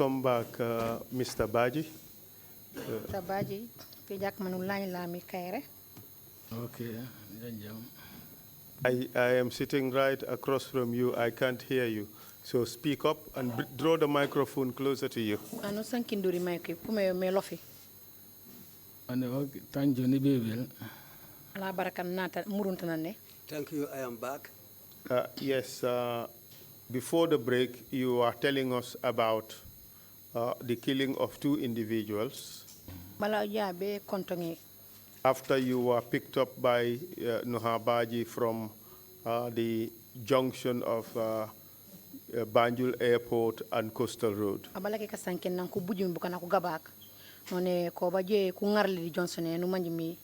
welcome back, Mr. Badjie. Mr. Badjie, pejak manulani la mi kaire. Okay, I am sitting right across from you. I can't hear you. So speak up and draw the microphone closer to you. Ano sankinduri mic pume me lofi. Ano tanjo ni bebel. Ala barakan nata muruntanane. Thank you. I am back. Yes, before the break, you are telling us about the killing of 2 individuals. Bala ya be kontongi. After you were picked up by Badjie from the junction of Banjul Airport and Coastal Road. Abala ke kasanken nan ku bujum bukana ku gabak. None ko Badjie ku ngarli Johnson nu manjimi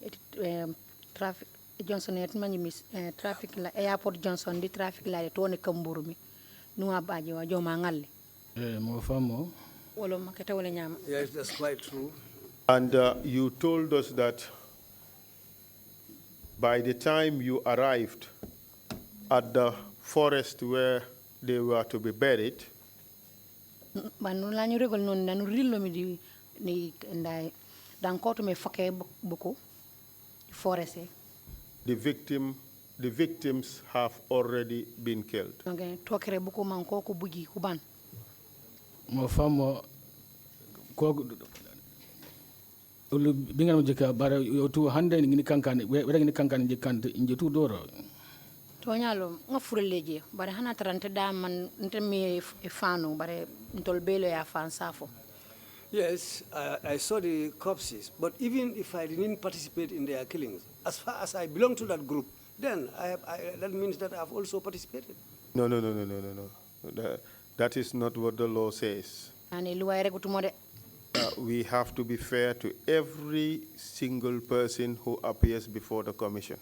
traffic Johnson manjimi traffic la airport Johnson di traffic la to ne kamburu mi nu Badjie wa joma ngalli. Mo famo. Wolo makete wala nyama. Yes, that's quite true. And you told us that by the time you arrived at the forest where they were to be buried, Manu la ñu regol non nanu rillo mi di ni ndai dan ko to me faké buku forest. the victims have already been killed. Okay, tokere buku man ko ku bugi ku ban. Mo famo ko ulu bingan jeka bare tu hande ni kankane weda ni kankane jekante inje tu doro. To nyalo nga fureleje bare hana tarante da man ntemi fanu bare ntol belo ya fan safo. Yes, I saw the corpses, but even if I didn't participate in their killings, as far as I belong to that group, then that means that I've also participated. No. That is not what the law says. Ani luwa regu tumode. We have to be fair to every single person who appears before the commission.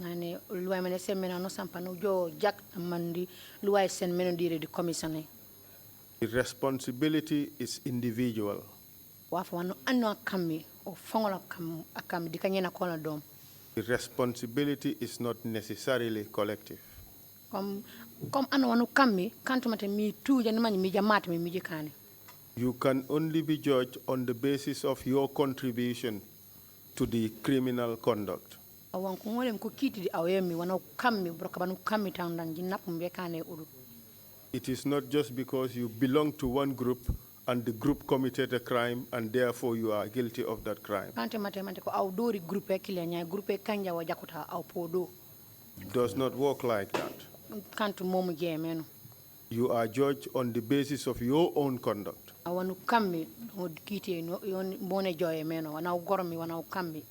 Ani luwa mene semena no sampano jo jak mandi luwa sen meno dire di commission. The responsibility is individual. Wafa wano anno akami o fongola akami dikanyena kona dom. The responsibility is not necessarily collective. Kom anno wano kami kanto mate mi tu jani mani mi jamate mi jikane. You can only be judged on the basis of your contribution to the criminal conduct. Awan ko ngolem ko kiti di awemi wana kami broka banu kami tandan jinap mbekane uru. It is not just because you belong to one group and the group committed a crime and therefore you are guilty of that crime. Kante mate ko aw dori groupe kilenya groupe kanja wa jakuta aw podo. It does not work like that. Kanto momu jemeno. You are judged on the basis of your own conduct. Awanu kami o kiti no yon bone joye meno wana goromi wana kami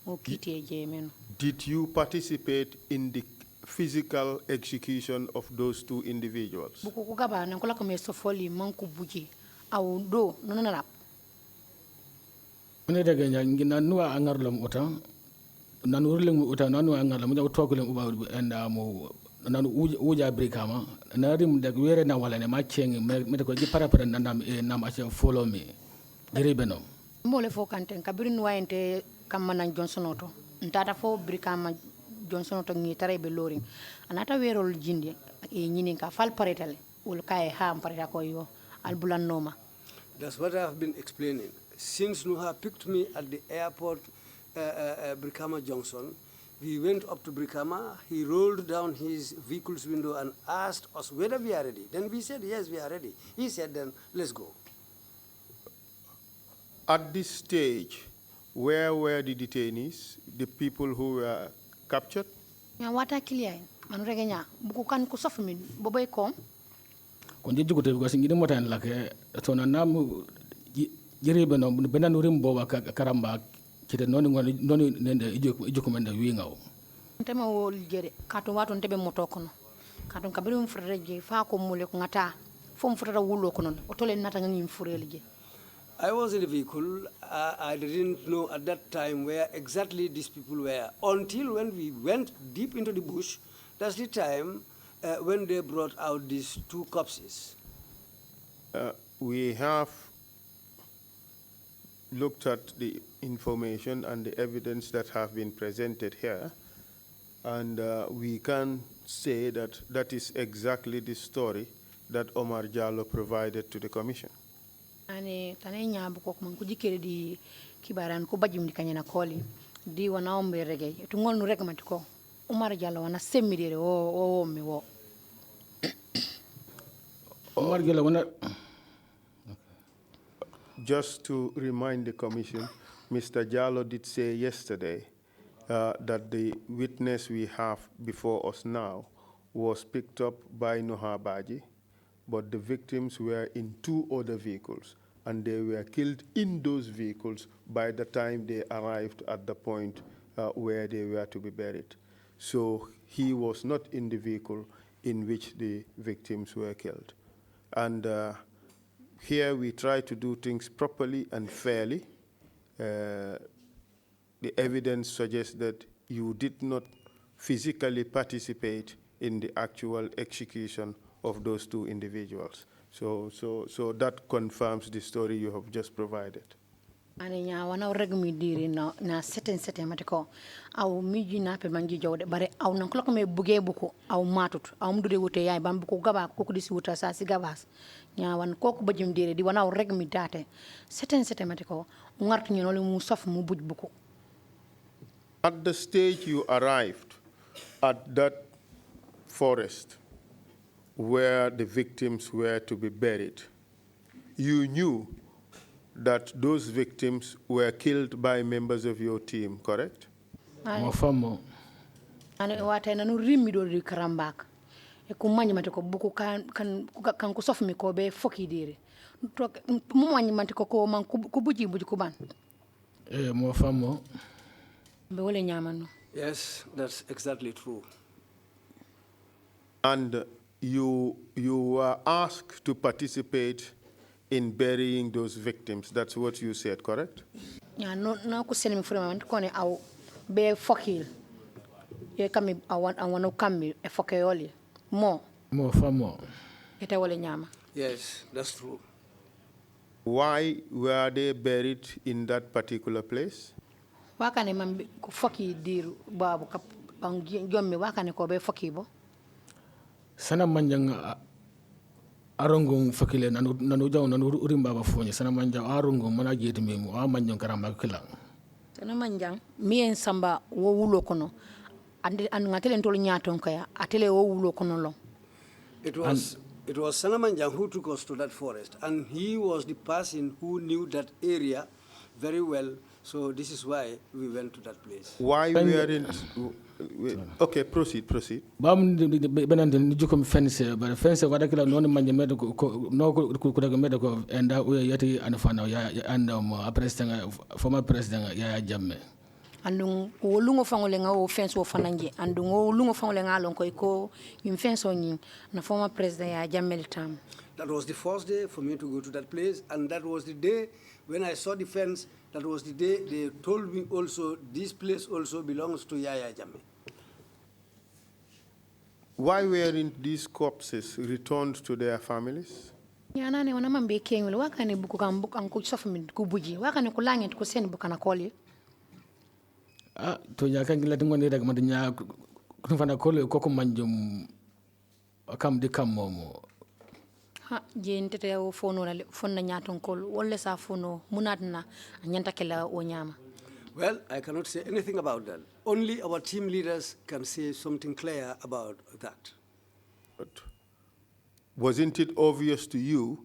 o kiti jemeno. Did you participate in the physical execution of those 2 individuals? Buku ku gaba nan kula ko me sofoli manku buji aw do non na rap. Ne daga ngina nuwa angarlam uta nan urlem uta nan nuwa angarlam ja togulem uba enda mo nan uja brikama na rim dag were na wala ne ma ceng me ko ji para nam acha follow me diribeno Mbole fo kanten kabirin wayente kamana Johnson oto ntata fo brikama Johnson to ngi tare be loring anata werol jindi e nyini ka fal paretale ul kay ha pareta ko yo al bulan noma. That's what I've been explaining. Since Nuha picked me at the airport, Brikama Junction, we went up to Brikama. He rolled down his vehicle's window and asked us whether we are ready. Then we said, yes, we are ready. He said, then let's go. At this stage, where were the detainees, the people who were captured? Ya wata kilia man regenya buku kan ku sof min boboy kom kon je jugote ko singi mo tan lake to na nam jiribe no benan rim bo wa karamba kite non nende ijoku men da wingaw tema wol jere kato wato tebe moto kono kato kabirum freje fa ko mule ko ngata fom futata wulo kono o tole nata ngani furele je. I was in the vehicle. I didn't know at that time where exactly these people were until when we went deep into the bush. That's the time when they brought out these 2 corpses. We have looked at the information and the evidence that have been presented here, and we can say that that is exactly the story that Omar Jallo provided to the commission. ane tane nyabu ko man ko jikere di kibaran ko bajum di kanyana koli di wana ombe rege to ngol nu rege matiko Umar Jallo wana semmidere o mi wo Umar Jallo wana. Just to remind the commission, Mr. Jallo did say yesterday that the witness we have before us now was picked up by Badjie, but the victims were in 2 other vehicles, and they were killed in those vehicles by the time they arrived at the point where they were to be buried. So he was not in the vehicle in which the victims were killed. And here we try to do things properly and fairly. The evidence suggests that you did not physically participate in the actual execution of those 2 individuals. So that confirms the story you have just provided. ane nya wana reg mi diri na seten matiko aw mi jina pe mangi jawde bare aw nan ko me buge buko aw matut aw mdude wote yaay bam buko gaba ko ko disi wuta sa si gabas nya wan ko ko bajum diri di wana reg mi date seten matiko ngartu ñu no mu sof mu buj buko. At the stage you arrived at that forest where the victims were to be buried, you knew that those victims were killed by members of your team, correct? Mofamo. Ane wata na no rimmi do di karambak e ko manyi mate ko buku kan ko sof mi ko be foki dire to mo manyi mate ko man ko buji ko ban Mofamo. be wole nyamano. Yes, that's exactly true. And you were asked to participate in burying those victims. That's what you said, correct? Yeah, no ko sene mi furema ko ne aw be fokil ye kami awano kami e fokeyoli mo Mofamo. ete wole nyama. Yes, that's true. Why were they buried in that particular place? Wakane man ko foki diru babu kap bang jommi wakane ko be foki bo Sana manjang arongong fakile nanu jaw nanu urimba ba fonye sana manjang arongong mana jeti memu a manjang karamba kila. sana manjang mien samba wo wulo kono andi ngatele ntol nyaton kaya atele wo wulo kono lo. It was Sanamanjang who took us to that forest, and he was the person who knew that area very well. So this is why we went to that place. Why weren't... Okay, proceed. Bam benante ni jukom fence but fence wada kila non manje med ko no ko daga med ko enda we yati anfana ya andam president former president ya jamme Andung o lungo fangole nga o fence o fananje andung o lungo fangole nga lon ko yim fence o nyin na former president ya jamme tam. That was the first day for me to go to that place, and that was the day when I saw the fence. That was the day they told me also this place also belongs to Yaya Jammeh. Why weren't these corpses returned to their families? Nyanane wana mambe kengule wakane buku kan ko sofa min ku buji wakane ko langent ko sen bukana koli. To nya kan gila ngone daga madnya kun fana kole ko manjum kam de kam momo Ha jentete o fono la fonna nyaton kol wolle sa fono munatna nyanta kala o nyama. Well, I cannot say anything about that. Only our team leaders can say something clear about that. But wasn't it obvious to you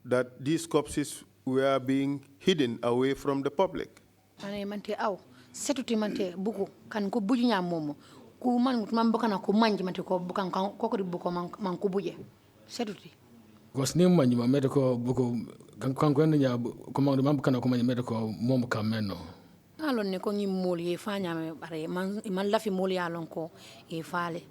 that these corpses were being hidden away from the public? Ane mante aw setuti mante buku kan ko buju nyam momo ku man bokana ko manji mante ko bukan ko di buko man ko buje setuti. Gosni manjuma mediko buko kan ko nya ko man kana ko man mediko mom kameno. Alon ne ko ngi mol ye fanya me bare man lafi mol ya lon ko e faale.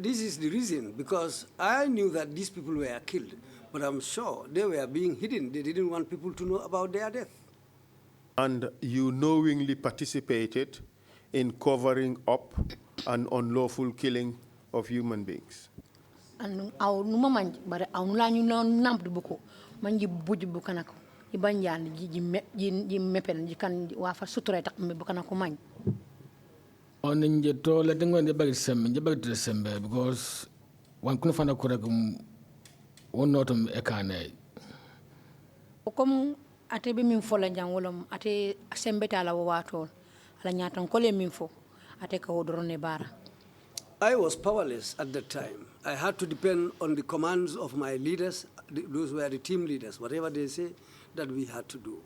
This is the reason, because I knew that these people were killed, but I'm sure they were being hidden. They didn't want people to know about their death. And you knowingly participated in covering up an unlawful killing of human beings. And aw numa man bare aw la ñu namp buko man ji buj bukana ko ibanjan ji mepen ji kan wa fa suture tak me bukana ko man. On nje to la dengo nje bagi sembe because wan kun fana ko rek won notum ekane. comme ate be min fola jang wolom ate sembeta la wato ala nyatan kole min fo ate ka wodorone bara. I was powerless at that time. I had to depend on the commands of my leaders. Those were the team leaders. Whatever they say, that we had to do.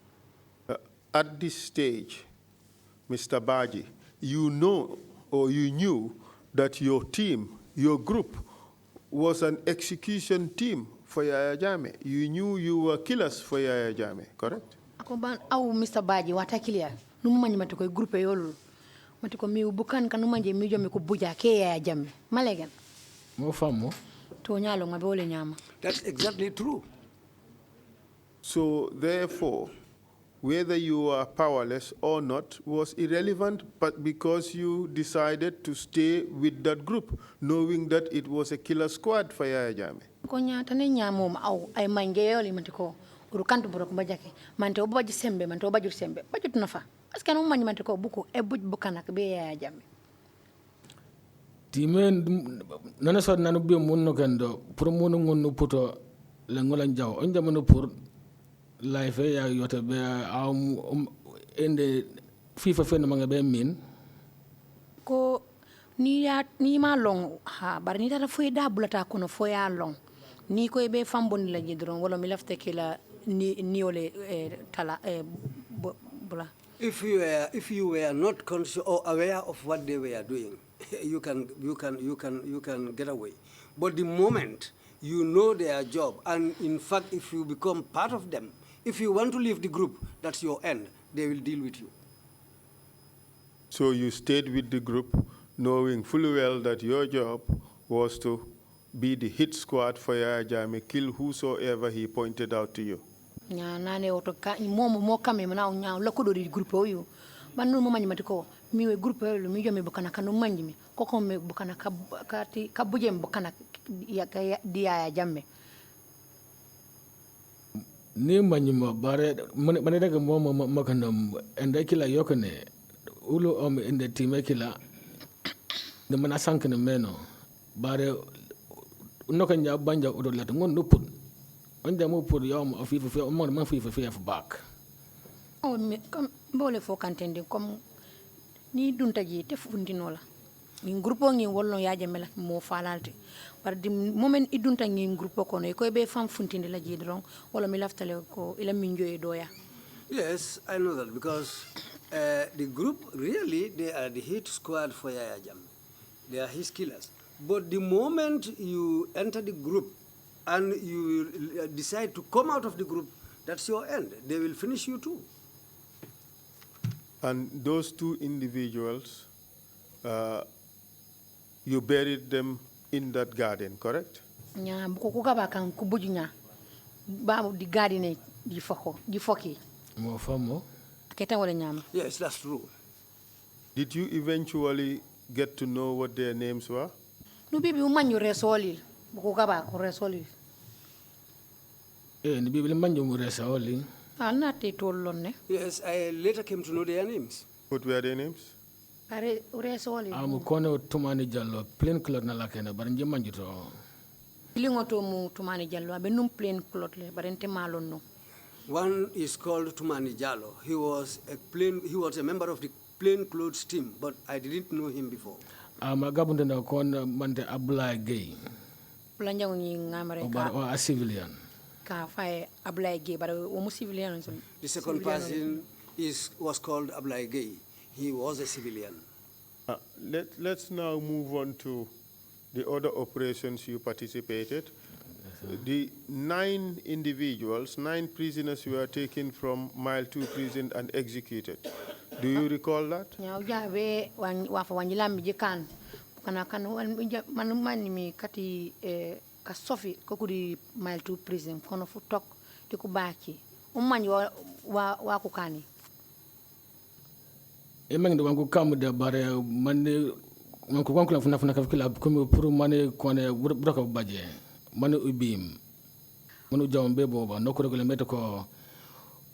At this stage, Mr. Badjie, you know or you knew that your team, your group, was an execution team for Yaya Jammeh. You knew you were killers for Yaya Jammeh, correct? Ako ban au Mr. Badjie wata kilia nummanyi matiko groupe yolu matiko mi bukan kanumanje mi jomi ko buja ke Yaya Jammeh malegen mo famo to nyalo ngabe wole nyama. That's exactly true. So therefore, whether you are powerless or not was irrelevant, but because you decided to stay with that group, knowing that it was a killer squad for Yaya Jammeh. Ko nyata ne nyamo au ay mange yoli matiko urukantu buro ko bajake mante obaji sembe mante obaji sembe bajut nafa parce que nummanyi matiko buko e buj bukana ke be Yaya Jammeh. Timen nana so nanu be munno kendo pour munu ngonu puto le ngolan jaw on jamano pour life ya yote be ende FIFA fen manga be min ko ni ma long ha bar ni tata foy da bulata kono foya long ni ko be famboni la jidron wala mi lafte kila ni ole tala bula. If you were not conscious or aware of what they were doing, you can get away. But the moment you know their job, and in fact, if you become part of them, if you want to leave the group, that's your end. They will deal with you. So you stayed with the group, knowing fully well that your job was to be the hit squad for Yaya Jammeh, kill whosoever he pointed out to you. Nya nane oto ka mo kame mana nya la ko do di groupe oyo banu mo manyi matiko mi we groupe oyo mi jomi bokana kanu manyi mi koko me bokana ka bujem bokana ya di Yaya Jammeh ni manyuma bare mane daga mo makanam enda kila yokane ulo ende time kila de mana sankene meno bare noka nya banja udo lat ngon nupun on jamu pour yom afifu fe mo man fifu fe back oh me comme bole fo kantende comme ni dunta ji te fundino la ni groupe ngi wolno Yaya Jammeh la mo falalte par di moment idunta ngi groupe ko no ko be fam funtinde la ji dron wala mi laftale ko ila min joye doya. Yes, I know that because the group really they are the hit squad for Yaya Jammeh. They are his killers. But the moment you enter the group and you decide to come out of the group, that's your end. They will finish you too. And those two individuals, you buried them in that garden, correct? Nya buko ko gaba kan ku bujunya ba di garden di foki mo famo aketa wala nyama. Yes, that's true. Did you eventually get to know what their names were? No bibi umanyu resoli buko gaba ko resoli ni bibi manjo mu resoli ana te tollonne. Yes, I later came to know their names. What were their names? Are resoli am kono tumani jallo plain clothes na lakena bar nje manjuto lingoto mu tumani jallo abe num plain clothes le barente malon no. One is called Tumani Jallo. He was a member of the plain clothes team, but I didn't know him before. Magabunde na kon mante Ablaye Gay. Planjango ni ngamare ka a civilian. Ka fae Ablaye Gay but o civilian. The second person was called Ablaye Gay. He was a civilian. Let's now move on to the other operations you participated. The 9 individuals, 9 prisoners were taken from Mile 2 prison and executed. Do you recall that? Yeah, we wafa wanjilambi jikan. Kana manumani mi kati ka Sophie kokudi Mile 2 prison kono futok tikubaki. Ummanyi wa kukani. Emang de wangu kamu de bare mane wangu wangu funa kafila kumi puru mane kone broka Badjie. Manu ubim manu jawbe boba nokko regule meto ko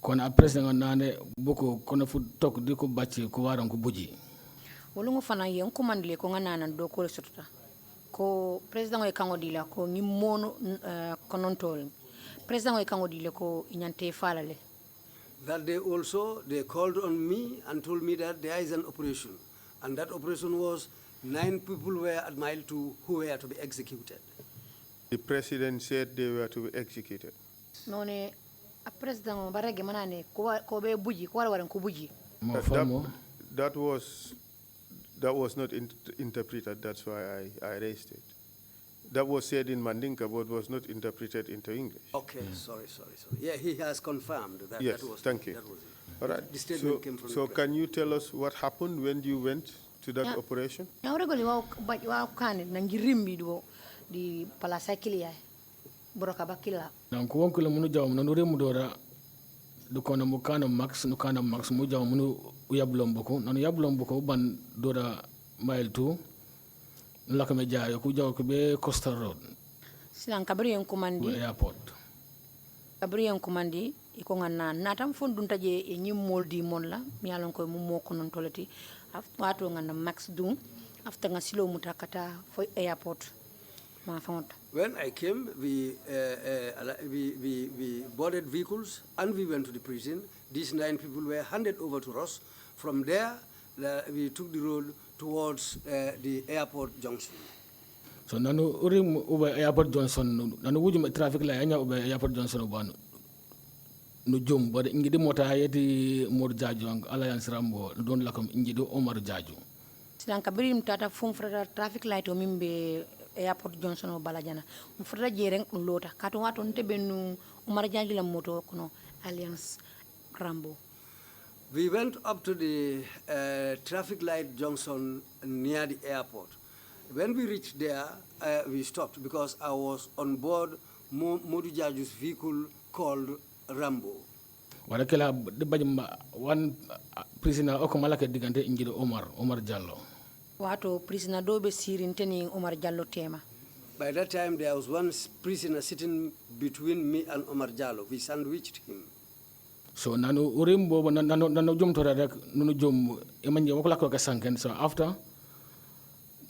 kono après nga nane boko kono fu tok diko bacci ko waran ko buji wolungu fana yen ko mandile ko ngana do ko sotota ko president e kango dila ko ni mono konontol president o kango dile ko inyante falale. That day also, they called on me and told me that there is an operation. And that operation was 9 people were at mile 2 who were to be executed. The president said they were to be executed. No ne a president barage manane ko be buji ko wala ko buji. That was not interpreted. That's why I raised it. That was said in Mandinka, but was not interpreted into English. Okay, sorry. Yeah, he has confirmed that. Yes, that was thank you. That was it. All right. The statement came from so the can you tell us what happened when you went to that operation? Ya regoli wa kan na ngirimbi do di palasa kilia broka bakila. Na ko ko le munu jaw na nure mu dora du kono mu kana max no kana max mu jaw munu yablom boko nanu yablom boko ban dora mile 2 la ko me jaayo ku jaw ko be Coastal Road silan kabri en commandi airport kabri en commandi iko ngana natam fondun taje e nyim moldi mon la mi yalon ko mu moko non tolati wato ngana max dum after nga silo mutakata fo airport ma fonta. When I came, we boarded vehicles and we went to the prison. These 9 people were handed over to us. From there, we took the road towards the airport junction. So nanu urim over airport junction nanu wujum traffic la anya over airport junction ubanu no jom bode ngidi mota yeti Mor Jaju Alliance Rambo don lakom ngidi Omar Jaju silan kabirim tata fum frata traffic light o mimbe airport junction o balajana frata jeren lota kato wato nte benu Omar Jaju la moto kono Alliance Rambo. We went up to the traffic light junction near the airport. When we reached there, we stopped because I was on board Modou Jaju's vehicle called Rambo. Wala kala de bajma one prisoner okomalaka digante ingido Omar Jallo. Wato prisoner do be sirinteni Omar Jallo tema. By that time there was one prisoner sitting between me and Omar Jallo. We sandwiched him. So nanu urim bobo nanu jom tora rek nunu jom emanje wakala ko kasanken. So after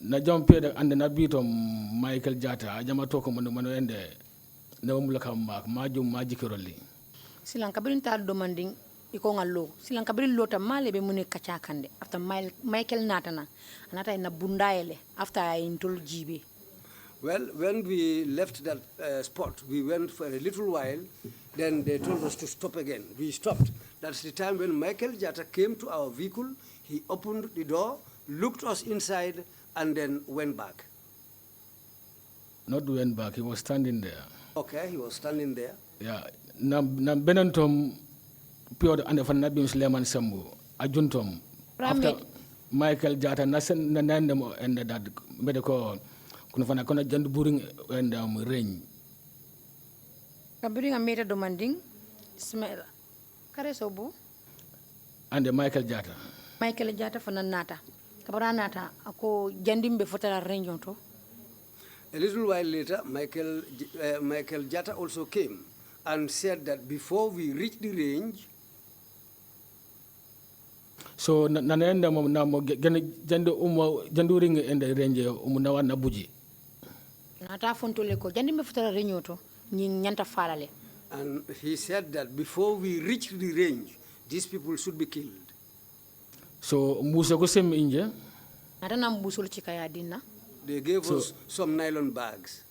na jom peda ande na bitom Michael Jata jama toko manu ende na mulaka ma jom ma jikiroli. Silan kabirin ta demanding iko ngallo silan kabirin lota male be mune kacha kande after Michael natana anata ina bundaele after intol jibe. Well, when we left that spot, we went for a little while, then they told us to stop again. We stopped. That's the time when Michael Jata came to our vehicle, he opened the door, looked us inside, and then went back. Not went back, he was standing there. Okay, he was standing there. Yeah, na benentom pure ande fan nabi Suleiman Sambu ajuntom after Michael Jata na nande mo and that medical kuna fana kona jandu buring and range kabirin ameta demanding Ismail kare sobo and Michael Jata fana nata kabara nata ako jandimbe fotala range onto. A little while later, Michael Jata also came and said that before we reach the range. So nanaenda na mo janduring and the range umunawa na buji. Nata fontole ko jandimbe fotala range onto nyanta falale. And he said that before we reach the range, these people should be killed. So musa ko sem inje. Nata na mbusol chikaya dinna. They gave us some nylon bags.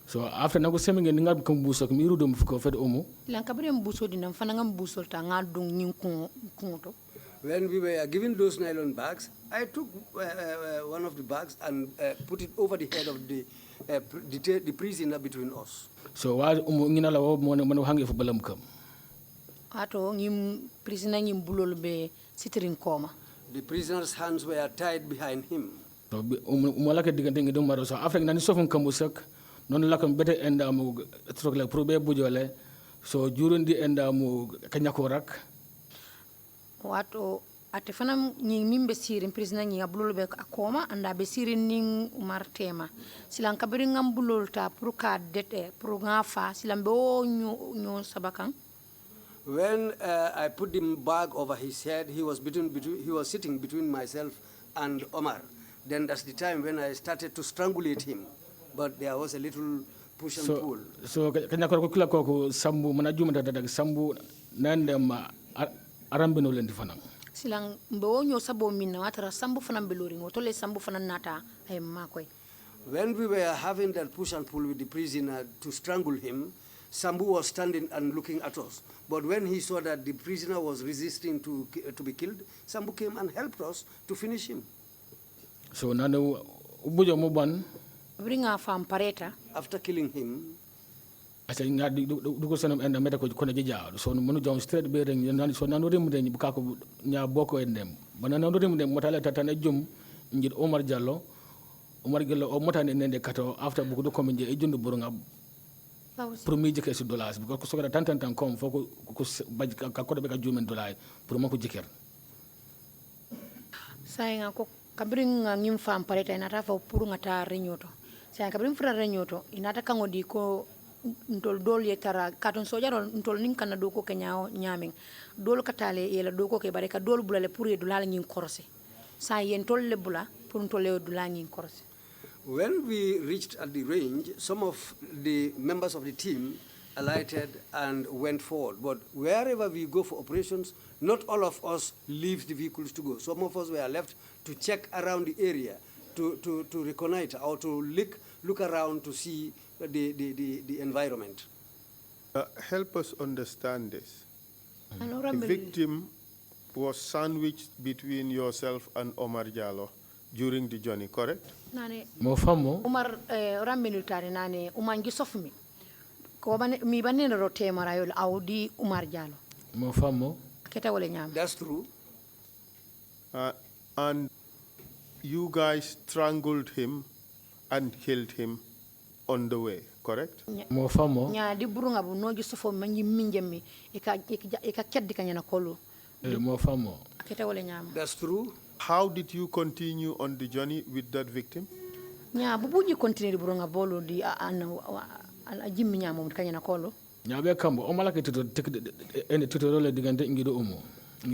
So after nagu semenge ninga kumbuso kmiru dum fuko fed omo. Lan kabire mbuso dinam fananga mbuso ta ngadung nyinkunto. When we were given those nylon bags, I took one of the bags and put it over the head of the prisoner between us. So wa ngina la wo mo hangi fu balam kam. Ato ngim prisoner ngim bulol be sitring koma. The prisoner's hands were tied behind him. So umolaka digante ngi dum maro so afek nani sofun kamusak non lakam bete enda mu trokle probe bujole so jurundi enda mu kanyakorak wato ate fanam ñi mimbe sirin prisoner ñi abulol be akoma anda be sirin ning Umar tema silan kabiri ngam bulol ta pour ka dete pour nga fa silan be o ñu sabakan. When I put the bag over his head, he was sitting between myself and Omar. Then that's the time when I started to strangulate him. But there was a little push and pull. So kanya ko kila ko sambu mana jumata daga sambu nande ma arambino lendi fanang. Silang mbo nyo sabo minna watara sambu fanan belori ngotole sambu fanan nata ay makoy. When we were having that push and pull with the prisoner to strangle him, Sambu was standing and looking at us. But when he saw that the prisoner was resisting to be killed, Sambu came and helped us to finish him. So nanu ubujo muban. Bring a farm pareta. After killing him, asa nga du ko sanam enda meta ko kona jija so munu jom straight be reng nan so nanu remu den buka ko nya boko endem banana nanu remu den motala tatana jum ngir Omar Diallo o motane nende kato after buku do komi je e jundu burunga pour mi jike $, because ko sogara tan kom foko ko baj ka ko be ka jumen $, pour mako jiker sayanga ko kabring ngim fam pareta inata fa pour ngata renyoto sayanga kabring fra renyoto inata kangodi ko ntol dol ye tara katon sojaro ntol nin kana do ko kenyao nyaming dol katale yela do ko ke bare ka dol bulale pour ye dulala ngin korse sa yen tol le bula pour ntol le dulala ngin korse. When we reached at the range, some of the members of the team alighted and went forward. But wherever we go for operations, not all of us leave the vehicles to go. Some of us were left to check around the area, to reconnoiter or to look around to see the environment. Help us understand this. The victim was sandwiched between yourself and Omar Diallo during the journey, correct? Mo famo Umar rambinu tare nane umangi sofmi ko mi banene rote marayol audi Umar Diallo mo famo keta wala nyam. That's true. And you guys strangled him and killed him on the way, correct? mo famo Nya di burunga bu noji sofo manyi minjemi e ka keddi kanyana kolu mo famo keta wala nyam. That's true. How did you continue on the journey with that victim? Nya bubuji continue di burunga bolo di an jimmi nya mom kanyana kolu nya be kambo o malaka tuto ene tuto role digante ngido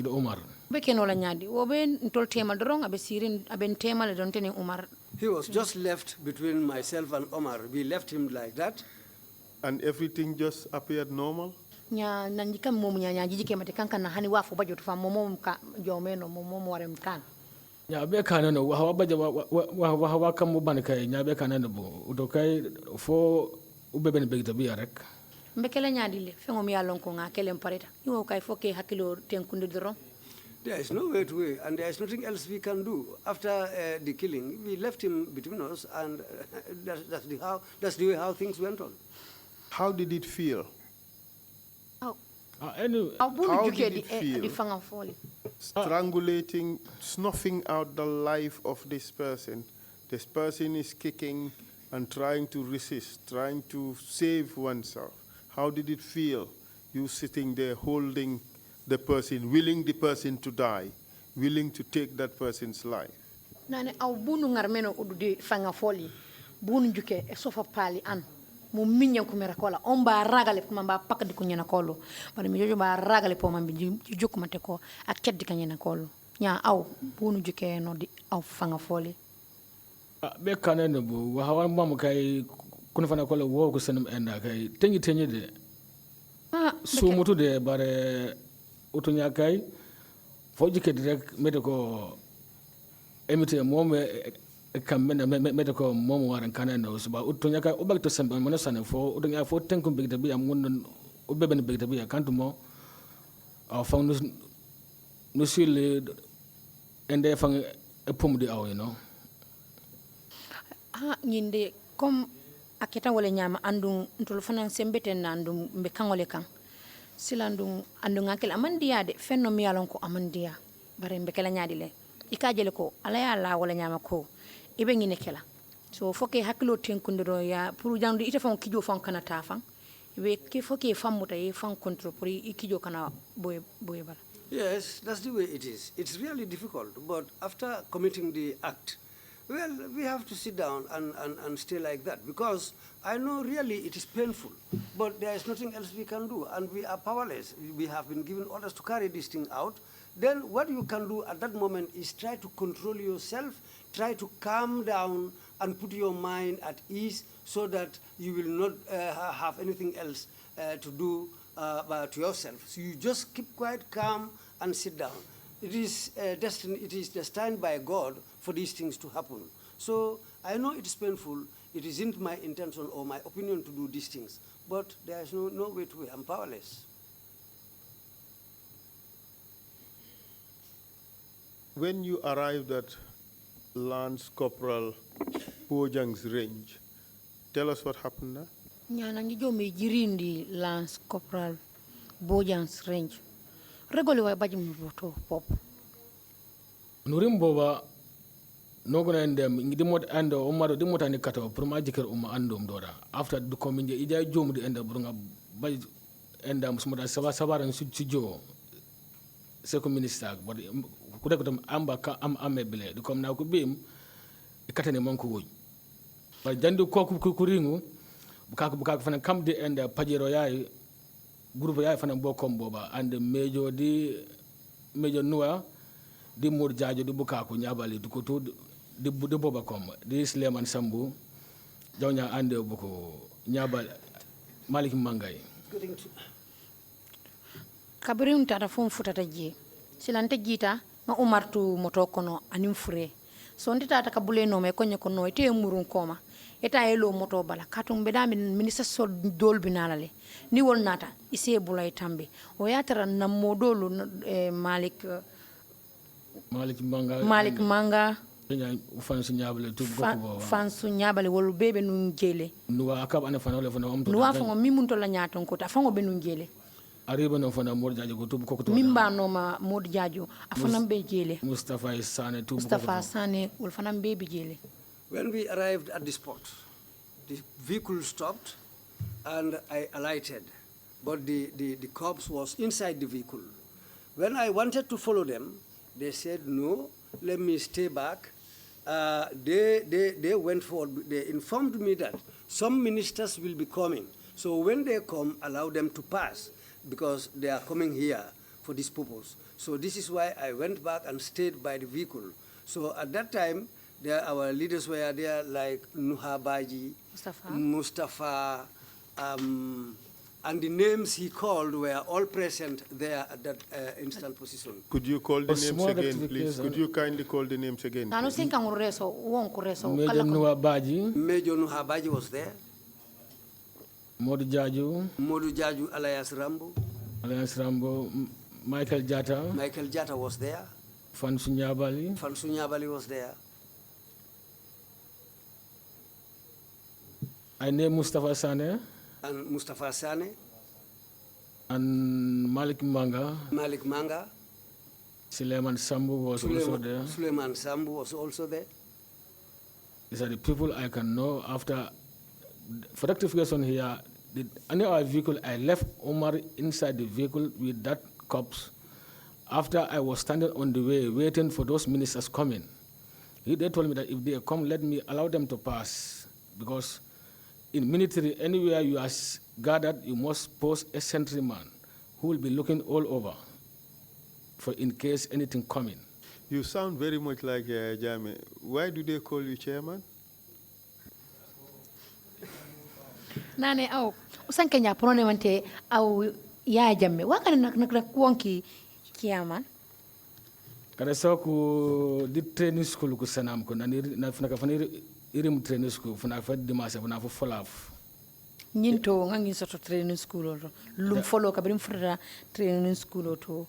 Omar be kenola nyadi wo be ntol tema dorong abe sirin abe tema le don tene Umar. He was just left between myself and Omar. We left him like that. And everything just appeared normal? Nya nanjika mom nya jijike mate kanka na hani wafu bajo tufa momom ka jomeno momom warem kan. nya be kanano wa baja wa kam ban kay nya be kanano bo do kay fo ubeben begta bi rek Mbekele nyadi le fengo mi yalon ko nga kelem pareta yo kay foke hakilo tenkunde doron. There is no way to way, and there is nothing else we can do. After the killing, we left him between us, and that's the way how things went on. How did it feel? How did it feel? Strangulating, snuffing out the life of this person. This person is kicking and trying to resist, trying to save oneself. How did it feel? You sitting there holding the person, willing the person to die, willing to take that person's life. Nane aw bunu ngarmeno udude fanga foli. Bunu juke e sofa pali an. Mo minyan ko mera kola on ba ragale ko mamba pakadi ko nyana kolo bari mi jojo ba ragale po mambi jukku mate ko ak keddi ka nyana kolo nya aw bunu juke no di aw fanga foli be kanane bu wa hawan mam kay kun fana kolo wo ko senum enda kay tenyi de su mutu de bare utunya kay fo juke direct mede ko emite mom kamena mede ko mom waran kanane so ba utunya kay o bagto sembe mona sane fo utunya fo tenkum bigta bi am ngon ubeben bigta bi kantumo a fang no sil ende fang epum di aw you know nyinde comme aketa wala nyama andum ntol fanan sembeten na andum be kangole kan silandum andum ngakel amandiya de fenno mi yalon ko amandiya bare be kala nyaadi le ikajele ko ala ya la wala nyama ko ibe ngine kela so foke hakilo tenkunde do ya pour jandu ite fon kijo fon kana ta fan ibe ke foke famuta e fan control pour ikijo kana boy bala. Yes, that's the way it is. It's really difficult, but after committing the act, well, we have to sit down and stay like that, because I know really it is painful, but there is nothing else we can do, and we are powerless. We have been given orders to carry this thing out. then what you can do at that moment is try to control yourself, try to calm down and put your mind at ease so that you will not have anything else to do to yourself. So you just keep quiet, calm, and sit down. It is destiny. It is destined by God for these things to happen. So I know it is painful. It isn't my intention or my opinion to do these things, but there is no way to. I'm powerless. When you arrived at Lance Corporal Bojang's range, tell us what happened there. Nyana ngi jomi jirindi Lance Corporal Bojang's range. Regoli wa Badjie mboto pop. Nurim boba nogona ndem ngi mod ando umaro di motani kato pour ma jiker andum dora after du kominje ija jom di enda burunga bay enda musmuda sabaran su jo c'est comme ministre bod ku dek dum amba ka am amebele du kom na ko bim katane mon ko woy ba jandi ko ku ringu buka fana kam di enda pajero yaay groupe yaay fana bokom boba and mejo nuwa di mur jaajo di buka ko nyabali du ko to di boba kom di Sleman Sambu jawnya ande buko nyabal Malik Mangay kabirin tata fon futata je silante jita ma umartu moto kono anim fure so ndi tata kabule no me konye kono ite murun koma eta elo moto bala katum bedami ministre sol dol binalale ni wol nata ise bulay tambe o yatara na modolu Malik Manga fansu nyabale tu boko fansu nyabale wol bebe nun jele nuwa akab ana fana wala fana amto nuwa fango mimunto la nyaton ko ta fango be nun jele ariba no fana mod jaajo ko tubu ko to mimba no ma mod jaajo afana be jele Mustafa Sane tubu Mustafa Sane wol fana be jele. When we arrived at the spot, the vehicle stopped and I alighted, but the cops was inside the vehicle. When I wanted to follow them, they said no, let me stay back. They went forward. They informed me that some ministers will be coming. So when they come, allow them to pass because they are coming here for this purpose. So this is why I went back and stayed by the vehicle. So at that time, our leaders were there like Badjie, Mustafa, and the names he called were all present there at that instant position. Could you call the names again, please? Could you kindly call the names again? Major Badjie was there. Modou Jaju alias Rambo. Michael Jatta was there. Fansu Nyabali was there. I named Mustafa Sane. And Mustafa Sane. And Malik Manga. Sleman Sambu was also there. Sleman Sambu was also there. These are the people I can know after. For rectification here, any other vehicle, I left Omar inside the vehicle with that cops. After I was standing on the way waiting for those ministers coming, they told me that if they come, let me allow them to pass. Because in military, anywhere you are gathered, you must post a sentryman who will be looking all over for in case anything coming. You sound very much like Jame. Why do they call you chairman? Nane au usanke nya prone wante au ya jamme wakana nakna kuonki chairman kada soku di training school ku sanam ko na funa fana irim training school funa fa dimanche funa fa folaf nyinto ngangi soto training school lum follow ka brim fura training school to.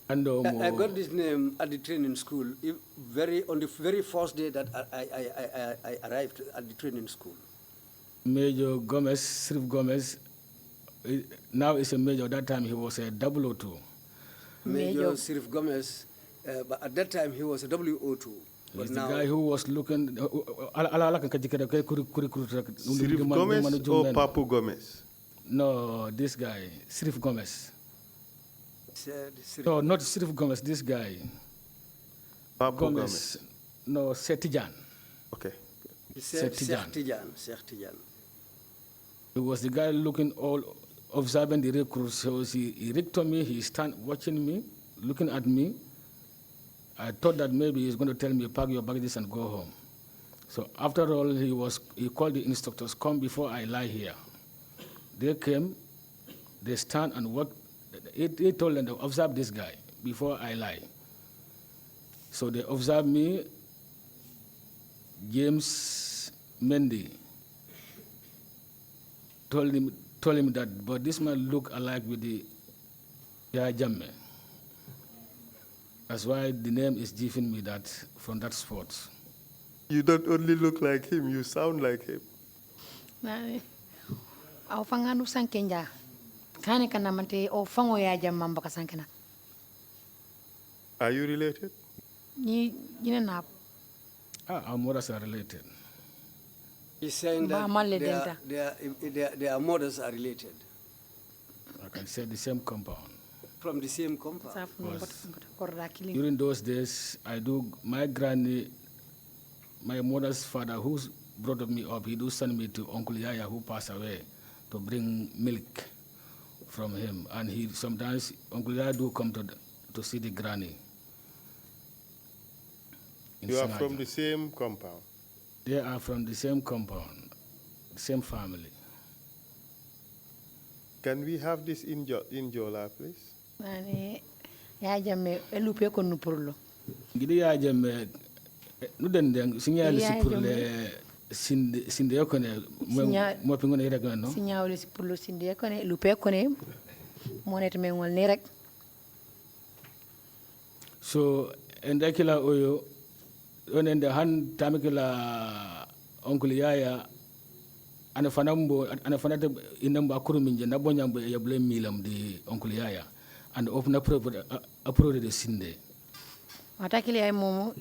I got this name at the training school on the very first day that I arrived at the training school. Major Sirif Gomez, now is a major. At that time he was a 002. Major Sirif Gomez, but at that time he was a 002. He's the guy who was looking. Sirif Gomez or Papu Gomez? No, this guy, Sirif Gomez. No, not Sirif Gomez, this guy. Papu Gomez. No, Setijan. Okay. Setijan. He was the guy looking all, observing the recruits. So he looked to me, he stand watching me. looking at me. I thought that maybe he's going to tell me, pack your baggages and go home. So after all, he called the instructors, come before I lie here. They came, they stand and work. He told them to observe this guy before I lie. So they observed me, James Mendy told him that, but this man look alike with the Yaya Jammeh. That's why the name is giving me that from that spot. You don't only look like him, you sound like him. Au fanganu sankenja. Kane kana mante o fango ya jamma mbaka sankena. Are you related? Ni na. Our mothers are related. He's saying that their mothers are related. I can say the same compound. From the same compound. During those days, my granny, my mother's father, who brought me up, he do send me to Uncle Yaya, who passed away, to bring milk from him. And sometimes Uncle Yaya do come to see the granny. You are from the same compound? They are from the same compound, same family. Can we have this in Jola, please? Ya jamme elupe ko nupurlo. Gidi ya jamme nudendeng signal si pour le sinde yokone mo pingone rek no. Signal si pour le sinde yokone lupe ko ne monet me ngol ni rek. So endakila oyo onende han tamikila Uncle Yaya ana fanambo ana fanata inamba akuruminje na bonyambo ya blame milam di Uncle Yaya and open up the sinde. Watakili ay momo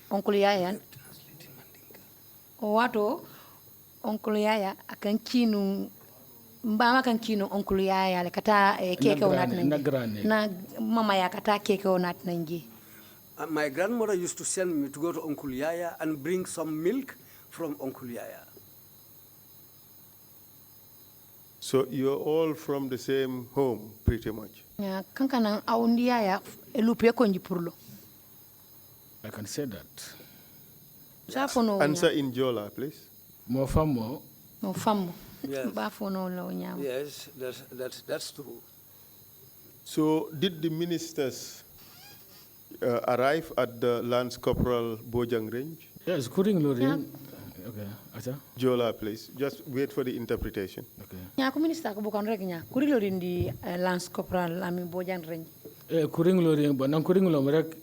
Uncle Yaya o wato Uncle Yaya akan kinu mbama kan kinu Uncle Yaya le kata keke onat nangi na mama ya kata keke onat nangi. My grandmother used to send me to go to Uncle Yaya and bring some milk from Uncle Yaya. So you're all from the same home, pretty much? Yeah, kankana aundi Yaya elupe ko njipurlo. I can say that. Yes. Answer in Jola, please. Mo famo. Yes, that's true. So did the ministers arrive at the Lance Corporal Bojang range? Yes, Kuring Lorin. Okay, acha. Jola, please. Just wait for the interpretation. Okay. Nya ko minister ko bukon rek nya. Kuring Lorin di Lance Corporal ami Bojang range. Kuring Lorin ba nan Kuring Lom rek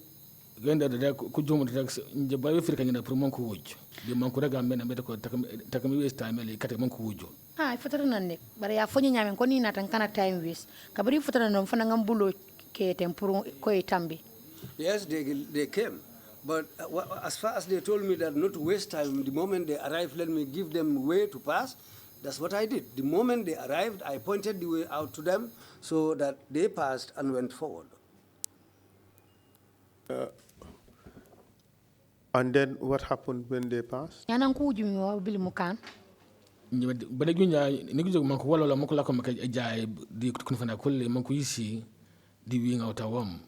genda da ku jomo rek nje ba wi firka ngina pour mon ko wujjo. Di man ko rega men ambe ko takami waste time le kate mon ko wujjo. Ha fatara nan nek bare ya fonyi nyamen ko ni natan kana time waste. Kabari fatara non fana ngambulo ke tempuru ko itambi. Yes, they came. But as far as they told me that not to waste time, the moment they arrived, let me give them way to pass, that's what I did. The moment they arrived, I pointed the way out to them so that they passed and went forward. And then what happened when they passed? Yana nkujumi wa bili mukan. Bale gunya ni gujo man ko wala man ko la ko maka jaay di kun fana kulle man ko yisi di wi ngawta wam.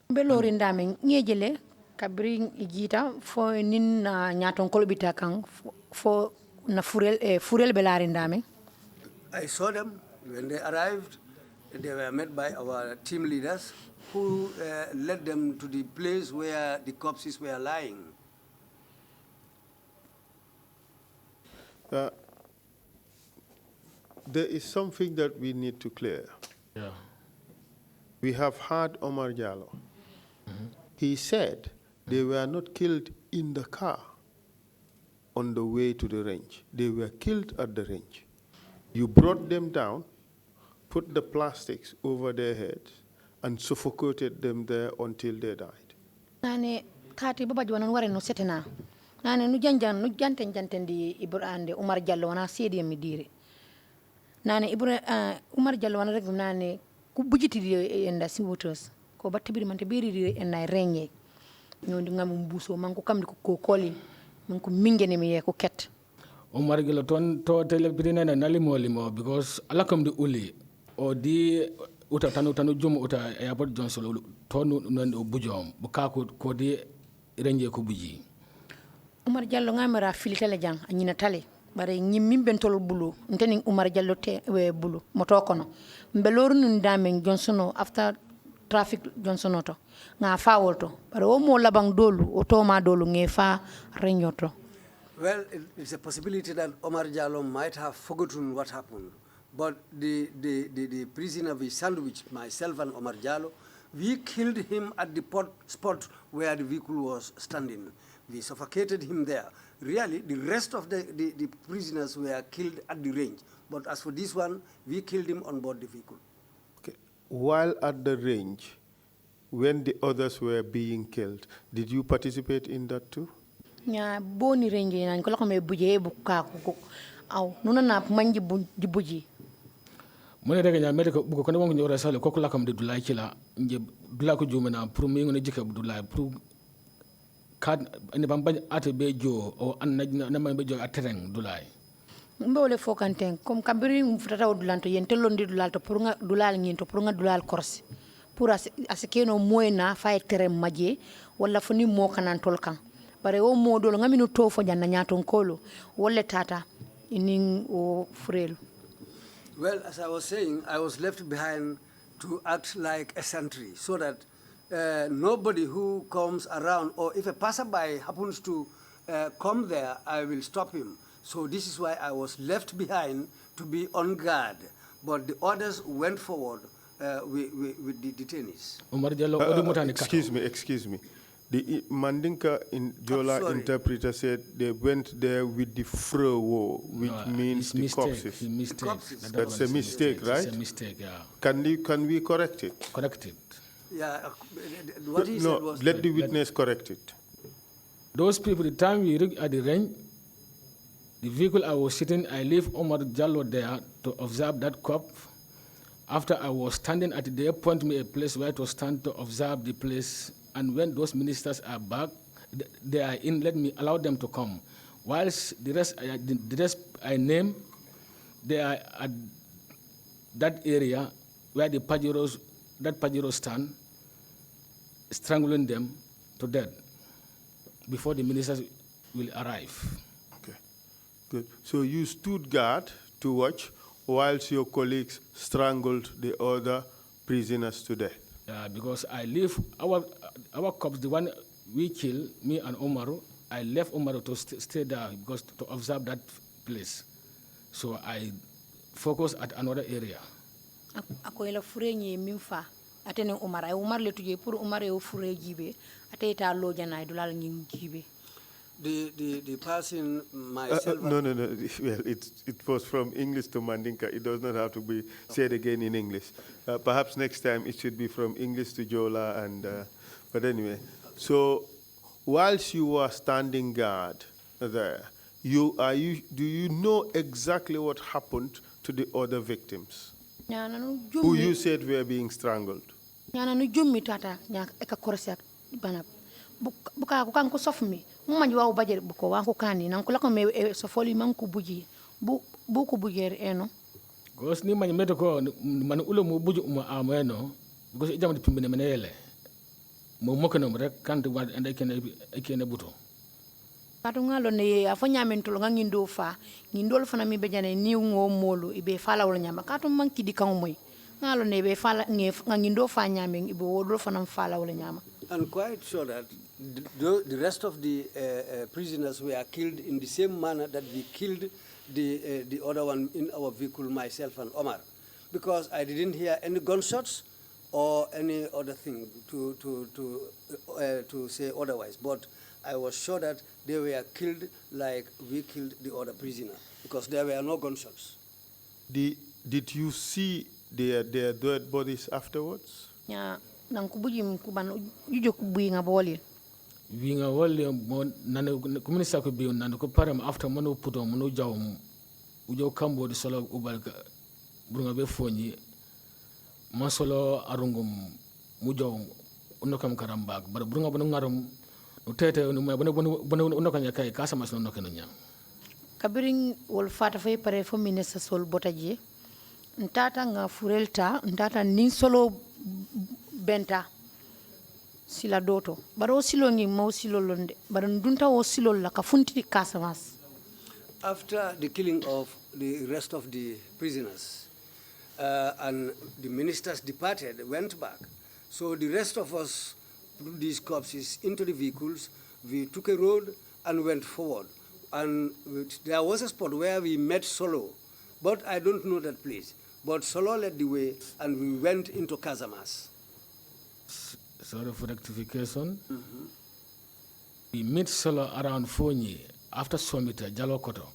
Belori ndame ngejele kabri ijita fo nin na nyaton kolbita kan fo na furel belari ndame. I saw them when they arrived. They were met by our team leaders who led them to the place where the corpses were lying. There is something that we need to clear. Yeah. We have heard Omar Jallo. He said they were not killed in the car on the way to the range. They were killed at the range. You brought them down, put the plastics over their heads, and suffocated them there until they died. Nane kati baba jwana ware no setena. Nane nu janten di Ibrande Umar Jallo wana sedi mi dire. Nane Umar Jallo wana rek nane ku bujiti di enda siwoters ko battibiri man tibiri di enda renye. Nyondi ngam mbuso man ko kamdi ko koli man ko mingene mi ko ket. Umar Jallo ton to tele birina na limo because ala kam di uli o di uta tanu jum uta airport Johnson tonu no bujom bukaku ko di renje ko buji Umar Jallo ngamara filitale jang anyina tale bare nyimmin bentol bulu nteni Umar Jallo te we bulu moto kono mbeloru nun damen Johnson after traffic Johnson to nga fawolto bare o mo labang dolu o to ma dolu ngefa renyoto. Well, it's a possibility that Omar Jallo might have forgotten what happened. But the prisoner we sandwiched, myself and Omar Jallo, we killed him at the spot where the vehicle was standing. We suffocated him there. Really, the rest of the prisoners were killed at the range. But as for this one, we killed him on board the vehicle. Okay. While at the range, when the others were being killed, did you participate in that too? Nya boni range na nkola ko me buje buka ko aw nuna na manji di buji mo ne daga nya medical bu ko ne wongo nyora sale ko kula kam de dulay ci la nje dula ko jumena pour mi ngone jike dulay pour kad ne bam bañ ate be jo o an na ma be jo atereng dulay mbole fokanten comme kabiri mfutata dulanto yen telondi dulalto pour nga dulal nginto pour nga dulal korsi pour asikeno moyna fay terem maje wala foni mo kanan tolkan bare o modolo ngaminu to fo janna nyaton kolo wolle tata inin o furelu. Well, as I was saying, I was left behind to act like a sentry so that nobody who comes around, or if a passerby happens to come there, I will stop him. So this is why I was left behind to be on guard. But the others went forward with the detainees. Excuse me. The Mandinka Jola interpreter said they went there with the frowo, which means the corpses. That's a mistake, right? It's a mistake, yeah. Can we correct it? Correct it. Yeah, what he said was... let the witness correct it. Those people, the time we reached at the range, the vehicle I was sitting, I left Omar Jallo there to observe that corpse. After I was standing at the point me a place where to stand to observe the place. And when those ministers are back, they are in, allow them to come. Whilst the rest I name, they are at that area where the Pajeros stand, strangling them to death before the ministers will arrive. Okay, good. So you stood guard to watch whilst your colleagues strangled the other prisoners to death. Because I leave our cops, the one we kill, me and Omaru, I left Omaru to stay there because to observe that place. So I focus at another area. Ako ila furenye mimfa atene Omar ay Omar le tuje pour Omar e fure jibe ateta lo jana dulal ngin jibe. The person myself... No. Well, it was from English to Mandinka. It does not have to be said again in English. Perhaps next time it should be from English to Jola. But anyway, so whilst you were standing guard there, do you know exactly what happened to the other victims who you said were being strangled? Buka ko sofmi manji wa bajer buko wa ko kani nan ko la ko me so foli man ko buji bu ko bujer eno gos ni man meto ko man ulo mo buju mo ameno gos e jamati pimbene menele mo mokono rek kanti wa ande kene buto katu ngalo ne afo nyamen to ngindo fa ngindol fa na mi bejane ni ngo molu ibe fala wala nyama katu man kidi kan moy ngalo ne be fala ngindo fa nyamen ibe wodol fa nam fala wala nyama. I'm quite sure that the rest of the prisoners were killed in the same manner that we killed the other one in our vehicle, myself and Omar, because I didn't hear any gunshots or any other thing to say otherwise. But I was sure that they were killed like we killed the other prisoner, because there were no gunshots. Did you see their dead bodies afterwards? Yeah. Nang kubuji mkuban yujo kubuinga boli winga wole mo nan communista ko bi nan ko param after mono puto mono jaw ujo kambo di solo ubalka burunga be fonyi ma solo arungum mu jaw uno kam karambak bar burunga bono ngarum no tete no ma bono uno kan yakay kasama no kan nya kabirin wol fata fay pare fo ministre sol botaji ntata nga furelta ntata nin solo benta sila doto baro silo ngi mo silo londe baro ndunta wo silo la ka funti Casamance. After the killing of the rest of the prisoners and the ministers departed, went back, so the rest of us put these corpses into the vehicles. We took a road and went forward. And there was a spot where we met Solo, but I don't know that place. But Solo led the way, and we went into Casamance. Sorry for rectification. We met Solo around Fonyi after Somita, Jalokoto.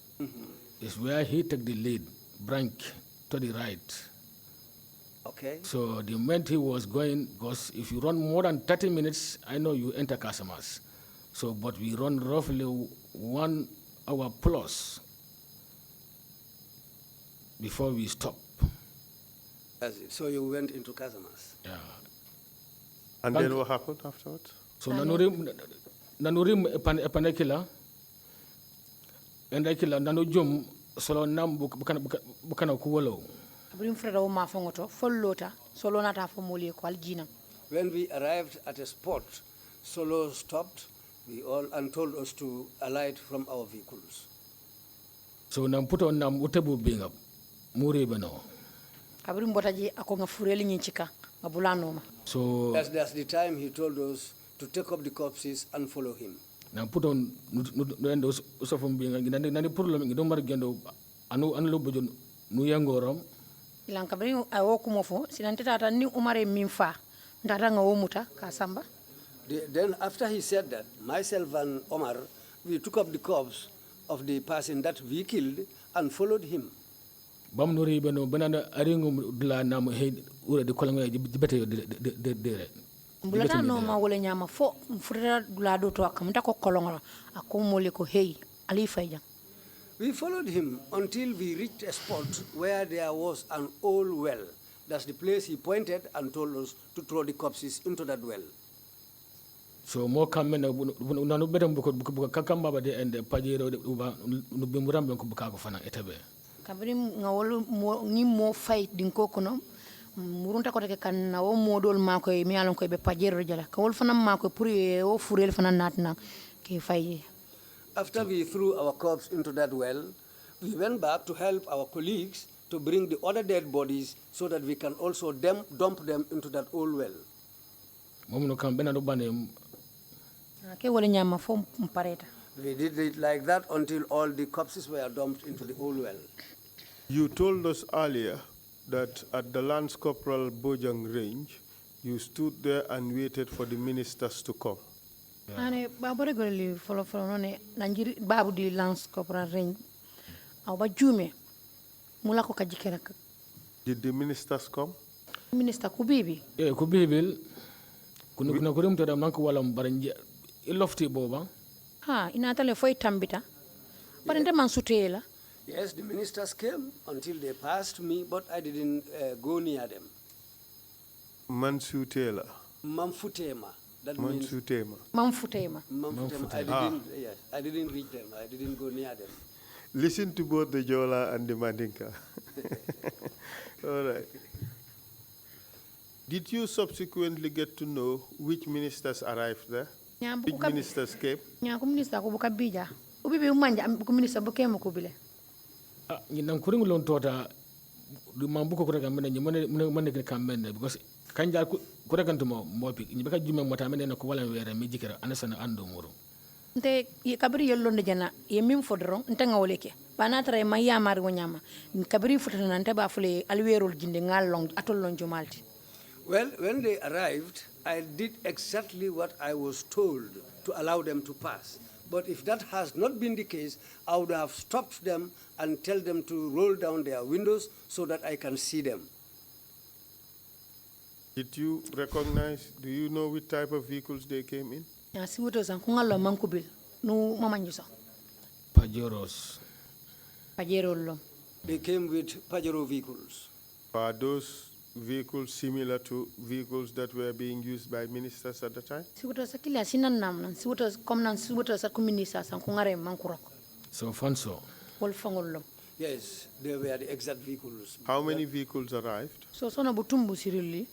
Is where he took the lead, branch to the right. Okay. So the moment he was going, because if you run more than 30 minutes, I know you enter Casamance. So, but we run roughly 1 hour plus before we stop. That's it. So you went into Casamance. Yeah. And then what happened afterwards? So nanurim epanekila, endakila nanujum solo nam bukana kuwalo. Abrim freda wo mafongoto follota solo nata fo moli ko aljina. When we arrived at a spot, Solo stopped and told us to alight from our vehicles. So nam puto nam utebu binga muri bano. Abrim botaji akonga fureli nyinchika ngabulanoma. So that's the time he told us to take up the corpses and follow him. Nam puto no usofum binga nani purlo ngi do mar gendo anu lo bojo nu yangorom. Ilan kabri awo kumofo sinante tata ni umare minfa ndata nga womuta kasamba. Then after he said that, myself and Omar, we took up the corpse of the person that we killed and followed him. Bam nuri bano banana aringum dla nam he ura de kolanga bete de Bulata no ma wole nyama fo mfurira dula do to akamta ko kolonga akomole ko hey ali fayja. We followed him until we reached a spot where there was an old well. That's the place he pointed and told us to throw the corpses into that well. So more kamen na no bedam buka kakamba ba de and pajero uba no bimurambe ko buka ko fana etabe. Kabri ngawol ni mo fight din ko kono murunta ko take kan na wo modol mako mi alon ko be pajero jala kawol fana mako pour o furel fana natna ke fay. After we threw our corpse into that well, we went back to help our colleagues to bring the other dead bodies so that we can also dump them into that old well. We did it like that until all the corpses were dumped into the old well. You told us earlier that at the Lance Corporal Bojang range, you stood there and waited for the ministers to come. Ane babore goli follow none nanjiri babu di Lance Corporal range awba jume mula ko kajikera. Did the ministers come? Minister kubibi kubibil kuna kurim to dam nanko wala baranje ilofti boba ha inatale foi tambita barende man sutela. Yes, the ministers came until they passed me, but I didn't go near them. Mansutela. Mamfutema. That Mansutema. Mamfutema. Mamfutema. I didn't reach them. I didn't go near them. Listen to both the Jola and the Mandinka. All right. Did you subsequently get to know which ministers arrived there? Which ministers came? Nyaku minister ko buka bija. Ubibi umanja ko minister buke mo ko bile. Nang kuring lon tota mambuko ko rega mene mene kamene because kanja ko rega ntumo mopi ni baka jume mota mene na ko wala were mi jikera anasana ando muru nte kabri yello nde jana ye mim fodron nte ngawleke bana tare maya mar go nyama kabri futana nte ba fule alwerol jinde ngal long atol lon jomalti. Well, when they arrived, I did exactly what I was told to allow them to pass. But if that has not been the case, I would have stopped them and tell them to roll down their windows so that I can see them. Did you recognize, do you know which type of vehicles they came in? Pajeros. Pajerolo. They came with Pajero vehicles. Are those vehicles similar to vehicles that were being used by ministers at the time? So Fonso. Yes, they were the exact vehicles. How many vehicles arrived? So sona butumbu sirili.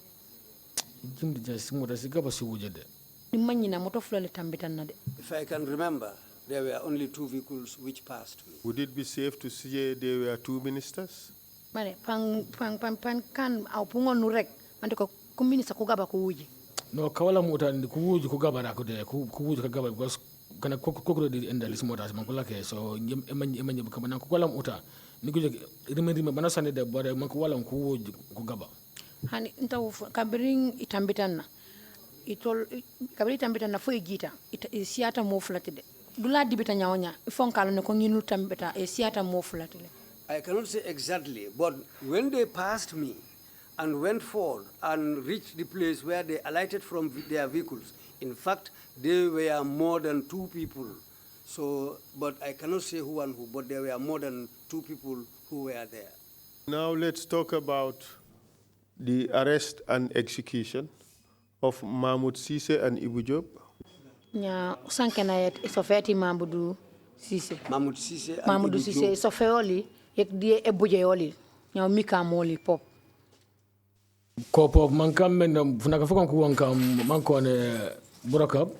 Jimdi just motor si gaba si wujade. Ni manyina moto flole tambitan na de. If I can remember, there were only 2 vehicles which passed me. Would it be safe to say there were 2 ministers? Mane pan kan au pungo nurek mante ko minister ko gaba ko wuji. No kawala motor ni ku wuji ko gaba ko de ku wuji ko gaba because kana kokoro di endalis motor man ko lake so emanyi kamana ko wala motor ni ko remedi me bana sande de bore man ko wala ko wuji ko gaba. Hani ntaw kabirin itambitan na itol kabiri itambitan na fo jita siata mo flatide dula dibita nyawonya ifonkalo ne ko nginu tambita siata mo flatide. I cannot say exactly, but when they passed me and went forward and reached the place where they alighted from their vehicles, in fact, there were more than 2 people. So, but I cannot say who and who, but there were more than 2 people who were there. Now let's talk about the arrest and execution of Mahmoud Sise and Ibu Job. Nya usankena yet isofeti Mamadou Sise. Mahmoud Sise and Mamadou Ibu Sise Job. isofeoli yek die ebuje yoli. Nya mika moli pop. Ko pop man kam men funaka fokon ko won kam man ko ne burakab.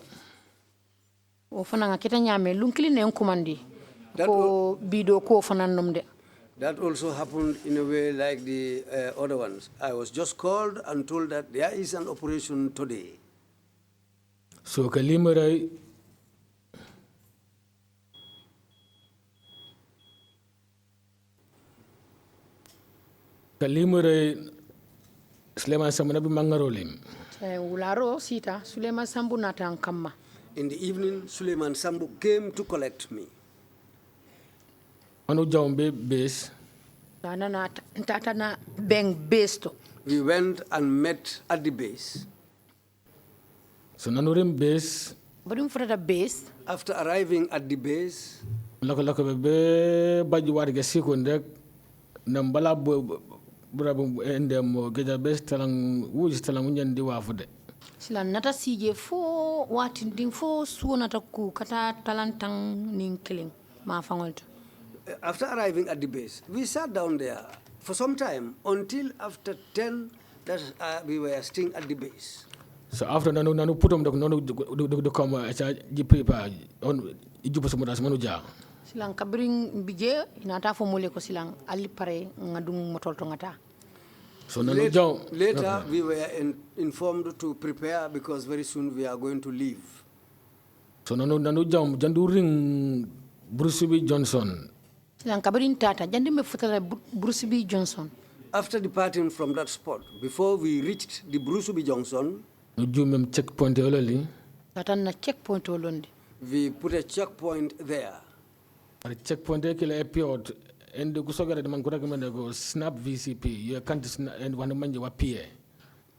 O fana nga kita nyame lunkili ne nkumandi. Ko bido ko fana nomde. That also happened in a way like the other ones. I was just called and told that there is an operation today. So kalimurai Suleiman Sambu nabi mangarolim. Ularo sita Suleiman Sambu natan kamma. In the evening, Suleiman Sambu came to collect me. Anu jawmbe base. Na tata na beng base to. We went and met at the base. So nanurim base. Badum further base. After arriving at the base, Lako be Badjie warga sikondek nambala burabu endem geja base talang wuji talang nyandi wafude. Sila nata sije fo wati ding fo suo nata ku kata talantang ning killing ma fangolto. after arriving at the base, we sat down there for some time until after 10 that we were staying at the base. So after nanu put the come acha jipripa on ijupo somudas manuja. Silang kabring bije inata fo mole ko silang ali pare ngadung motol to ngata. So later we were informed to prepare because very soon we are going to leave. So nanu jam jandu ring Bruce B. Johnson. Silang kabring tata jandi me futala Bruce B. Johnson. After departing from that spot, before we reached the Bruce B. Johnson, No checkpoint ololi. Tata na checkpoint olondi. we put a checkpoint there. At checkpoint kila airport and the kusogara de mankura kamenda go snap VCP. You can't and one manje wa PA.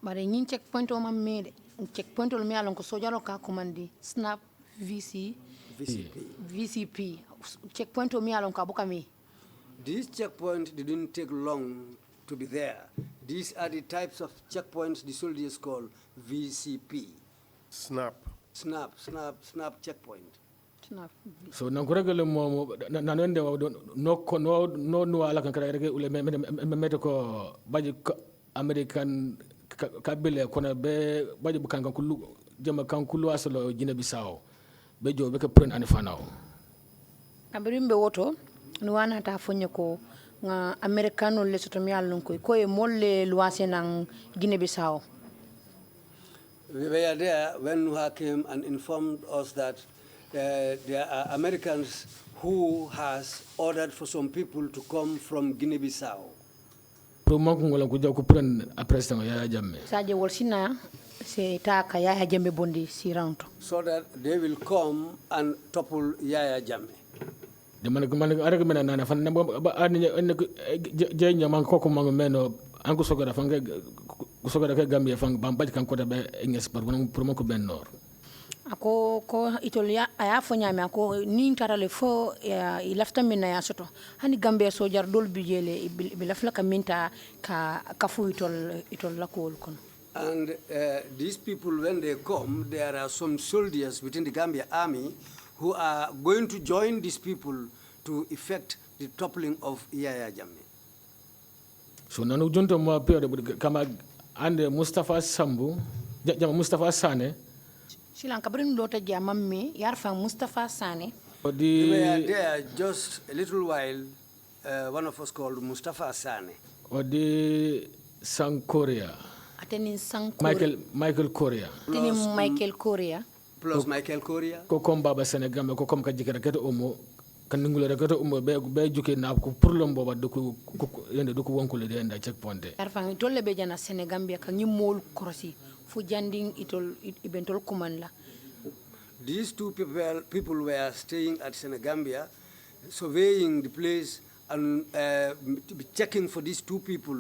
Bare nyin checkpoint o mamede. Checkpoint o me alon ko sojalo ka komandi snap VCP. Checkpoint o me alon ka boka mi. This checkpoint didn't take long to be there. These are the types of checkpoints the soldiers call VCP. Snap checkpoint. Snap. So nankuragale mo nanende no ala kan kare ule meto ko Badjie American kabile kona be Badjie bukan kan kulu jama kan kulu asalo Guinea Bissau be jo be ka pren ani fanao Kabirimbe woto nuwana ta fonye ko nga Americano le sotomi alon ko e molle luase nang Guinea Bissau. We were there when Nuha came and informed us that there are Americans who has ordered for some people to come from Guinea-Bissau. Saje wolsina se taka Yaya Jammeh bondi si round. So that they will come and topple Yaya Jammeh. The man argument and fan Janya man koko mano Uncle Sogara Fanga Sogara Gambia Fang Badjie can quote a English but one promoco benor. Ako ko itolia ayafonya me ako nintara le fo ilafta mina ya soto hani Gambia sojar dol bijele bilafla kaminta ka fu itol la ko kon. And these people, when they come, there are some soldiers within the Gambia army who are going to join these people to effect the toppling of Yaya Jammeh. So nanu junto mo period kama ande Mustafa Sambu jama Mustafa Sane silan kabrin lota jamamme yarfa Mustafa Sane We were there just a little while, one of us called Mustafa Sane. Odi Sankoria ateni Sankoria Michael Korea ateni Michael Korea Plus Michael Korea. ko kom baba Senegal ko kom ka jikara keto omo kan ngula keto omo be juke na ko problem boba do ko yende do ko wonkule de enda checkpoint yarfa tolle be jana Senegambia kan nyimol krosi fu janding itol ibentol kumanla. These two people were staying at Senegambia, surveying the place and checking for these two people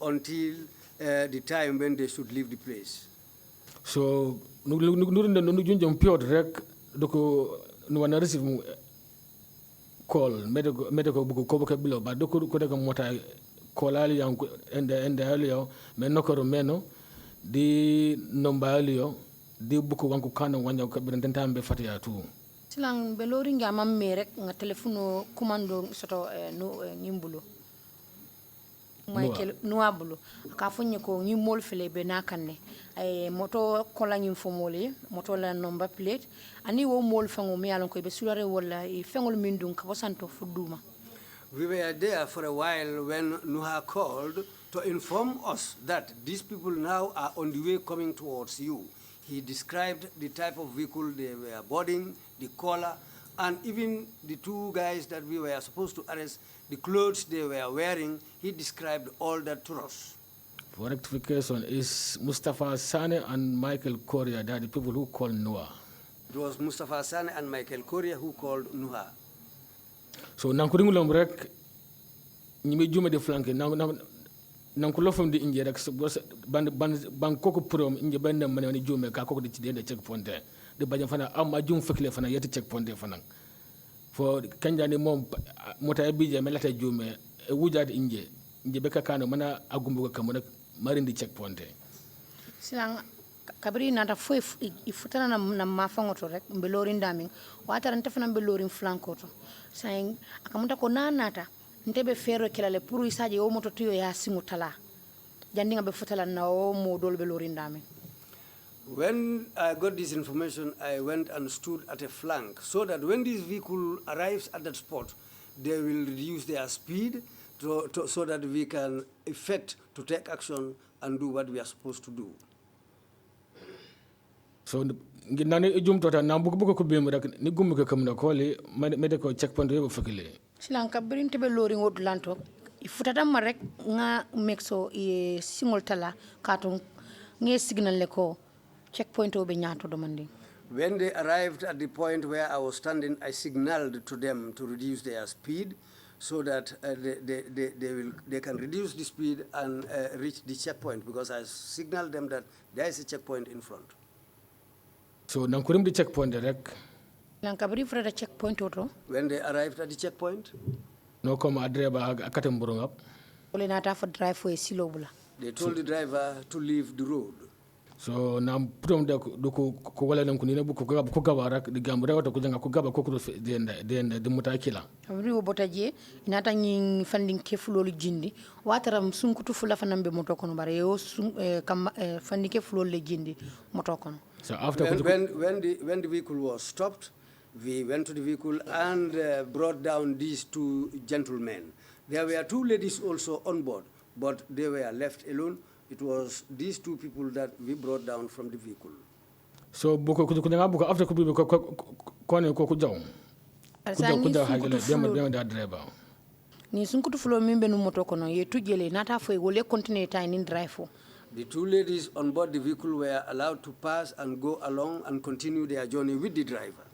until the time when they should leave the place. So nu junjam piot rek doko nu wana receive call medical buku ko ka bilo ba doko ko daga mota kolali yang ende alio men nokoro meno di nombalio di buku wanku kanu wanya ko birenten tambe fatiya tu silang belori nga mamme rek nga telefono commando soto no nyimbulo Michael Nuabulo ka fonye ko nyimol fele be nakanne ay moto kola nyim fomole moto la number plate ani wo mol fango mi alon ko be sulare wala e fengol mindum ka bosanto fuduma. We were there for a while when Nuha called to inform us that these people now are on the way coming towards you. He described the type of vehicle they were boarding, the color, and even the two guys that we were supposed to arrest, the clothes they were wearing. He described all that to us. For rectification, is Mustafa Sane and Michael Korea, they are the people who called Noah. It was Mustafa Sane and Michael Korea who called Nuha. So nankuringulom rek ñimi juma de flanke nan ko lofum di inje rek ban koko prom inje ben man ni jume ka koko di ci de checkpoint de baña fana am jum fekle fana yeti checkpoint fana fo kanjani mom mota bije me lata jume e wujade inje be ka kano mana agumbu ko kam nak marindi checkpoint silang kabri nata fo ifutana na mafangoto rek mbelori ndami watara ntefana mbelori flankoto saying akamuta ko nanata ntebe fero kelale pour isaje o moto tiyo ya singutala jandinga be futala na o modol belori ndami. When I got this information, I went and stood at a flank so that when this vehicle arrives at that spot, they will reduce their speed so that we can effect to take action and do what we are supposed to do. So nginani jum tota na buku ko bem rek ni gum ko kam na ko le medical checkpoint yo fakile silanka birin tebe lori ngod lanto ifutata marek nga mexo e singol tala katon nge signal le ko checkpoint o be nyato domandi. When they arrived at the point where I was standing, I signaled to them to reduce their speed so that they can reduce the speed and reach the checkpoint, because I signaled them that there is a checkpoint in front. So nankurim di checkpoint rek lankabri freda checkpoint oto when they arrived at the checkpoint no come adreba akatem burungap ole nata for drive for silobula they told the driver to leave the road. So na prom de ko wala nan kunina bu ko gaba di gambre wato ko janga ko gaba ko de mutakila abri wo botaje inata nyi fanding kefulolu jindi wataram sunkutu fula fanambe moto kono bare yo kam fanding kefulolu le jindi moto kono. So after when the vehicle was stopped, we went to the vehicle and brought down these two gentlemen. There were two ladies also on board, but they were left alone. It was these two people that we brought down from the vehicle. So buko after ko jaw da driver ni sunkutu fulo mimbe no moto kono ye tujele nata fo wole continue ta in drive. The two ladies on board the vehicle were allowed to pass and go along and continue their journey with the driver.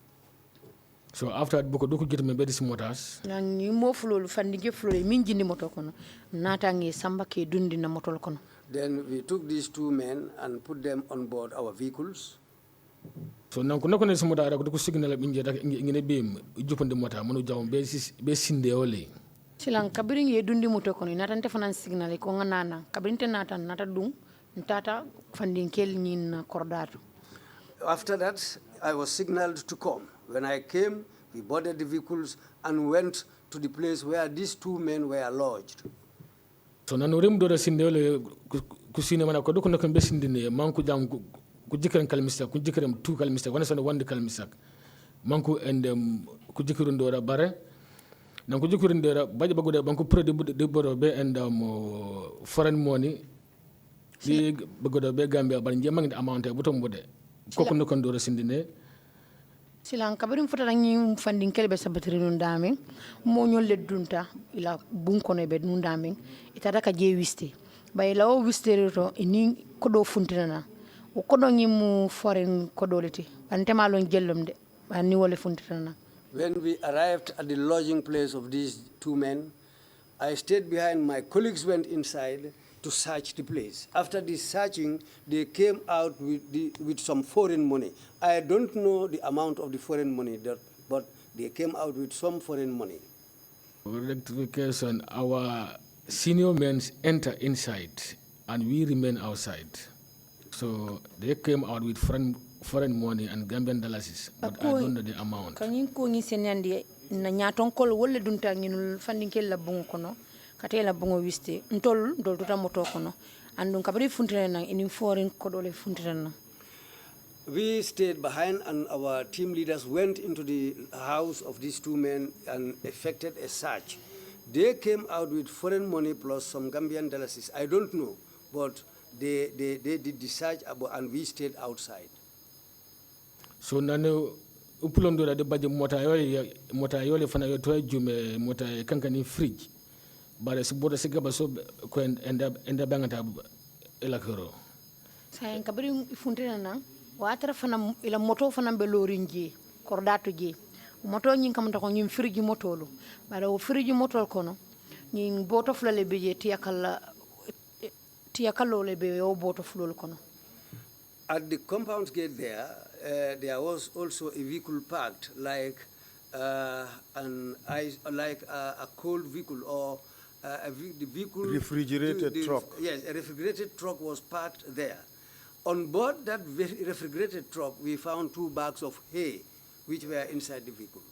So after that, buko duku get me bedis motors. Na ni mo fulo fandige fulo min jindi moto kono nata ngi samba ke dundi na moto kono. Then we took these two men and put them on board our vehicles. So now kuna kuna simoda ara duku signal binje da ngene bem jupande mota manu jaw be sinde ole. Silang kabiring ye dundi moto kono nata ntefanan signal ko nganana kabirinte nata dung ntata fandinkel nyin kordato. After that, I was signaled to come. When I came, We boarded the vehicles and went to the place where these two men were lodged. So nanurim do sindele kusine mana ko do kono kambe sindine manku jam ku jikran kalmista ku jikram tu kalmista wana sana wande kalmista manku endem ku jikrun do bare nan ku jikrun do baje bagude banku produit de boro be endam foreign money di bagude be gambia bar njemang amount butom bude ko kono kon do sindine silan kabirin fota ngi fandin kelbe sabatri nun dami mo nyol le dunta ila bun kono be nun dami itada ka je wiste bay law wiste to ini kodo funtinana o kodo ngi mu foreign kodoliti antema lon jellum de ani wole funtinana. When we arrived at the lodging place of these two men, I stayed behind. My colleagues went inside to search the place. After the searching, they came out with some foreign money. I don't know the amount of the foreign money, but they came out with some foreign money. Rectification, our senior men enter inside and we remain outside. So they came out with foreign money and Gambian dollars, but I don't know the amount. Can you go in na nyaton kol wolle dunta nginul fandinkel la bungo kono katela bungo wiste ntol dol tuta moto kono andun kabri funtene na in foreign kodole funtene na. We stayed behind and our team leaders went into the house of these two men and effected a search. They came out with foreign money plus some Gambian dollars. I don't know, but they did the search and we stayed outside. So nanu upulondo da baje mota yole fana yo toy jume mota kankani fridge bare si boda si gaba so ko enda bangata ela kero sayen kabri funtena na watara fana ila moto fana be lorinji kordato je moto nyin kam ta ko nyim fridge motolu bare o fridge motol kono nyin boto flale be je tiyakalo le be o boto flol kono. At the compound gate there was also a vehicle parked, like a cold vehicle or the vehicle. Refrigerated truck. Yes, a refrigerated truck was parked there. On board that refrigerated truck, we found 2 bags of hay, which were inside the vehicle.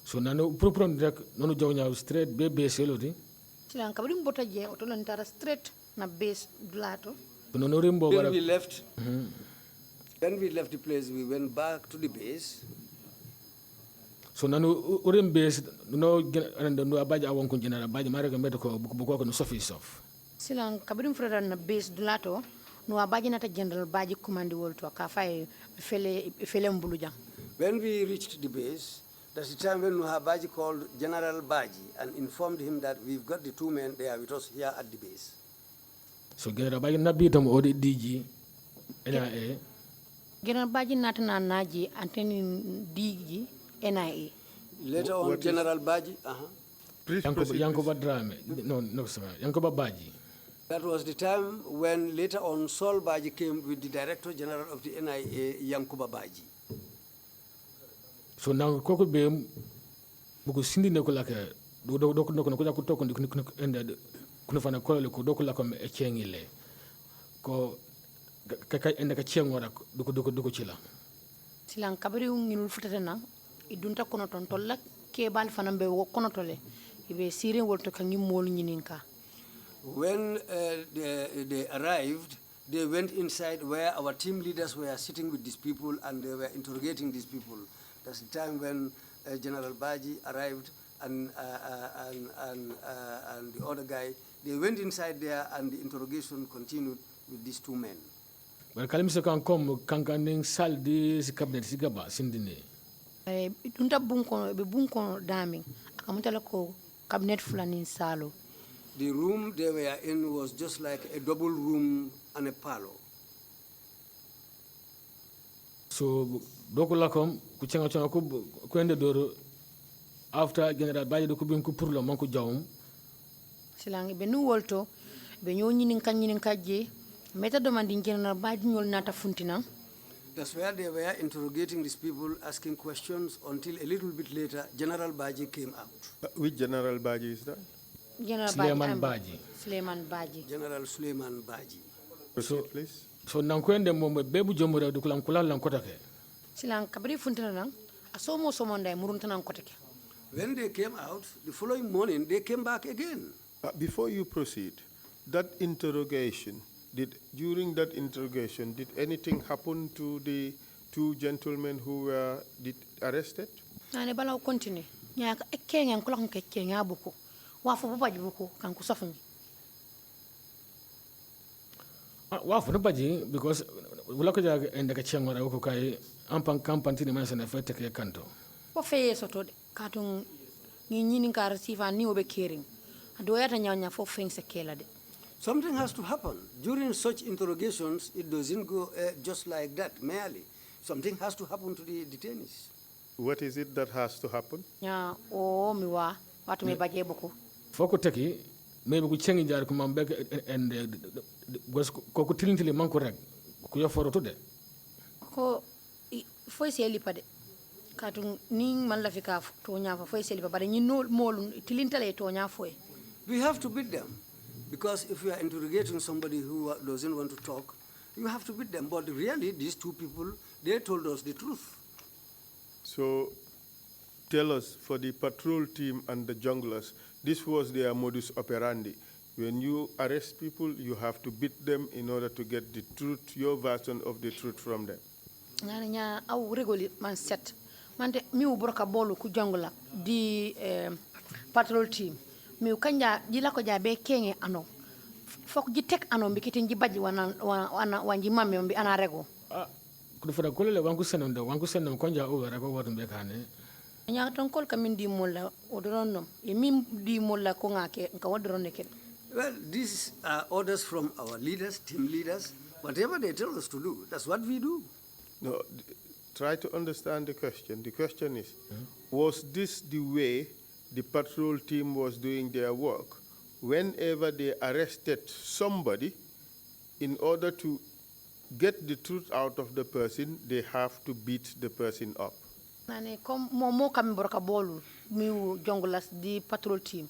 So nanu propron direct nanu jawnya straight be base elodi. Silan kabri mbota je otolon tara straight na base dulato. When we left, when we left the place, we went back to the base. So nanu urim base no no abaja awon ko general abaja mare ko meto ko buko no sofi sof. Silan kabrim freda na base dulato no abaja nata general baji command wolto ka fay fele mbuluja. When we reached the base, that's the time when Nuhabaji called General Badjie and informed him that we've got the 2 men there with us here at the base. So General Badjie nabitam odi DG NIA. General Badjie natana naji anteni DG NIA. Later on, General Badjie. Yankoba Drame. No, sir. Yankoba Badjie. That was the time when later on Sol Badjie came with the Director General of the NIA, Yankuba Badjie. So now koko be buku sindi ne ko laka do ko to ko ende kuno fana ko le ko do ko la ko e chengile ko ka ende ka chengora do ko chila silan kabri nginul futatana idunta kono ton tolla ke bal fana be wo kono tole ibe sirin wolto kan ngimol nyininka. When they arrived, they went inside where our team leaders were sitting with these people and they were interrogating these people. That's the time when General Badjie arrived and the other guy. They went inside there and the interrogation continued with these 2 men. But kalimse kan kom kankaning saldi si cabinet si gaba sindine. Dunta bunko daming akamutala ko cabinet fulani salo. The room they were in was just like a double room and a parlor. So doko lakom ku cenga ko ende doro after General Badjie do ko bin ko pour le manko jawum silangi be nu wolto be nyinin kajje meta demanding General Badjie nyol nata funtina. That's where they were interrogating these people, asking questions until a little bit later General Badjie came out. Which General Badjie is that? General Suleiman Badjie. Suleiman Badjie. General Suleiman Badjie. Proceed, please. So nankwende mo bebu jomura du kulam kulal lan kotake. Silang kabri funtina nang asomo somonda muruntanan koteke. When they came out, the following morning, they came back again. Before you proceed, that interrogation, during that interrogation, did anything happen to the two gentlemen who were arrested? Nane bala continue. Nya ekenya nkola nke kenya buko. Wafo Badjie buko kan ku sofni. Wafo Badjie because wala ko jaga ende ka chengora ko kai ampan kampantini man sana fete ke kanto. Ko feye soto de katun ni nyini kar sifa ni obe kering. Ado yata nyanya fo feng se kela de. Something has to happen. During such interrogations, it doesn't go just like that, merely. Something has to happen to the detainees. What is it that has to happen? Ya o miwa watu me Badjie buko. Foko teki maybe ku chengi jar ko mambe and ko ko tilintili man ko rek ku yo foro to de. Ko foi se lipa de. Katun ni man la fika to nya fa foi se lipa bare ni no molun tilintale to nya foi. We have to beat them, because if we are interrogating somebody who doesn't want to talk, you have to beat them. But really, these two people, they told us the truth. So tell us, for the patrol team and the junglers, this was their modus operandi. When you arrest people, you have to beat them in order to get the truth, your version of the truth from them. Nya au regoli man set. Mante mi ubroka bolu ku jungla di patrol team. Mi ukanja jila ko jabe kenge ano. Fok ji tek ano mbikiti nji Badjie wana wanji mame mbi ana rego. Kudu fada kolele wangu senon konja o rego watum be kane. Nya ton kol kamin di molla odoronno. E mim di molla ko ngake nka wodronne ken. Well, these are orders from our leaders, team leaders. Whatever they tell us to do, that's what we do. No, try to understand the question. The question is, was this the way the patrol team was doing their work? Whenever they arrested somebody, in order to get the truth out of the person, they have to beat the person up. Nane kom mo kam broka bolu mi jonglas di patrol team.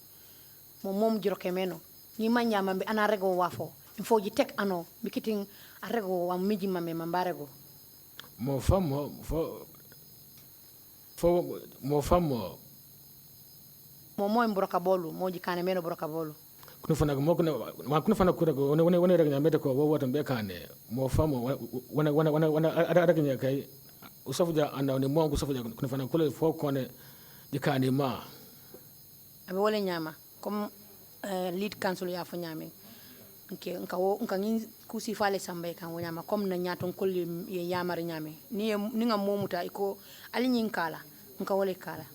Mom jiroke meno. Ni manya mambe ana rego wafo. Info ji tek ano bikiting arego wa miji mambe mambarego. Mo famo mo mbroka bolu mo jikane meno broka bolu kuna fana kura ko wona rega nyamete ko wo wotan be kane mo famo wana rega nyakai usafuja anda ni mo usafuja kuna fana kula fo kone jikane ma abe wole nyama comme lead council ya fo nyame nka ngi kusi fale sambe kan wonyama comme na nyaton kolli ye yamar nyame ni nga momuta iko ali nyinkala nka wole kala.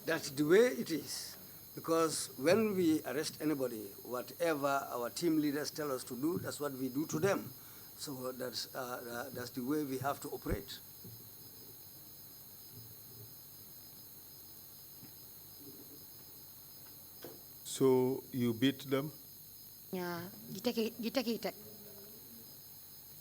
That's the way it is. Because when we arrest anybody, whatever our team leaders tell us to do, that's what we do to them. So that's the way we have to operate. So you beat them? Yeah, jitake.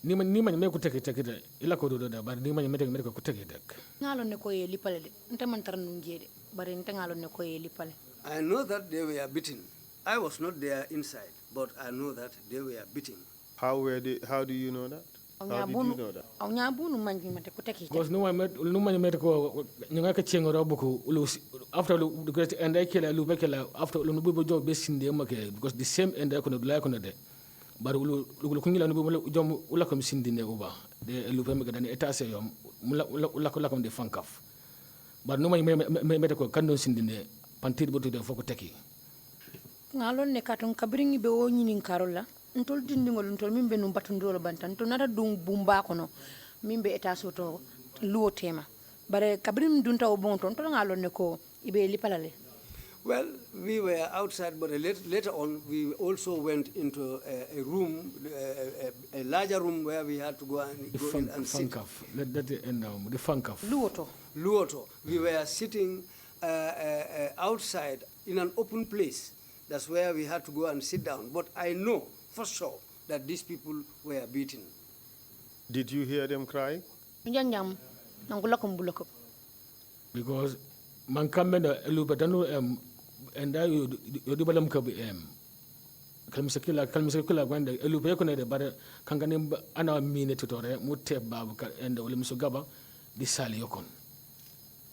Ni man me ku take de ila ko do da bar ni man me ku take de ngalo ne ko ye lipale de nta man tar nu jede bare nta ngalo ne ko ye lipale. I know that they were beaten. I was not there inside, but I know that they were beaten. How do you know that? How did you know that? Au nya bunu man mate ku take because no man me ko nyanga ka chengoro buku after the great and I kill lu bekela after lu bu job be sinde make because the same and I could like on de bar lu kungila no jom ula kom sindine uba de lu peme ga dani eta se yom ula ko de fankaf bar no me ko kando sindine pantir botu de foko teki ngalon ne katon kabringi be o nyinin karola ntol dindingol ntol mimbe num batundolo bantan to nata dum bumba kono mimbe eta soto luo tema bare kabrim dunta o bon ton to ngalon ne ko ibe lipalale. Well, we were outside, but later on, we also went into a room, a larger room where we had to go in and sit. The fankaf. Luoto. We were sitting outside in an open place. That's where we had to go and sit down. But I know for sure that these people were beaten. Did you hear them crying? Because man kambe na elubadanu and you do balam kabi kalmisakila gwanda elube ko ne de bare kangane ana mine tutore mutte babu and olim so gaba di sali yokon.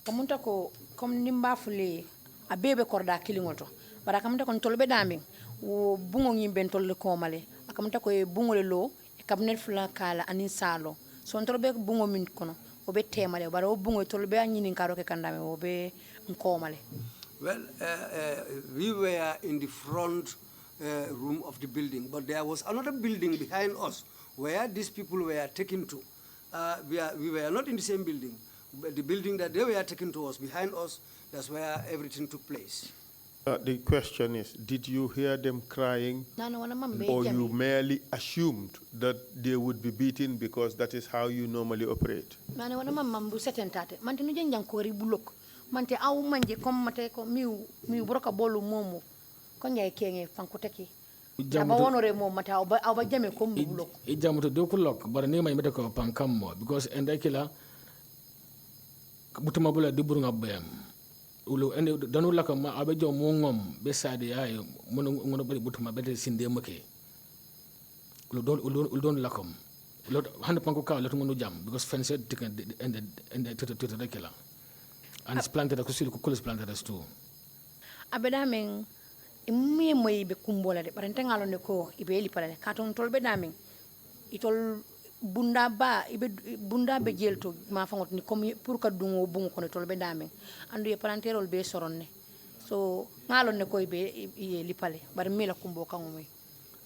kamunta ko comme nimba fule a bebe korda kilingoto bara kamunta kon tolbe daming wo bungo ngimben tolle komale akamunta ko e bungo le lo e cabinet fula kala anin salo so tolbe bungo min kono obe temale bara o bungo tolbe anyini karo ke kandame obe nkomale. Well, we were in the front room of the building, but there was another building behind us where these people were taken to. We were not in the same building, but the building that they were taken to was behind us. That's where everything took place. The question is, did you hear them crying, or you merely assumed that they would be beaten because that is how you normally operate? Mante au manje comme mate ko mi broka bolu momo ko nyay kenge fankuteki aba wonore mom mata aba jame ko mbulok e jamuto do ko lok bar ni may mede ko pankam mo because ende kila butuma bula dibur ngabem ulo ende danu laka ma abe jo mo ngom be sadi ay mono ngono bari butuma bede sinde make don lakom lo hande panko ka lo ngono jam because fence tiken ende to de kila and it's planted a kusil planted as too. Abedaming imme moy be kumbola de parente ngalo ne ko ibe li pala katon tol bedaming itol bunda ba ibe bunda be jelto ma fangot ni comme pour ka dungo bungo ko ne tol bedaming andu e palanterol be soronne so ngalo ne ko ibe li pale bar mi la kumbo kan moy.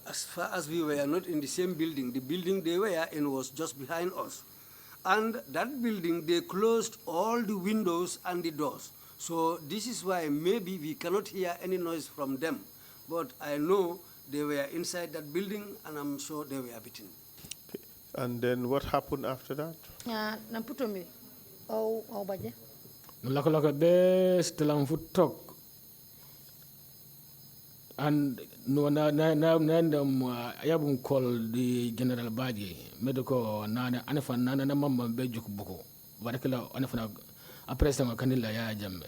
As far as we were not in the same building, the building they were in was just behind us. And that building, they closed all the windows and the doors. So this is why maybe we cannot hear any noise from them. But I know they were inside that building, and I'm sure they were beaten. Okay. And then what happened after that? Namputomi. Oh, Badjie. Laka be still foot talk. And no ayabun call the General Badjie medical nana anafan nana mama bejuk buko barakala anafana apresa makanila ya jamme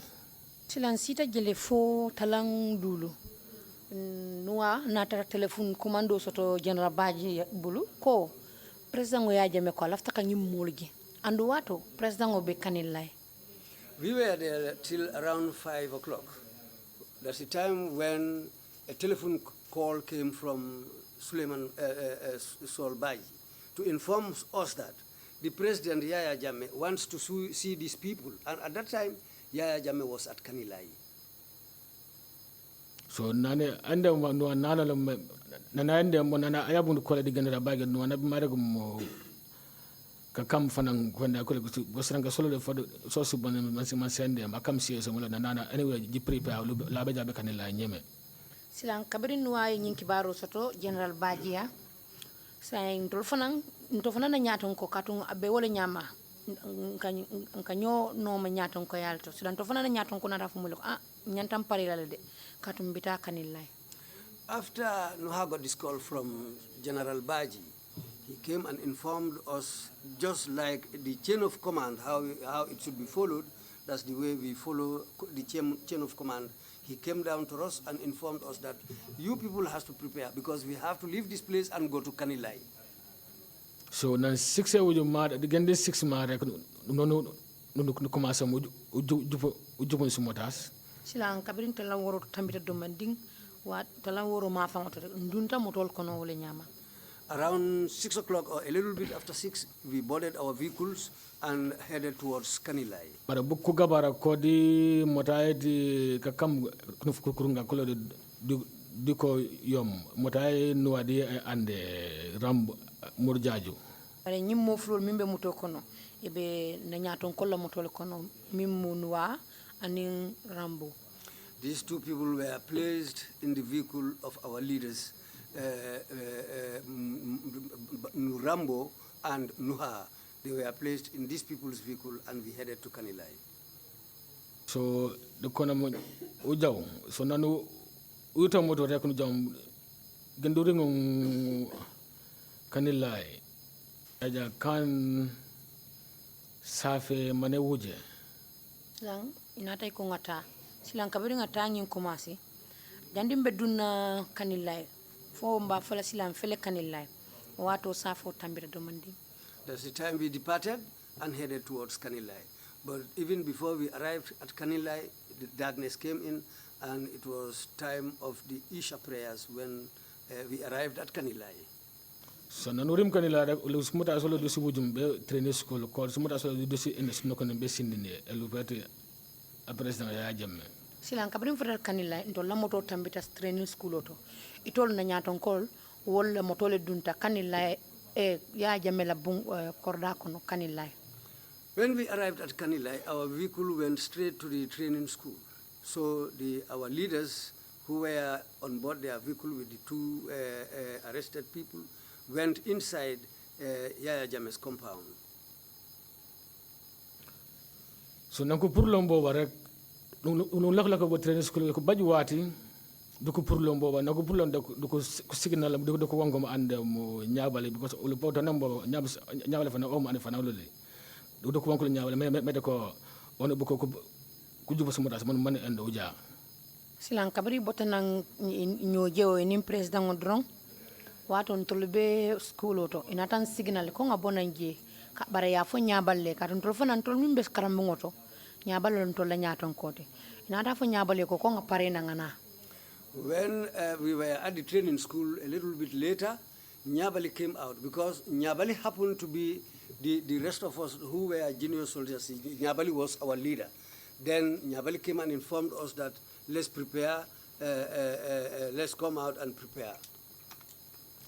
silan sita jele fo talang dulu nuwa nata telephone commando soto General Badjie bulu ko president ngo ya jamme ko lafta ka nyim molgi andu wato president ngo be kanilla. We were there till around 5 o'clock. That's the time when a telephone call came from Suleiman Badjie to inform us that the president Yaya Jammeh wants to see these people, and at that time Yaya Jammeh was at Kanilai. So nane ande no nana nana ande mo nana ayabun ko di General Badjie no na marego mo ka kam fanan kwenda ko bosranga solo de fodo so su bon man sende makam sie so mo nana anyway ji prepare la be jabe Kanilai nyeme silan kabiri nuwa nyinki baro soto General Badjie say ndol fanan na nyaton ko katun abe wala nyama nkanyo no ma nyaton ko yalto silan to fanan na nyaton ko na rafu mulo nyantam pare la de katum bita Kanilai. After Nuha got this call from General Badjie, he came and informed us, just like the chain of command, how it should be followed. That's the way we follow the chain of command. He came down to us and informed us that you people have to prepare because we have to leave this place and go to Kanilai. So now 6 years you mad again this 6 months no commence uju sumotas. Silang kabirin telang woro tambita domanding wat telang woro ma fangoto ndunta motol kono wole nyama. Around 6 o'clock or a little bit after 6, we boarded our vehicles and headed towards Kanilai. Bara buku gabara kodi motai di kakam kurunga kolo di ko yom motai nuadi ande rambo murjaju. Bara nyimmo flol mimbe muto kono ebe na nyaton kolla motol kono mimmu nuwa anin rambo. These two people were placed in the vehicle of our leaders, Rambo and Nuha. They were placed in these people's vehicle and we headed to Kanilai. So the kono ujaw so nanu uta moto rek nu jam genduring Kanilai aja kan safe mane wuje lang inata ko ngata silang kabiri ngata nyin komasi jandim beduna Kanilai fo mba fala silam fele Kanilai wato safo tambira domandi. That's the time we departed and headed towards Kanilai. But even before we arrived at Kanilai, the darkness came in, and it was time of the Isha prayers when we arrived at Kanilai. So nanurim Kanilai rek lu smuta solo do si wujum be training school ko smuta solo do si en snoko be sindine elu beti a president ya jamme. Silan kabrim fata Kanilai ndo la moto tambita training school oto. Itol na nyaton kol wala motole dunta Kanilai ya jamme la bung korda kono Kanilai. When we arrived at Kanilai, our vehicle went straight to the training school. So our leaders who were on board their vehicle with the two arrested people went inside Yaya Jammeh's compound. So nanko pour lombo rek no lak lak bo training school ko Badjie wati du ko pour lombo ba nako pour lom du ko signal du ko wangom and mo nyaabale because ulu poto nambo nyaabale fa na o man fa na lolé do ko wankul nyaawale me de ko on bu ko ku jubo sama das man endo uja silan kabri botanan nyo jewo ni president odron waton tolbe school oto inatan signal ko ngabona nje ka bara ya fo nyaaballe ka ton fanan tol min bes karam ngoto nyaabalon tol la nyaaton kote inata fo nyaabale ko nga pare na ngana. When we were at the training school a little bit later, Nyabali came out because Nyabali happened to be the rest of us who were junior soldiers. Nyabali was our leader. Then Nyabali came and informed us that let's prepare, let's come out and prepare.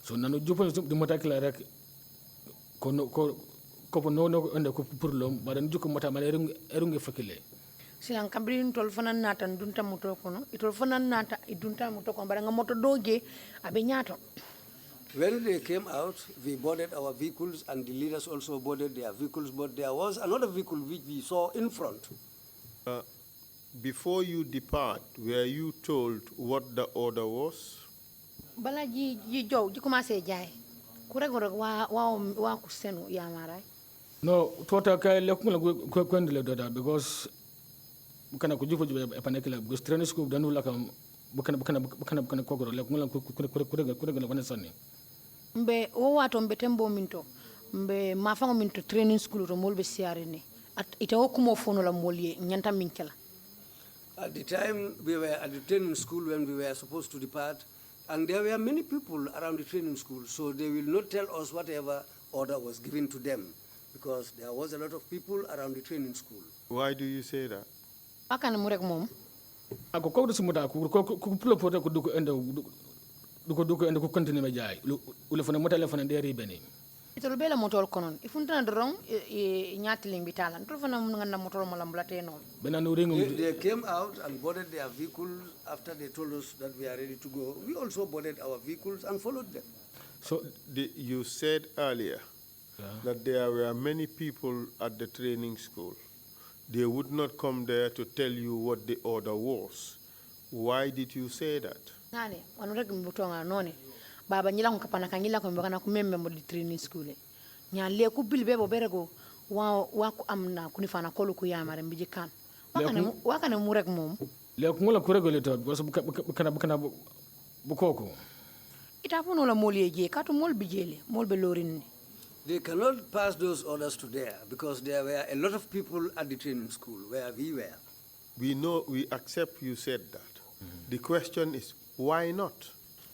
So nanu jupo di motakila rek ko no ende ko pour lom badan jukko mota male erunge fakile. Silang kabrin tol fanan nata dunta moto kono itol fanan nata idunta moto kono baranga moto doge abe nyato. When they came out, we boarded our vehicles and the leaders also boarded their vehicles, but there was another vehicle which we saw in front. Before you depart, were you told what the order was? Bala ji jow ji commencé jaay ku rek wa ku senu ya maray. No tota kay le ko ndele doda because kana ko jupo e panekela because training school danu la kam bukana ko goro le ko la ko sonni mbe o wato mbe tembo minto mbe mafango minto training school to molbe siare ni at ita okumo fono la molye nyanta minkela. At the time we were at the training school when we were supposed to depart, and there were many people around the training school, so they will not tell us whatever order was given to them because there was a lot of people around the training school. Why do you say that? Akana murek mom ako ko do sumuta ko pulo poto ko duko endo duko endo ko continue me jaay ule fana mota le fana deri beni itol bela motor konon ifuntana dorong nyatiling bitalan tol fana ngana motor malambulate non benanu ringum They came out and boarded their vehicles after they told us that we are ready to go. We also boarded our vehicles and followed them. So you said earlier that there were many people at the training school. They would not come there to tell you what the order was. Why did you say that? nane wanu rek mbutonga none baba nyila ko kapana kanyila ko mbakana ku memme mo di training school nya le ku bilbe bo berego wa ku amna kuni fana kolu ku yamare mbiji kan wakane mu rek mom le ko ngola ko regole to because bukana bukoko ita fono la molye je katu mol bijele mol be lorin. They cannot pass those orders to there because there were a lot of people at the training school where we were. We know, we accept you said that. The question is, why not?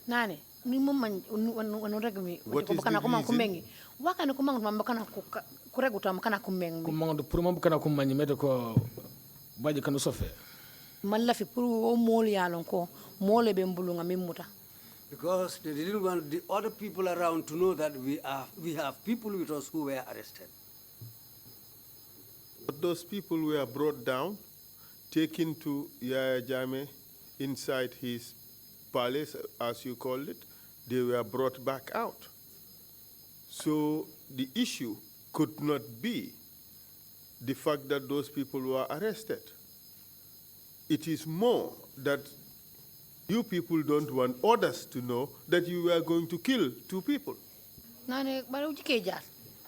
Nane ni mom man wanu rek mi What is bakana the ko man ko reason? mengi wakane ko man bakana ku regu tam kana ko mengi ko mangdo pour mo bukana ko manyi mede ko Badjie kanu sofe man la fi pour o mol yalon ko mole be mbulunga mimuta. Because they didn't want the other people around to know that we have people with us who were arrested. But those people were brought down, taken to Yaya Jammeh inside his palace, as you called it. They were brought back out. So the issue could not be the fact that those people were arrested. It is more that you people don't want others to know that you were going to kill two people. Nane baru jike jar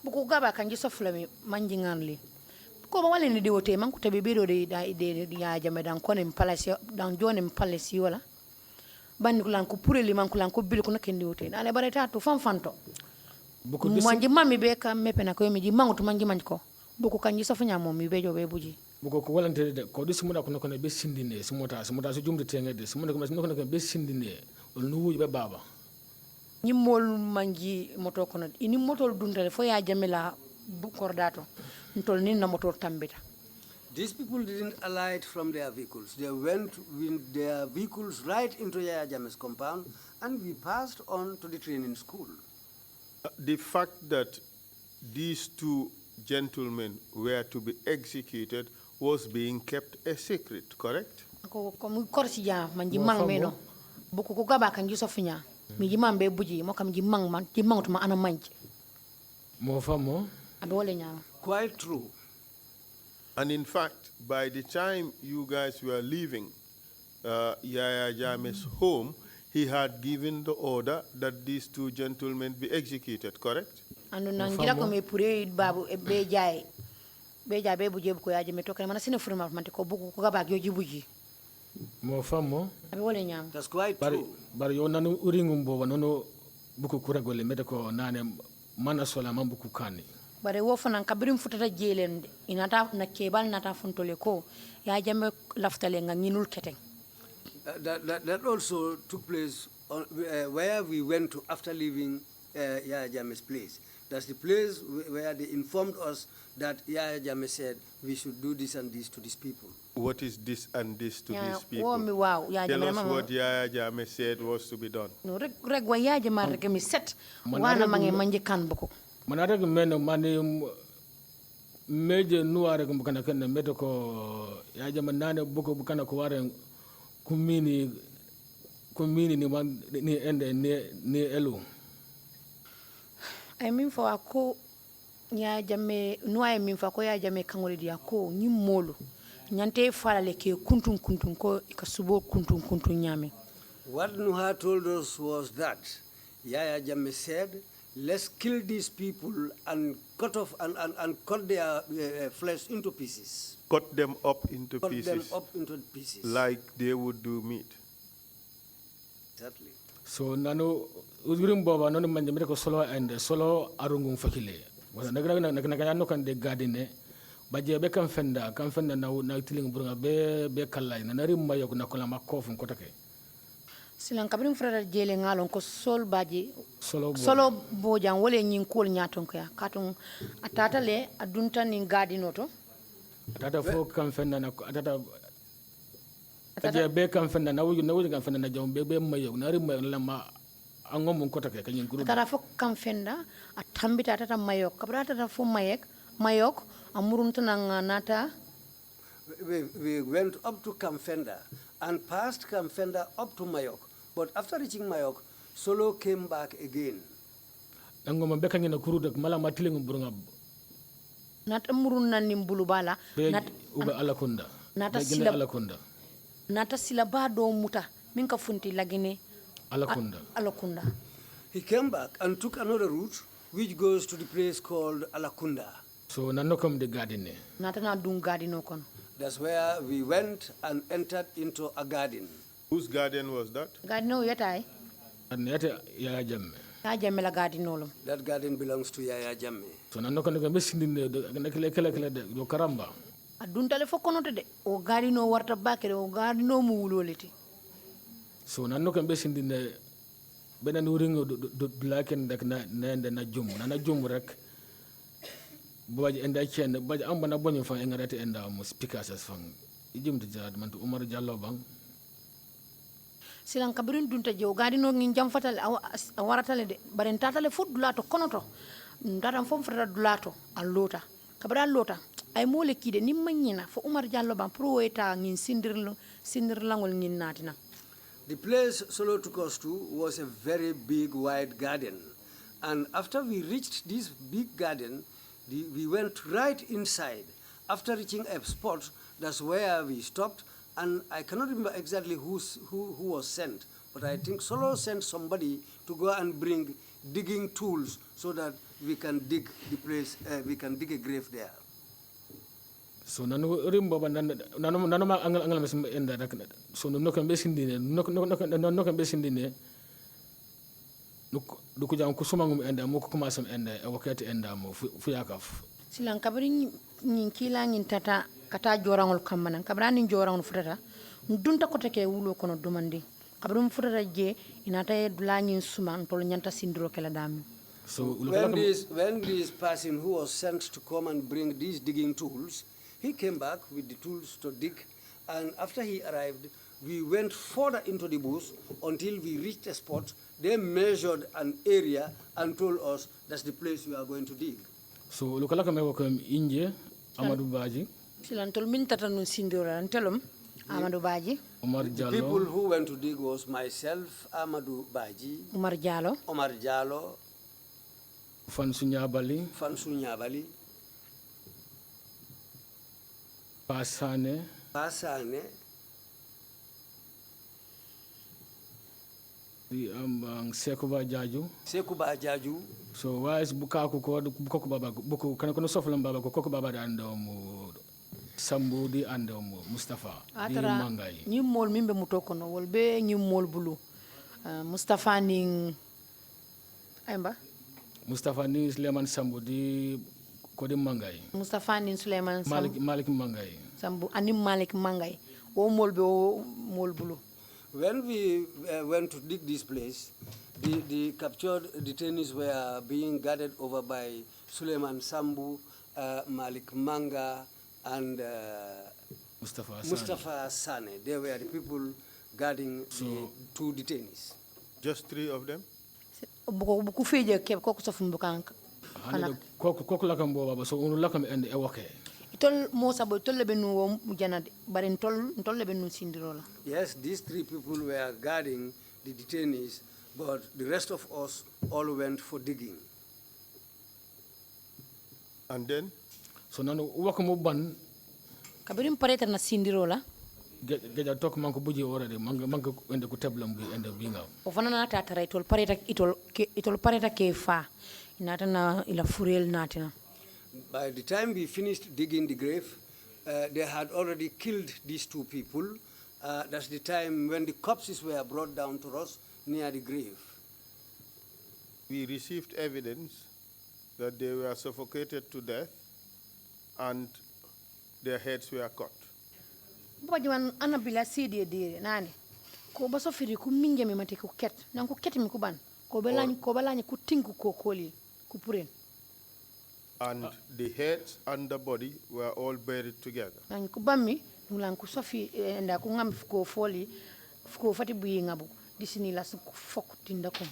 buku gaba kanji soflami manjingan li ko ba wale ni diwote man ko tabe biro de ya Jammeh dan konem palace dan jonem palace wala bandi ko lan ko pureli man ko lan ko bil ko nakendi wote nane bare ta to fanfanto manji mami be kam mepe na ko mi ji manguto manji manji ko buku kanji sofanya mom mi bejo be buji buko ko walante de ko disi muda ko ne be sindine sumota so jumde tenge de sumona ko be sindine ol nu wuji be baba ni mol manji moto kono ini moto dundale fo ya jamila bu kordato ntol ni na moto tambita. These people didn't alight from their vehicles. They went with their vehicles right into Yaya Jammeh's compound, and we passed on to the training school. The fact that these two gentlemen were to be executed was being kept a secret, correct? Ko mu korsi ja manji mang meno buku ko gaba kan giso finya mi ji mambe buji mo kam ji mang man ji mangtuma ana manji mo famo adole nya. Quite true. And in fact, by the time you guys were leaving Yaya Jammeh's home, he had given the order that these two gentlemen be executed, correct? Anu nangira ko me pure babu be jay be buje ko yaje me tokane mana sine furma manti ko buku ko gaba yoji buji mo famo adole nya. That's quite true. Bar yo nanu uringum bo nono buku kuragole mede ko nane mana sola man buku kani bare wo fanan kabirim futata jelen inata na kebal nata funtole ko ya Jammeh laftale nga nginul keteng. That also took place on, where we went to after leaving Yaya Jammeh's place. That's the place where they informed us that Yaya Jammeh said we should do this and this to these people. What is this and this to these people? Wow, Tell us what Yaya Jammeh said was to be done. No reg wa Yaya Jammeh reg mi set wana mange manje kan boko. manara men mani meje nuare ko bukana ken meto ko ya jama nane buko bukana ko waren kumini ni man ni ende ni elu ay min fa ko ya Jammeh nuay min fa ko ya Jammeh kangol dia ko ni molu nyante falale ke kuntun ko ka subo kuntun nyame. What Nuha told us was that Yaya Jammeh said, let's kill these people and cut off and cut their flesh into pieces. Cut them up into pieces. Cut them up into pieces. Like they would do meat. Exactly. So nanu ugurim boba nanu manje ko solo and solo arungum fakile wala naga no kan de gadine Badjie be kan fenda na tiling burunga be kallay na rim mayo na kola makofum ko take silan kabrim frère jele ngalon ko sol Badjie solo bojang wole nyin kol nyaton ko ya katon atata le adunta ni gadinoto atata fo kan fenda na atata Badjie be kan fenda na wuju kan fenda na jom be mayo na rim mayo lama angom ko take kanyin groupe atata fo kan fenda atambita atata mayo kabra atata fo mayok amurunta nata. We went up to Kamfenda and passed Kamfenda up to Mayok. But after reaching Mayok, Solo came back again. Angoma bekangi na kurudak mala matiling burungab. Nat murun nanim bulubala nat uba alakunda. Nata silaba do muta minka funti lagine alakunda. He came back and took another route which goes to the place called Alakunda. So nanokam de garden. Natana dun garden okon. That's where we went and entered into a garden. Whose garden was that? Garden yetai. And yata Yaya Jammeh. Yaya Jammeh la garden olum. That garden belongs to Yaya Jammeh. So nanokam de besindine de do karamba. Adun tale fokonote de o garden no warta bakere o garden no mu wuloliti. So nanokam besindine benen uringo do blaken dak na jum rek. Badjie enda chen Badjie amba na bonyo fa engarate enda mo speakers as fang ijum de jad man Umar Jallo bang silan kabirin dunta jew gadi no ngin jam fatal a waratale de baren tatale fut dulato konoto ndaram fom fata dulato allota kabra allota ay mole kide ni manyina fo Umar Jallo bang pro eta ngin sindir langol ngin natina. The place Solo took us to was a very big wide garden, and after we reached this big garden, we went right inside. After reaching a spot, that's where we stopped, and I cannot remember exactly who was sent, but I think Solo sent somebody to go and bring digging tools so that we can dig the place, we can dig a grave there. So nanu rimbo nanu ma angal mesim enda dak so no kan besindine no kan besindine du ko jam ko sumangum enda mo ko commencé enda e wakati enda mo fu yakaf silan kabri nyin kila nyin tata kata jorangol kamana kabra nin jorangol futata dunta ko take wulo kono domandi kabri mu futata je inata e dula nyin suma tol nyanta sindro kala dami. So when this person who was sent to come and bring these digging tools, he came back with the tools to dig, and after he arrived, we went further into the bush until we reached a spot. They measured an area and told us that's the place we are going to dig. So lukala kame wakem inje Amadou Badjie. Silan tol min tata nun sindora telum Amadou Badjie. Omar The Diallo. people who went to dig was myself, Amadou Badjie, Omar Diallo. Fansu Nyabali. Fansu Nyabali, Pasane. The Sekuba Jaju. So why is Bukaku ko Bukaku Baba Buku kana kono soflam Baba ko Koko Baba ando mu Sambu di ando mu Mustafa di Mangai. Ni mol mimbe mutoko no wolbe ni mol bulu. Mustafa ning Aimba. Mustafa ni Suleiman Sambu di Kodi Mangai. Mustafa ning Suleiman Sambu. Malik Mangai. Sambu anim Malik Mangai. O mol be o mol bulu. When we went to dig this place, the captured detainees were being guarded over by Suleiman Sambu, Malik Manga, and Mustafa Sane. They were the people guarding the two detainees. Just 3 of them? Buku feje ke ko sofum bukanka. Koku lakam bo Baba so unu lakam and ewoke. Tol mo sabo tol lebe nu wo janade bare tol lebe nu sindirola. Yes, these 3 people were guarding the detainees, but the rest of us all went for digging. And then? So nanu wakamu ban Kabirim pareta na sindirola. Geja tok manko buji already manko ende ku tablam gi ende binga. O fana na tata itol pareta itol pareta ke fa. Inata na ila furel natina. By the time we finished digging the grave, they had already killed these 2 people. That's the time when the corpses were brought down to us near the grave. We received evidence that they were suffocated to death and their heads were cut. Bajuan anabila sidi dire nani. Ko baso firi ku minge me mate ku ket. Nan ku ket mi ku ban. Ko belani ku tinku ko koli ku puren. And the heads and the body were all buried together. Nan ku bammi ngulan ku sofi nda ku ngam ko foli ko fati buyi ngabu disini la ku fok tinda ko.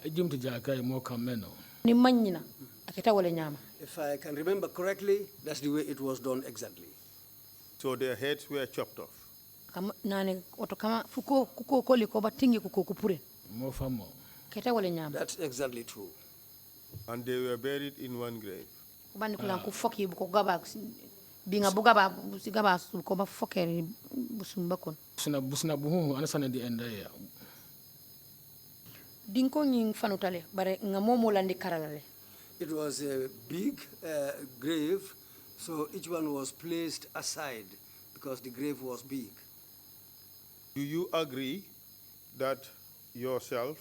Jumti jaka mo kameno. Ni manyina aketa wala nyama. If I can remember correctly, that's the way it was done exactly. So their heads were chopped off. Kama nane oto kama fuko kuko koli ko batingi kuko kupure. Mo famo. Keta wala nyama. That's exactly true. And they were buried in one grave. Bani kulan ku foki bu ko gaba binga bu gaba si gaba su ko ba fokeri busumba kon. Busna buhu anasana di enda ya. Dinko nying fanutale bare nga momo landi karalale. It was a big grave, so each one was placed aside because the grave was big. Do you agree that yourself,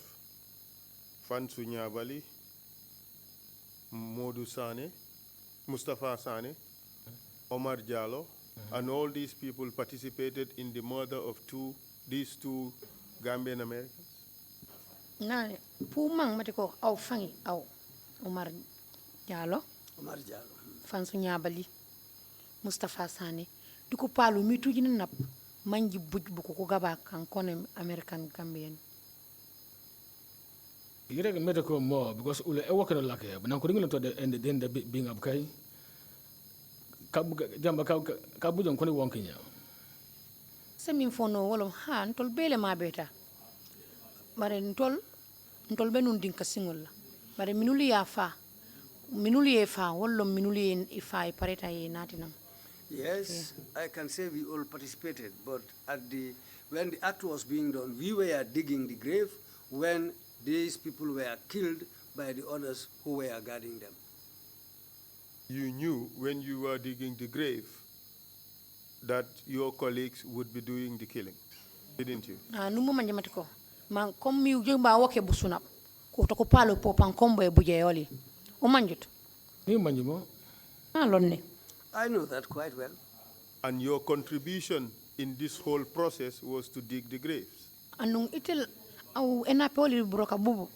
Fansu Nyabali, Modou Sane, Mustafa Sane, Omar Diallo, and all these people participated in the murder of these two Gambian Americans? Nane pu mang matiko au fangi au Omar Diallo. Fansu Nyabali, Mustafa Sane. Duko palu mitu jina nap manji buj buko ko gaba kan konem American Gambian. You get medical more because ule e work no like but now could to the end the being up kai jamba ka bujon koni wonkinya Semi fono wolom ha ntol bele ma beta bare ntol benun dinka singol la bare minuli ya fa wolom minuli e fa e pareta e natinam. Yes, yeah. I can say we all participated, but when the act was being done, we were digging the grave when these people were killed by the others who were guarding them. You knew when you were digging the grave that your colleagues would be doing the killing, didn't you? Numu manjamatiko. Man kom mi ujumba wake busuna. Ko to ko palo po pan kombo e buje yoli. O manjut. Ni manjimo. I know that quite well. And your contribution in this whole process was to dig the graves. Anung itil au enapoli broka bubu.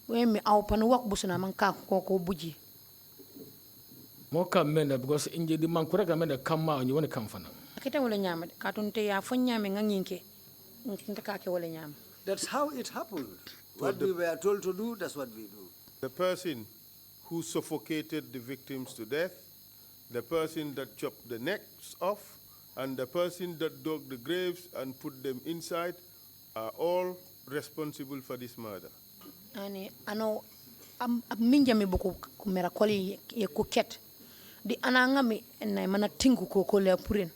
We au panu wak busuna manka ko buji. Mo kam mena because inje di man kureka mena kam ma ñu wona kam fana. Akita wala nyama katunte ya fon nyame nganyinke. Ntaka ke wala nyama. That's how it happened. What we were told to do, that's what we do. The person who suffocated the victims to death, the person that chopped the necks off, and the person that dug the graves and put them inside are all responsible for this murder. Ani ano minja mi buku kumera koli ye kuket. Di ana ngami na mana tingu ko le purin.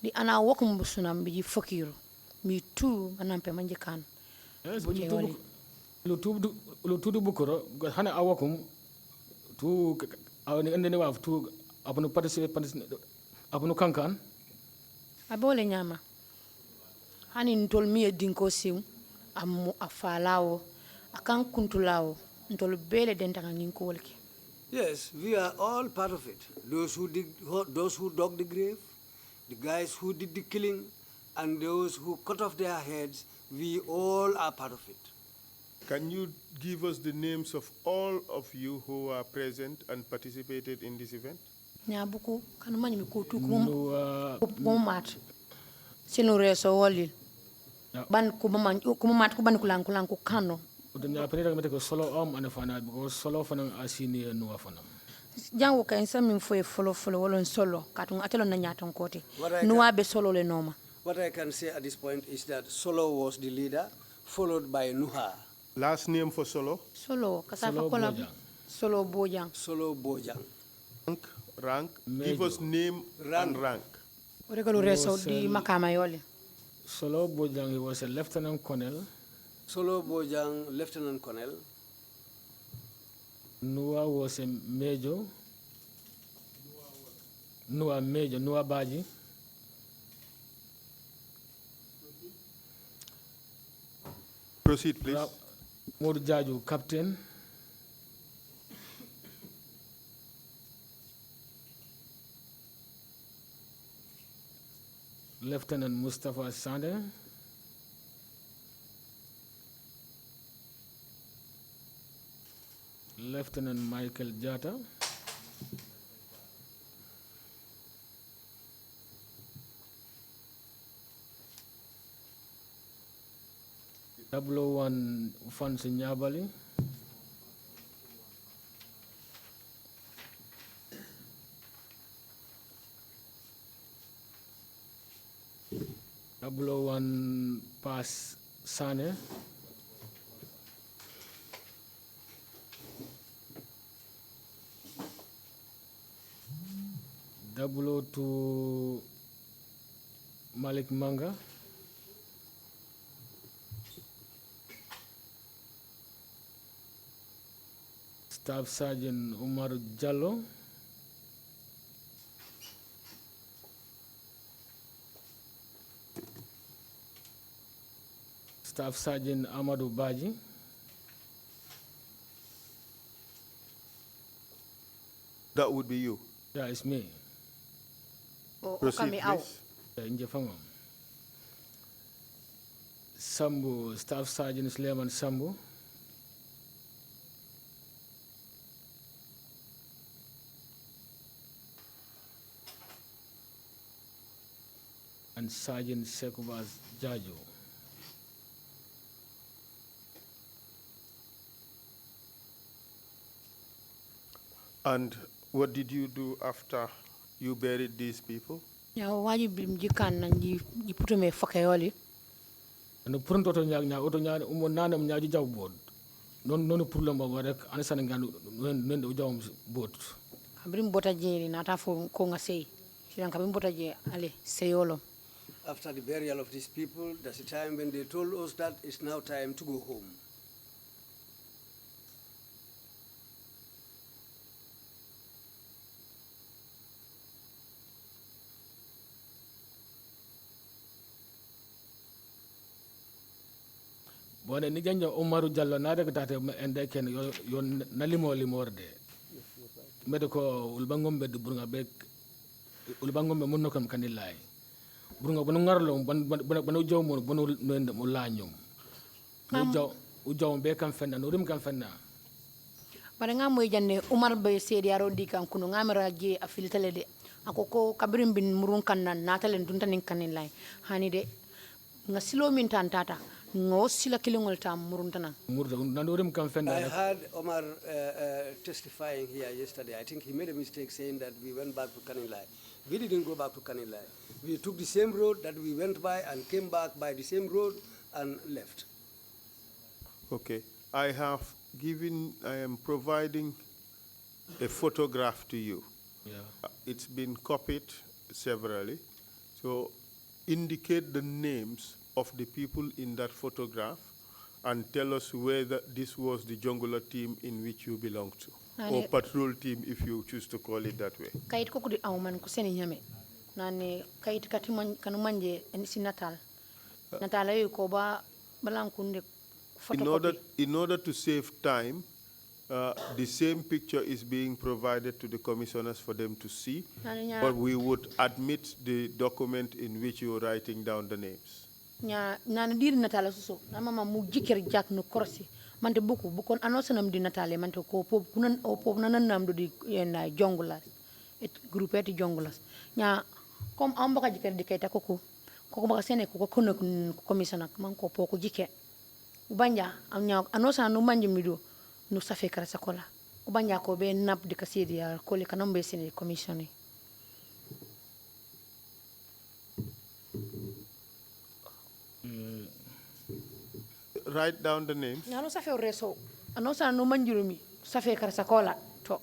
Di ana wakum busuna mbi fakiru. Mi tu manampe manje kan. Lu tudu bukoro hana awakum tu awni endene wa tu abunu participate abunu kankan abole nyama hani ntol mi dinko sim am afalawo akan kuntulawo ntol bele dentaka ninko wolki. Yes, we are all part of it. Those who dug the grave, the guys who did the killing, and those who cut off their heads, we all are part of it. Can you give us the names of all of you who are present and participated in this event? Nyabuku kanu manyi mikutu kumat sinu reso woli ban kumat kuban kulang kano. Udunya penira mete ko solo ane fana because solo fana asini nuwa fana. Jango ka insa min fo follow wolon solo katun atelo na nyaton kote nuwa be solo le noma. What I can say at this point is that Solo was the leader, followed by Nuha. Last name for Solo? Solo kasafa kola Solo Bojang. Solo Bojang. Rank. Give us name and rank. Oregalo reso di makama yole. Solo Bojang, he was a lieutenant colonel. Solo Bojang, lieutenant colonel. Noah was a major. Noah Badjie. Proceed, please. Modu Jaju, captain. Lieutenant Mustafa Sande. Lieutenant Michael Jata. .01 Fancy Nyabali. .01 Pass Sane. .02 Malik Manga. Staff Sergeant Umar Jallo. Staff Sergeant Amadou Badjie. That would be you. That is me. Proceed, please. Injefama. Sambu, Staff Sergeant Suleiman Sambu. And Sergeant Sekubas Jajo. And what did you do after you buried these people? Ya waji bimjikan na jiputume fakayoli. No pronto to nya oto nya umo nanam nya ji jaw bod. Non problem ba rek an Senegal nen do jaw bod. Abrim bota jeri na tafo ko nga sey. Silan kabim bota je ale seyolo. After the burial of these people, that's the time when they told us that it's now time to go home. Bone ni janja Umaru Jallo na rek tate ende ken yo nalimo limorde. Medico Ulbangombe de Brungabek Ulbangombe Monokam Kanilai. Brunga Bonungarlo, Bonojo, Bono Mulanyum. Ujo Beckham Fenda, Nurim Camfena. But nga moy jande Umar be sedi aro di kan kuno ngamara je afiltele de akoko kabrim bin murun kannan natalen duntanin kanin lay hani de nga silo min tantata ngo sila kilingol tam murun tanan I heard Omar testifying here yesterday. I think he made a mistake saying that we went back to Kanilai. We didn't go back to Kanilai. We took the same road that we went by and came back by the same road and left. Okay, I am providing a photograph to you. Yeah. It's been copied severally. So indicate the names of the people in that photograph and tell us whether this was the Jongular team in which you belong to, or patrol team if you choose to call it that way. Kayit ko kudi awman ko seni nyame nane kayit kanu manje si natal ayo ko ba balang kunde photocopy. In order to save time, the same picture is being provided to the commissioners for them to see, but we would admit the document in which you are writing down the names. Nana dir natala suso na mama mu jiker jak no korsi mante buku bukon annonce nam di natale mante ko pop kunan o pop nanan nam do di na jongulas et groupe et jongulas nya comme ambaka jiker di kayta koko baka sene ko kono commissioner man ko poko jike ubanja nya annonce no manje mido no safe kara sakola ubanja ko be nap di kasidi ya ko le kanombe sene commissioner. Write down the names. Nano safe reso. Ano sa no manjurumi safe karsakola to.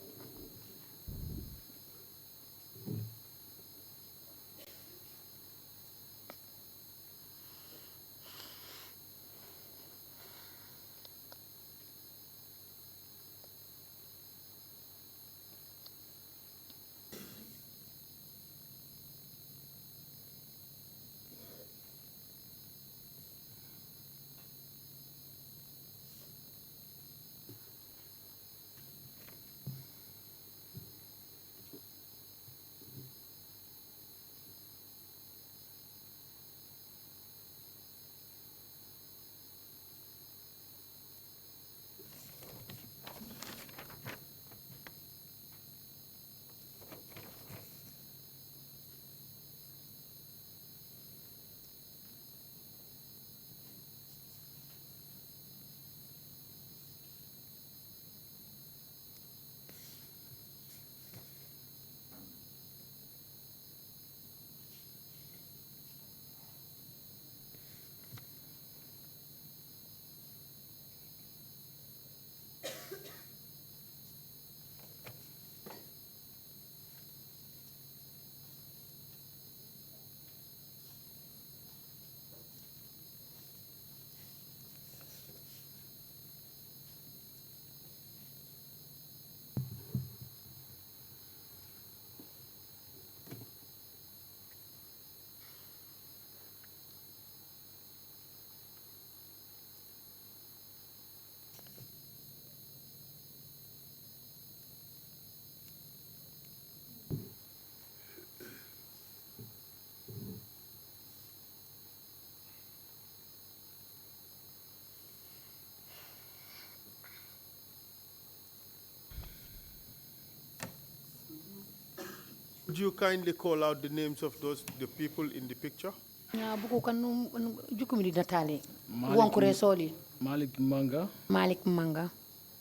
Would you kindly call out the names of the people in the picture? Ya buku kanu jukumi di natale. Wonko resoli. Malik Manga. Malik Manga.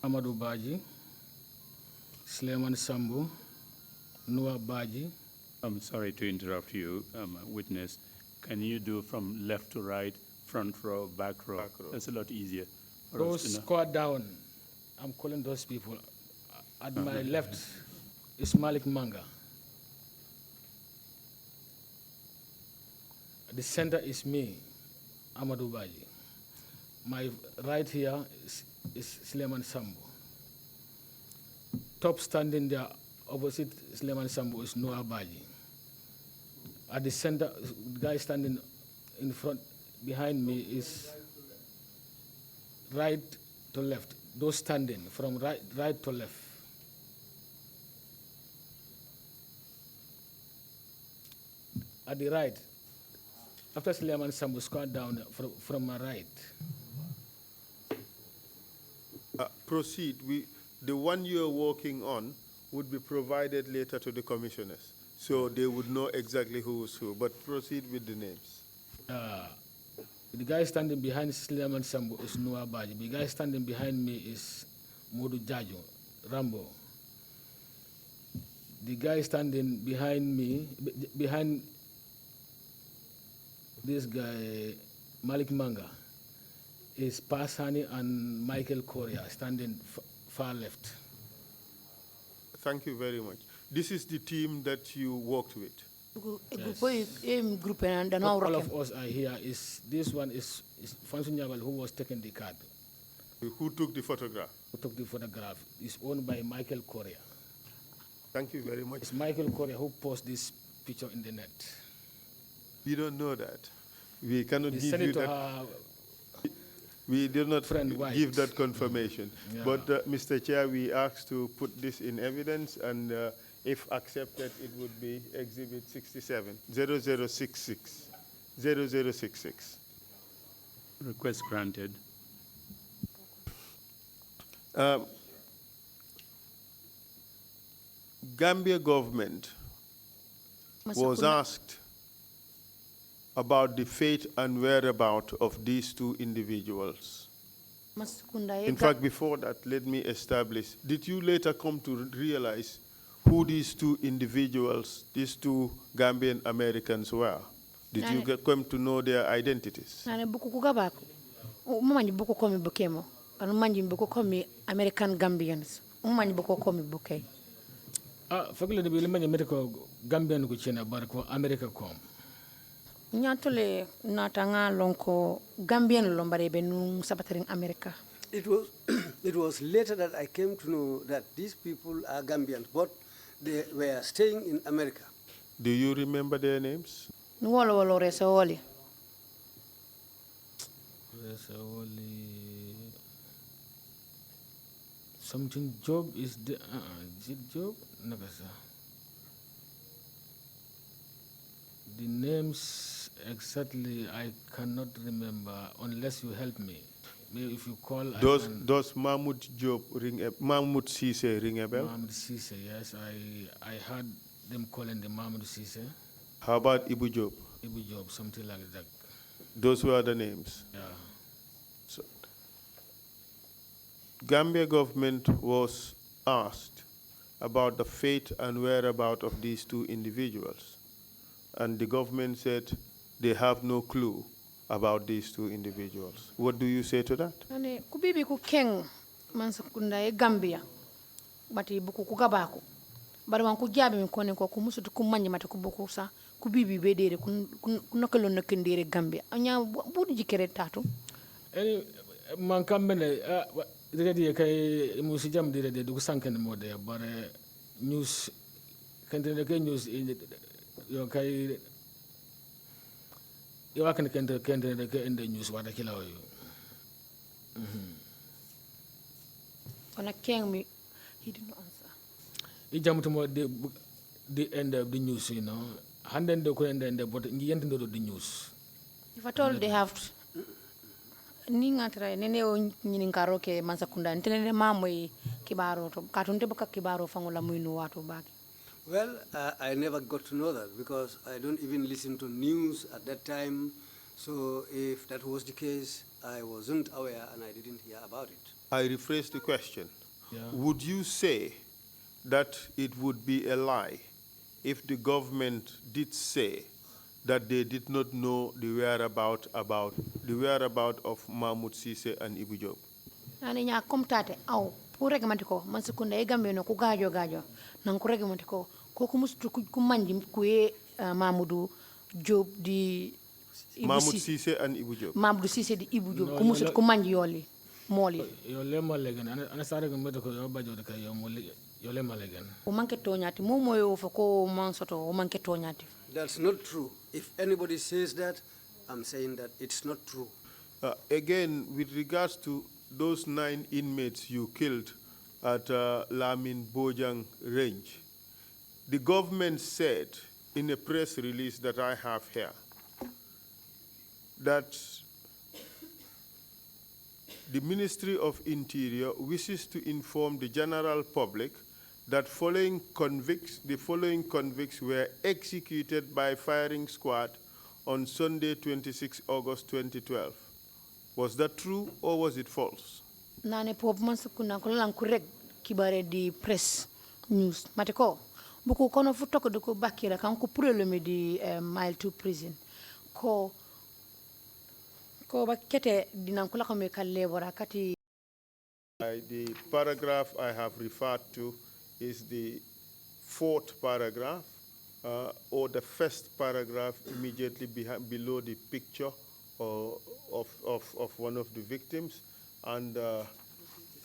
Amadou Badjie. Suleiman Sambu. Noah Badjie. I'm sorry to interrupt you, witness. Can you do from left to right, front row, back row? That's a lot easier. Those squad down. I'm calling those people. At my left is Malik Manga. The center is me, Amadou Badjie. My right here is Suleiman Sambu. Top standing there opposite Suleiman Sambu is Noah Badjie. At the center, the guy standing in front behind me is right to left. Those standing from right to left. at the right. After Suleiman Sambu squat down from my right. Proceed. The one you're working on would be provided later to the commissioners, so they would know exactly who is who. But proceed with the names. The guy standing behind Suleiman Sambu is Noah Badjie. The guy standing behind me is Modu Jajo, Rambo. The guy standing behind me, behind this guy, Malik Manga, is Pasani and Michael Correa standing far left. Thank you very much. This is the team that you worked with. Yes. All of us are here. This one is Fansu Nyabal, who was taking the card. Who took the photograph? Who took the photograph? It's owned by Michael Correa. Thank you very much. It's Michael Correa who posted this picture in the net. We don't know that. We cannot The give you that. We did not give that confirmation. Yeah. But, Mr. Chair, we asked to put this in evidence, and if accepted, it would be Exhibit 67, 0066, 0066. Request granted. Gambia government was asked about the fate and whereabouts of these two individuals. In fact, before that, let me establish, did you later come to realize who these two individuals, these two Gambian Americans were? Did you come to know their identities? American Gambians. Fakile de bilima America Gambian ko chena bar ko America kom. Nyantole natanga lonko Gambian lombare benu sabatering America. It was later that I came to know that these people are Gambians, but they were staying in America. Do you remember their names? Nuolo wolo resawoli. Something Job is the is it Job? Nagasa. The names exactly I cannot remember unless you help me. Maybe if you call. Does Mahmoud Job Mahmoud Cisse ring a bell? Mahmoud Cisse, yes. I heard them calling the Mahmoud Cisse. How about Ibu Job? Ibu Job, something like that. Those were the names. Yeah. So, Gambia government was asked about the fate and whereabouts of these two individuals. And the government said they have no clue about these two individuals. What do you say to that? Kubibi ku keng mansakunda e Gambia bati buku ku gabako bari wan ku jabi mi konen ko ku musutu ku manji mata ku buku sa ku bibi be dere ku nakalo nakendere Gambia anya budu jikere tatu man kambene diredi kay musi jam diredi du sanken mode bare news kende ke news yo kay yo akan kende ke ende news wada kilaw yo kona keng mi he did not answer I jamtu mo the end of the news, you know. Handen do ko ende but ngi yentendo do the news. if at all they have ni ngatra nene o nyini ngaro ke mansakunda ntene mamoy kibaro to katunte baka kibaro fangula muinu watu baki. Well, I never got to know that because I don't even listen to news at that time. So if that was the case, I wasn't aware and I didn't hear about it. I rephrase the question. Yeah. Would you say that it would be a lie if the government did say that they did not know the whereabouts of Mahmoud Cisse and Ibu Job? Nani nya komtate au purege mantiko mansakunda e Gambia no ku gajo nan ku rege mantiko ko ku mustu ku manji ku e Mamadou Job di Mahmoud Cisse and Ibu Job. Mamadou Cisse di Ibu Job ku mustu ku manji yoli moli Yo le malegen ana sare ko medo ko yo bajo de kay yo moli yo le malegen o manke toñati momo yo fa ko man soto o manke toñati. That's not true. If anybody says that, I'm saying that it's not true. Again, with regards to those 9 inmates you killed at Lamin Bojang range, the government said in a press release that I have here that the Ministry of Interior wishes to inform the general public that the following convicts were executed by firing squad on Sunday, 26 August 2012. Was that true or was it false? Nane pop mansukuna kulang correct kibare di press news mateko buku kono fu toko doko bakira kan ko problème di mile to prison ko ba kete dinan kula ko me kalle bora kati. The paragraph I have referred to is the 4th paragraph or the first paragraph immediately below the picture of one of the victims, and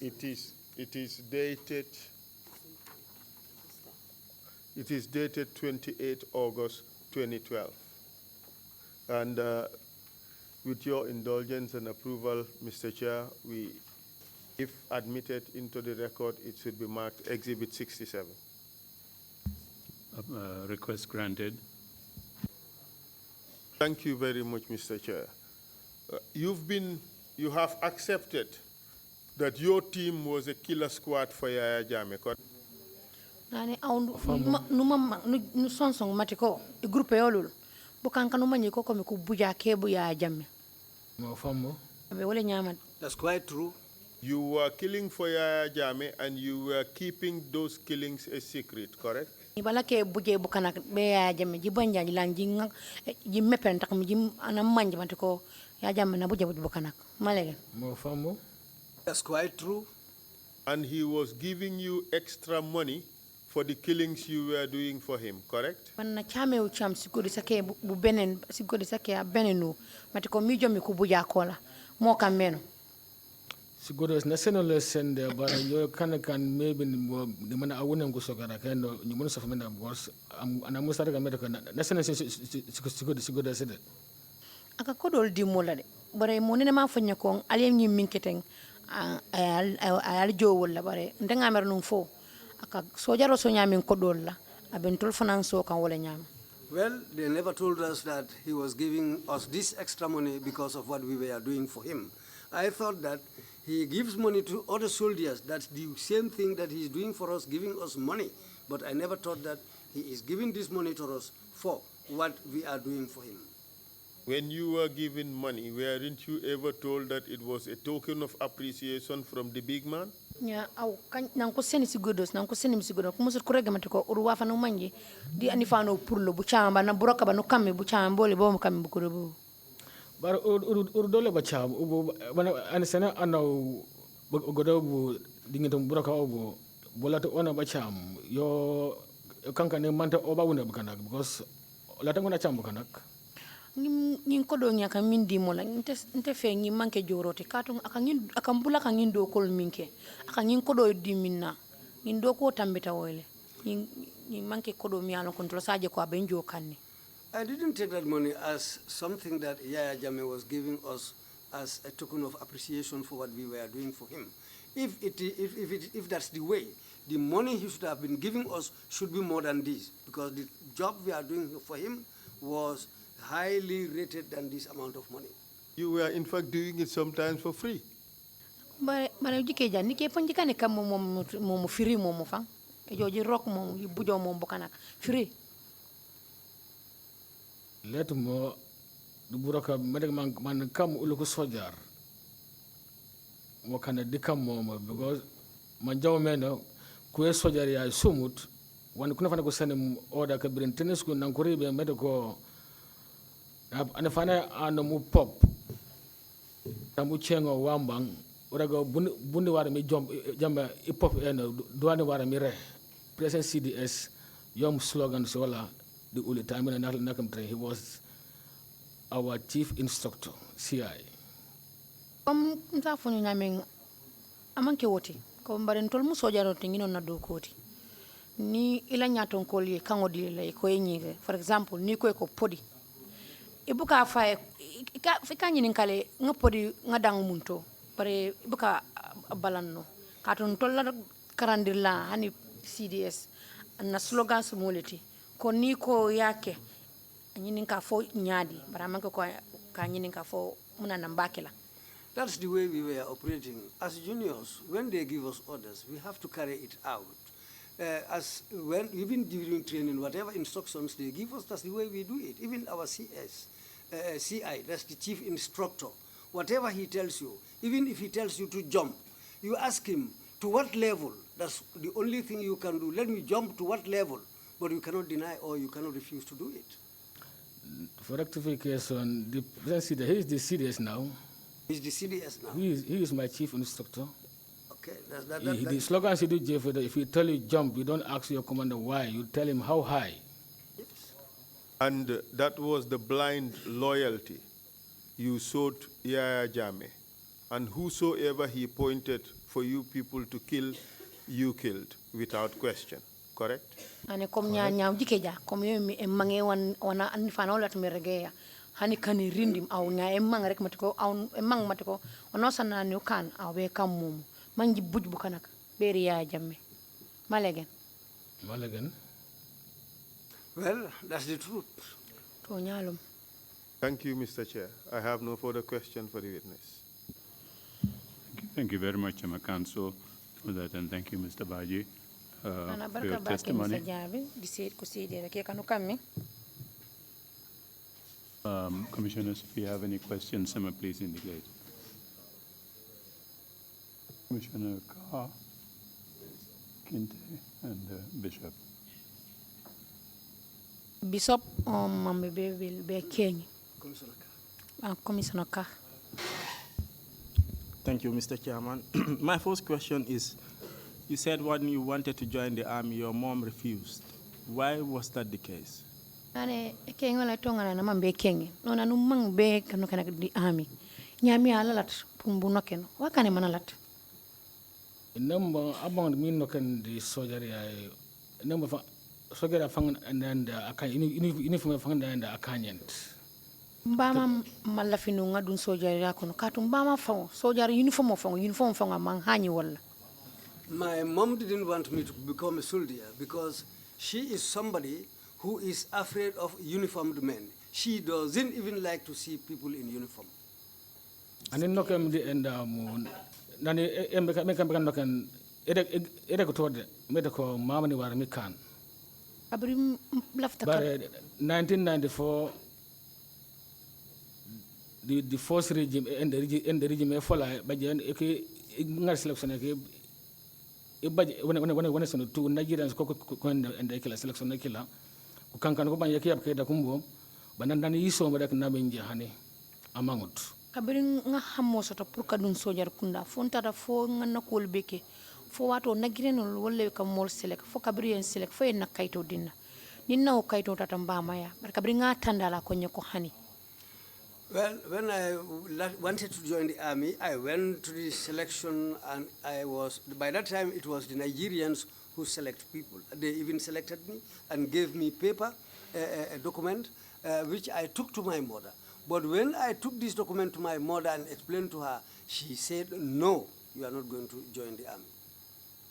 it is dated 28 August 2012. And with your indulgence and approval, Mr. Chair, if admitted into the record, it should be marked Exhibit 67. Request granted. Thank you very much, Mr. Chair. You have accepted that your team was a killer squad for Yaya Jammeh, correct? Nane nu sonsong matiko groupe yolul bukan kanu manyi ko ko buja kebu Yaya Jammeh. Mo fammo. Be wala nyamat. That's quite true. You were killing for Yaya Jammeh and you were keeping those killings a secret, correct? Ibala ke buje bukanak be Yaya Jammeh ji banja ji lan ji mepen tak mi ji ana manji matiko Yaya Jammeh na buje bukanak malele. Mo fammo. That's quite true. And he was giving you extra money for the killings you were doing for him, correct? Man chame u cham sigodi sake bu benen sigodi sake a benenu matiko mi jomi ku buja kola mo kameno. Siguro national sende bara yo kan maybe the man awunem go sokara kendo ni mun sofa mena boss ana musara ga medaka national siguro sede aka kodol di mola de bare mo ne ma fanya ko alem ni minketen al jo wala bare ndenga mer num fo aka sojaro so nyamin kodol la abentol finanso kan wala nyam. Well, they never told us that he was giving us this extra money because of what we were doing for him. I thought that he gives money to other soldiers. That's the same thing that he's doing for us, giving us money. But I never thought that he is giving this money to us for what we are doing for him. When you were given money, weren't you ever told that it was a token of appreciation from the big man? Yeah, au nang ko seni sigodos nang ko seni sigodos ko musul ko regama ko uru wafa no manji di anifano purlo bu chamba na buroka ba no kammi bu chambole bo mo kammi bu ko rebo. Bar ur dole ba cham ubu bana an sana anaw godo bu dingitum buraka obu bolata ona ba cham yo kanka ne manta oba wona bukanak because lata ngona cham bukanak ngin ko do nyaka min di mo la nte fe ngi manke jorote kato aka mbula ka ngin do kol minke aka ngin ko do di minna ngin do ko tambita woyle ngin manke ko do mi ala kontrol saje ko abenjo kanni. I didn't take that money as something that Yaya Jammeh was giving us as a token of appreciation for what we were doing for him. If that's the way, the money he should have been giving us should be more than this, because the job we are doing for him was highly rated than this amount of money. You were in fact doing it sometimes for free. But jike ja nike panjika ne kam mo free mo fang e joji rock mo bujo mo bokana free. Let mo du buraka medek man kam uluko sojar wakana dikam mo because man jaw meno ku sojar ya sumut wan kuna fana ko sanem order ka birin tennis ko nan ko rebe medeko ana fana ando mu pop tamu chengo wambang urago bundi wara mi jamba hip hop eno duani wara mi re present CDS yom slogan sola the only time in Nakam train, he was our chief instructor, CI. Mtafuni namen amanke wote ko mbaren tol mu sojaro tingino na do koti ni ila nyaton kolye kango dile ko yenyige for example ni ko podi ibuka fa ka nyinin kale nga podi nga dangu munto pare ibuka balanno katon tol la karandirla hani CDS na slogan smoleti ko ni ko yake nyinin ka fo nyaadi bara man ko ka nyinin ka fo muna nambakila. That's the way we were operating. As juniors, when they give us orders, we have to carry it out. Even during training, whatever instructions they give us, that's the way we do it. Even our CI, that's the chief instructor, whatever he tells you, even if he tells you to jump, you ask him to what level. That's the only thing you can do. Let me jump to what level, but you cannot deny or you cannot refuse to do it. For rectification, the president, he is the CDS now. He's the CDS now. He is my chief instructor. Okay, The slogan should do, Jeff, if you tell you jump, you don't ask your commander why. You tell him how high. Yes. And that was the blind loyalty you showed Yaya Jammeh. And whosoever he pointed for you people to kill, you killed without question. Correct? Ane kom nya jikeja kom yo mi mange wana anifana ola tumeregea hani kani rindim au nga emang rek matiko au emang matiko ono sana ni kan awe kamum manji bujbu kanaka beri ya jamme malegen Well, that's the truth. to nyalum. Thank you, Mr. Chair. I have no further question for the witness. Thank you very much, Counsel, for that, and thank you, Mr. Badjie, for your Mr. testimony. Jabe kami. Commissioners, if you have any questions, please indicate. Commissioner Carr, Kinte, and Bishop. Bishop mambe be Kenya. Commissioner Carr. Thank you, Mr. Chairman. My first question is, you said when you wanted to join the army, your mom refused. Why was that the case? Ane Kenya la tonga na mambe Kenya. Nona numang be kano kana di army. Nyami alalat pumbuno keno. Wakane manalat. Number among me no can the soldier number soldier found and then uniform found and akanyant. Mbama malafinu nga dun soldier yako no katu mbama fon soldier uniform fon amang hanyi wala. My mom didn't want me to become a soldier because she is somebody who is afraid of uniformed men. She doesn't even like to see people in uniform. And then no can the end nani embe no can ko torde medical mama ni war mi kan. Abri lafta But 1994 the first regime and the regime follow Badjie e ngar selection e Badjie when so two Nigerians ko and the selection kila ko kankan ko ban yake abke da kumbo banan dan yiso ma dak na be njahani amangut kabiri nga hammo soto pour kadun sojar kunda fonta da fo nga nakol beke fo wato nagirenol wolle ka mol selek fo kabiri en selek fo en nakayto dinna ninna o kayto tata mbama ya bar kabiri nga tandala ko nyako hani. Well, when I wanted to join the army, I went to the selection, and by that time it was the Nigerians who select people. They even selected me and gave me paper, a document, which I took to my mother. But when I took this document to my mother and explained to her, she said, no, you are not going to join the army.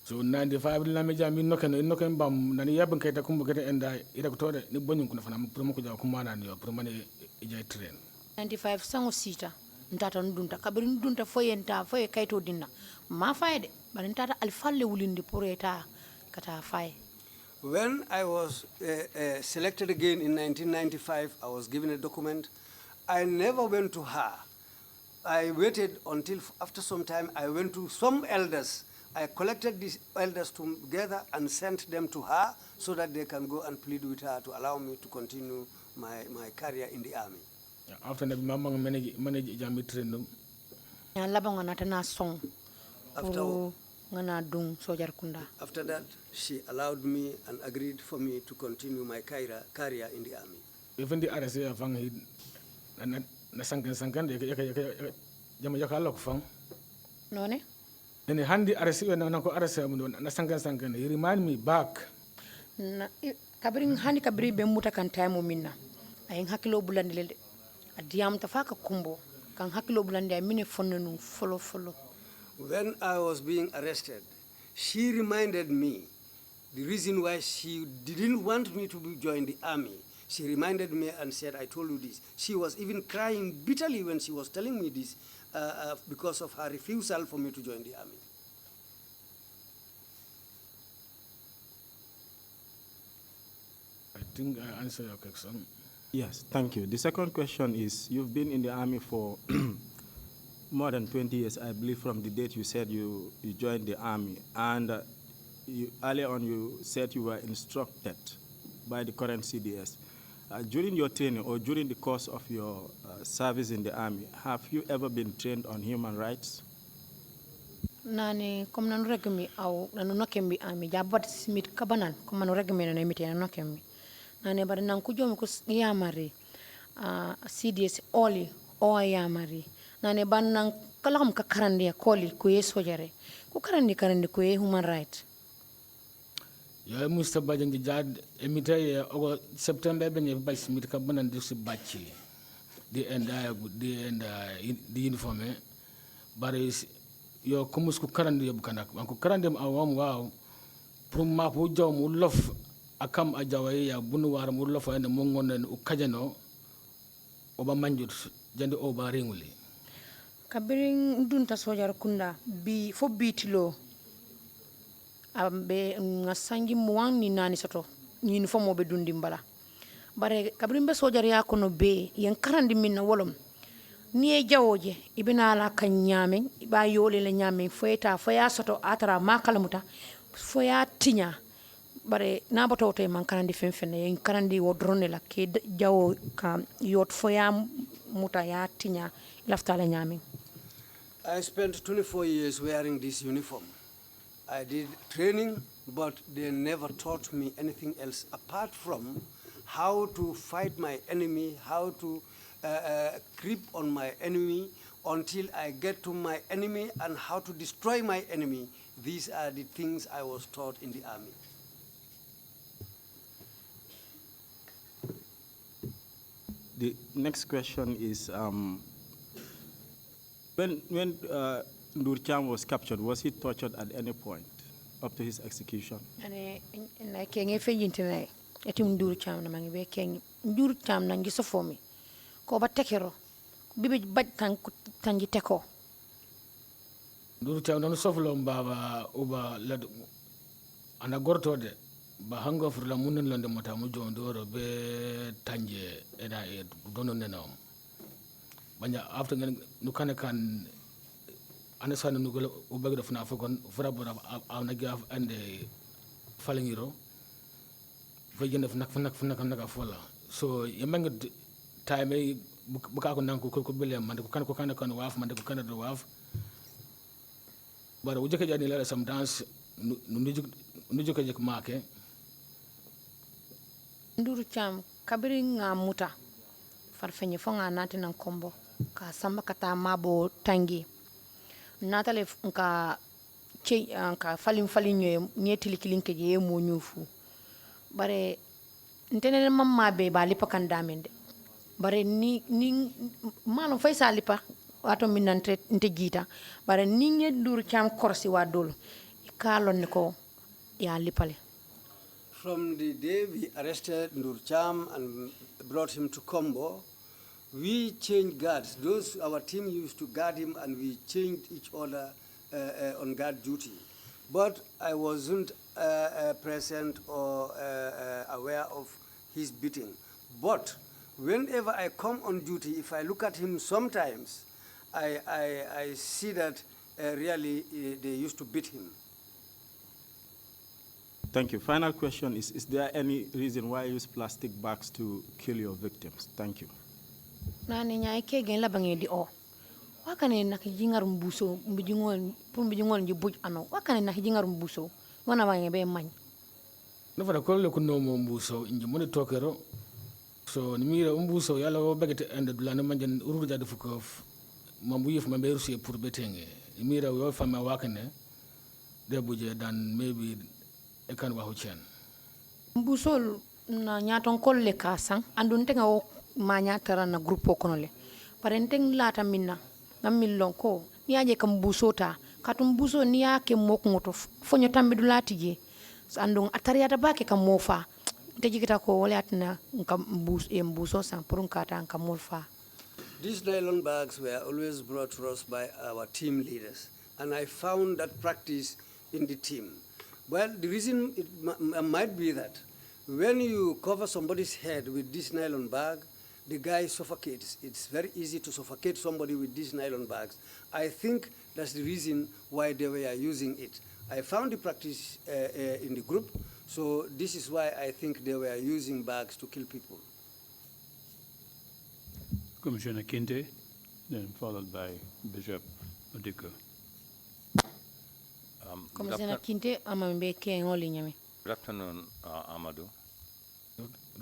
So 95 la meja mi noken bam nani yabon kayta kumbo kete enda ida ko tode ni bonyum kuna fana promo ko jaw kumana ni pro mane ijay train 95 sango sita ntata ndunta kabiri ndunta foyenta foye kayto dinna ma fayde bari ntata alfalle wulindi pour eta kata fay. When I was selected again in 1995, I was given a document. I never went to her. I waited until after some time I went to some elders. I collected these elders together and sent them to her so that they can go and plead with her to allow me to continue my career in the army. After that, mama manage jami train. After that, she allowed me and agreed for me to continue my career in the army. Even the RSA fang he na sankan jama jakalo fang. No ne? Then handi RSA na ko RSA na sankan he remind me back. Na kabring handi kabri be muta kan time minna. Ay hakilo bulandile adiyam tafaka kumbo kan hakilo bulande mine fonnenu follow. When I was being arrested, she reminded me The reason why she didn't want me to join the army, she reminded me and said, I told you this. She was even crying bitterly when she was telling me this because of her refusal for me to join the army. I think I answered your question. Yes, thank you. The second question is, you've been in the army for more than 20 years, I believe, from the date you said you joined the army. And earlier on you said you were instructed by the current CDS. During your training or during the course of your service in the army, have you ever been trained on human rights? Nani comme nanu regmi au nanu nokembi ami jabat smith kabanan comme nanu regmi nanu emite nanu nokembi nani bari nan ku jomi ko yamari CDS oli o yamari nani ban nan kala kam ka karandi koli ko sojare ko karandi ko human right ya Mr. Badjie ngi jad emite ye ogo September ben ye bay smith kabanan de Badjie di uniforme bari yo kumus ku karandi yob kanak ko karandi awam waaw pour ma ko jaw mu lof akam a jaway ya bunu war mu lof ene mo ngonen u kajano o ba manjut jande o ba ringuli kabirin dunta sojar kunda bi fo bitilo ambe ngasangi muwan ni nani soto ni uniforme be dundi mbala bare kabirin be sojar ya kono be yen karandi minna wolom ni e jawoje ibina la kan nyame ba yole le nyame foyta foya soto atara makalamuta foya tinya bare na bato to man kanandi fenfen en kanandi wo drone la ke jawo ka yot foya muta ya tinya lafta la nyame. I spent 24 years wearing this uniform. I did training, but they never taught me anything else apart from how to fight my enemy, how to creep on my enemy until I get to my enemy, and how to destroy my enemy. These are the things I was taught in the army. The next question is, when Trrc was captured, was he tortured at any point up to his execution? Ko ba tekero bibi baj tanji teko duru taw non soflo mbaba uba lad ana gortode ba hango furla munen lande mota mu jondoro be tanje eda e dono nenom banya after ngene nu kan ana sanu nu golo ubag da fna fakon fura bora awna gaf ande falingiro vejende fnak fola so yemanga time buka ko nanko ko bele man ko kan waaf man ko kan do waaf bara wujeke jani la sometimes nu joke jek make nduru cham kabiri nga muta farfenye fonga nati nan kombo ka samba kata mabo tangi natale nka ka falin nyoy nyetili kilinke je mo nyufu bare ntene mamma be ba lipa kan damende bare ni malum fay salipa wato minante nte gita bare ni nge dur cham korsi wadol kalon ko ya lipale. From the day we arrested Trrc and brought him to Kombo, we changed guards. Our team used to guard him, and we changed each other on guard duty. But I wasn't present or aware of his beating. But whenever I come on duty, if I look at him sometimes, I see that really they used to beat him. Thank you. Final question is there any reason why you use plastic bags to kill your victims? Thank you. Nani nyai kegen la bangi di o. Wakane nak jingar mbuso mbijingol njibuj ano. Wakane nak jingar mbuso. Wana bangi be many. Nafada kolle kuno mo mbuso inji moni tokero. So nimira mbuso yala wo begete ende dulana manjen uruja de fukof. Mambu yef mambe rusi pour betenge. Nimira wo fama wakane de buje dan maybe ekan wa huchen. Mbusol na nyaton kolle kasang andun tenga o ma nyatara na grupo konole. Parenteng lata minna namillon ko niaje kam busota katum buso niake mok ngoto fonyo tambe dulati je so andung atariata bake kam mofa te jikita ko wala atna kam mbuso san pour kata kam mofa. These nylon bags were always brought to us by our team leaders, and I found that practice in the team. Well, the reason it might be that when you cover somebody's head with this nylon bag, the guy suffocates. It's very easy to suffocate somebody with these nylon bags. I think that's the reason why they were using it. I found the practice in the group, so this is why I think they were using bags to kill people. Commissioner Kinte, then followed by Bishop Odiko. Commissioner Kinte, amambe ke ngoli nyame. Good afternoon, Amadou.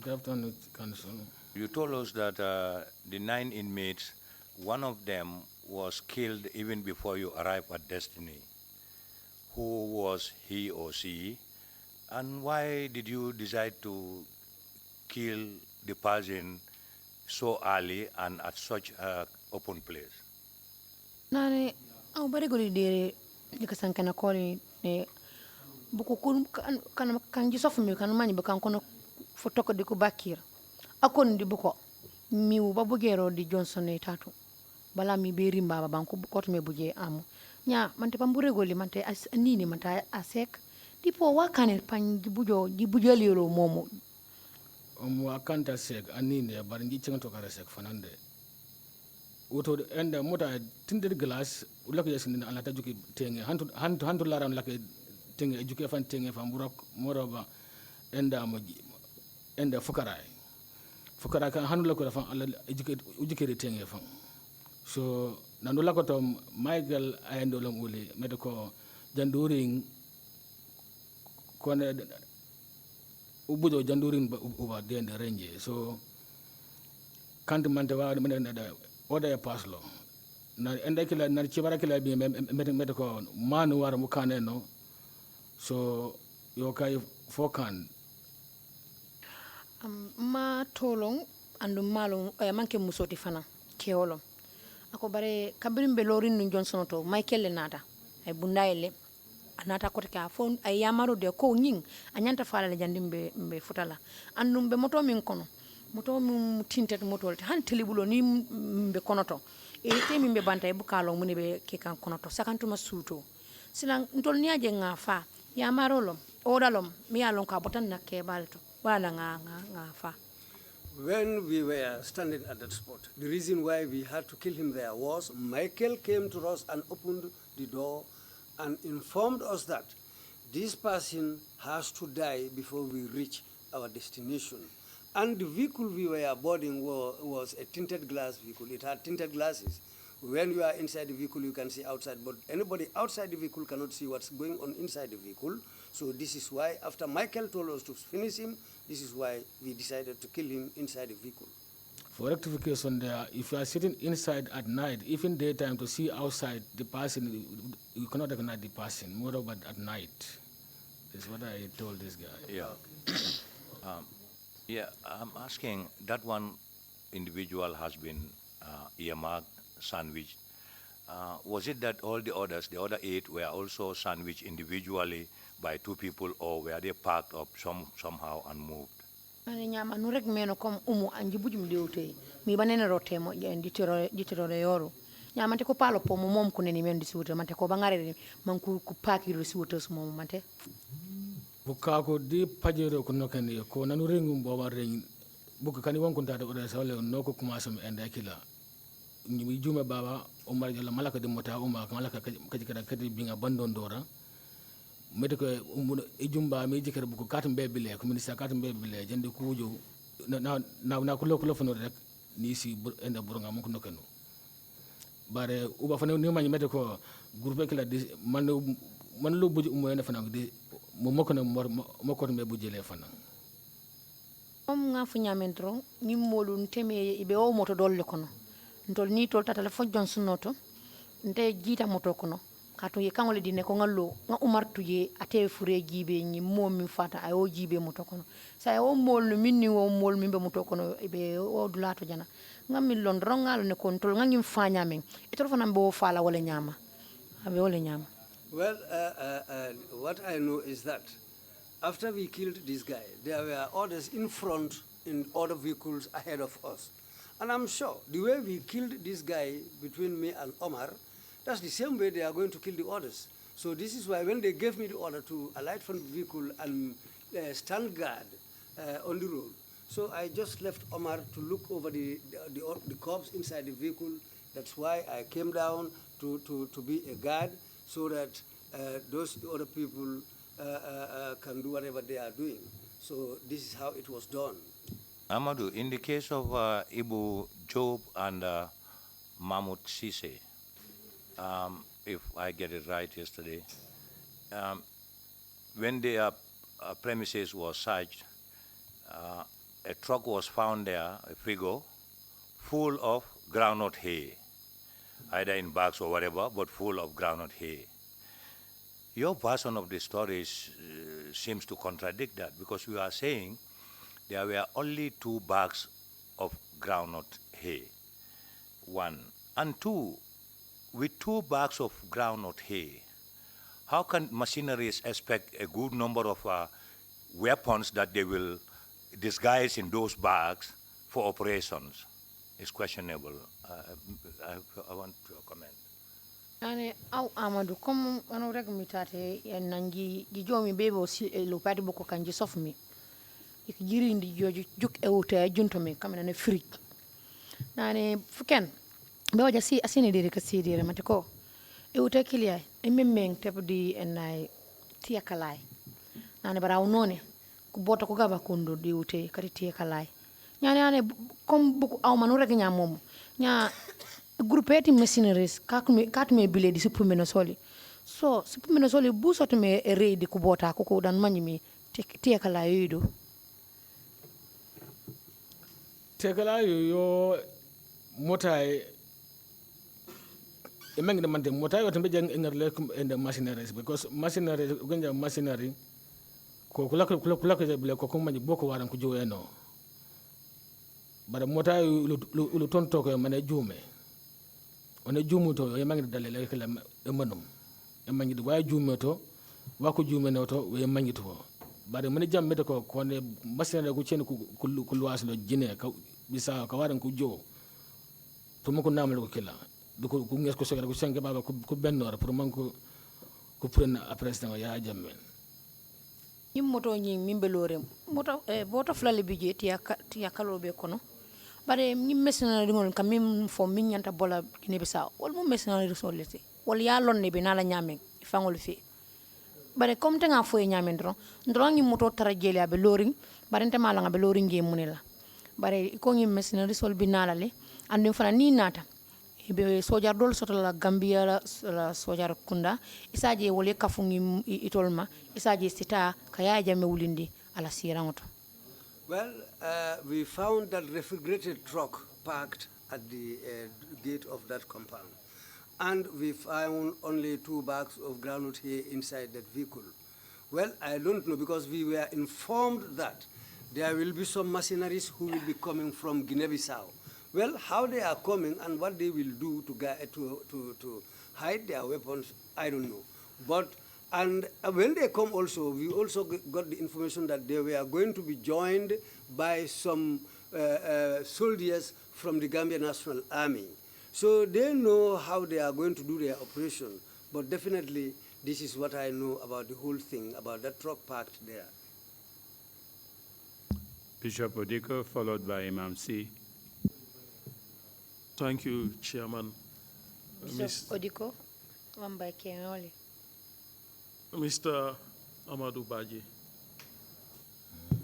Good afternoon, Council. You told us that the 9 inmates, one of them was killed even before you arrived at Destiny. Who was he or she? And why did you decide to kill the person so early and at such an open place? Nane, au bari goli dere dikasan kana koli ne buku kun kan jisof mi kan mani bakan kono fotoko diku bakir. Akon di buko miu babugero di Johnson ne tatu. Bala mi be rimba babanku koto me buje amu. Nya mante pambure goli mante nini mante asek. Dipo wakane pan jibujo liolo momo. Akanta sek anine baringi chengato kara sek fanande. Uto enda mota tindir glass ulaka yasin ala tajuki tenge hantu laram lake tenge juke fan tenge fan burok moroba enda moji enda fukara kan hanu lako fan ala ujike tenge fan. So nanu lako to Michael ayendo lam uli mediko janduring kone ubudo janduring uba den range. So kanti mante wa da oda ya paslo na enda kila na chibara kila bi mediko manu war mukane no. So yokai fokan ma tolong andu malong manke musoti fana keolom ako bare kabirim be lorin nun Johnson to Michael le nata ay bundayle anata ko ka fon ay yamaro de ko nying anyanta fala le jandimbe be futala andum be moto min kono moto mum tintet moto han telibulo ni be konoto e temi be banta e bukalo mun be ke kan konoto sakantuma suto silan ntol ni aje nga fa yamaro lom odalom mi yalon ka botan na ke balto wala nga fa. When we were standing at that spot, the reason why we had to kill him there was Michael came to us and opened the door and informed us that this person has to die before we reach our destination. And the vehicle we were boarding was a tinted glass vehicle. It had tinted glasses. When you are inside the vehicle, you can see outside, but anybody outside the vehicle cannot see what's going on inside the vehicle. So this is why, after Michael told us to finish him, this is why we decided to kill him inside the vehicle. For rectification there, if you are sitting inside at night, even daytime to see outside the person, you cannot recognize the person, more about at night. That's what I told this guy. Yeah. Yeah, I'm asking, that one individual has been earmarked, sandwiched. Was it that all the others, the other 8, were also sandwiched individually by 2 people, or were they packed up somehow and moved? Nyama nurek meno kom umu anjibujum diute mi banene rotemo ditiro yoro nyama te ko palo po mom kuneni men disuute mante ko bangare man ku paki disuute so mom mante bukako di pajero ko nokani ko nanu rengum boba reng buka kani won kunta do sawle no ko commence me enda kila ni juma baba umar jalla malaka de mota umma malaka kaji kada kadi binga bandon dora mede ko ijumba mi jikere buko katum be bile ko ministre katum be bile jende kujo na ko lokko lofono rek ni si enda burunga mon ko nokano bare uba fane ni mani mede ko groupe kala di man lo buji umo ene fana di mo mokono mokko me bujele fana nga fu nyamentro ni molu nteme ibe o moto dolle kono ntol ni tol tata la fo Johnson noto nte jita moto kono kato ye kangole dine ko ngallo nga umar tuje ate fure jibe ni momi fata ay o jibe moto kono sa o mol no minni o mol mimbe moto kono be o dulato jana ngam lon rongal ne control ngam fanya men e to fana bo fala wala nyama abe wala nyama. Well, what I know is that after we killed this guy, there were others in front in other vehicles ahead of us. And I'm sure the way we killed this guy between me and Omar, that's the same way they are going to kill the others. So this is why when they gave me the order to alight from the vehicle and stand guard on the road, so I just left Omar to look over the corpse inside the vehicle. That's why I came down to be a guard so that those other people can do whatever they are doing. So this is how it was done. Amadou, in the case of Ibu Job and Mahmoud Sise, if I get it right yesterday, when their premises was searched, a truck was found there, a frigo, full of groundnut hay, either in bags or whatever, but full of groundnut hay. Your version of the story seems to contradict that, because you are saying there were only 2 bags of groundnut hay, 1. And 2, with 2 bags of groundnut hay, how can machineries expect a good number of weapons that they will disguise in those bags for operations? It's questionable. I want your comment. Ane au Amadou comme anu rek mi tate nangi di jomi bebo si lo pati boko kanji sof mi ik jiri ndi joju juk e wuta junto mi kamena ne frik nane fuken be waja si asine dire ka si dire mate ko e wuta kilia e memmeng tep di enay tiya kalay nane baraw none ku bota ko gaba kondo di wute kati tiya kalay nyane ane comme buku aw manu rek nya mom nya groupe ti machineries katme bile di supumeno soli so supumeno soli bu sotume re di kubota ko dan manimi tiya kala yido tekala yo motai e mengde mante motai wote be jang engerle en machineries because machinery gonja machinery ko kula bile ko manji boko waran ko joeno bara motai lu tonto ko mane jume on jumuto e mangi dalele kala e manum e mangi wa jumeto wa ko jumeno to we mangi to bare mun jam meta ko ne basina ko cen ko luwaslo jine ka bisa ka waran ko jo to mo ko namal ko kila du ko nges ko sogara ko senga baba ko bennor pour man ko prenne après ça ya jamen yim moto nyi mimbelore moto boto flale bije tiya kalobe kono bare mi mesna ngol kam mi fo mi nyanta bola Guinée Bissau wol mo mesna risolete wol ya lonne be nala nyamen fangol fi bare comme te nga fo nyamen ndron ngi moto tara jeli abe loring bare nte mala nga be loring nge munela bare ko ngi mesna risol bi nala le andu fana ni nata be sojar dol soto la Gambia la sojar kunda isaje wol kafu ngi itolma isaje sita kaya jame wulindi ala sirangoto. Well, we found that refrigerated truck parked at the gate of that compound. And we found only 2 bags of groundnut hay inside that vehicle. Well, I don't know, because we were informed that there will be some mercenaries who will be coming from Guinea-Bissau. Well, how they are coming and what they will do to hide their weapons, I don't know. But and when they come also, we also got the information that they were going to be joined by some soldiers from the Gambia National Army. So they know how they are going to do their operation. But definitely, this is what I know about the whole thing, about that truck parked there. Bishop Odiko, followed by Imam C. Thank you, Chairman. Bishop Odiko, one by Kenoli. Mr. Amadou Badjie,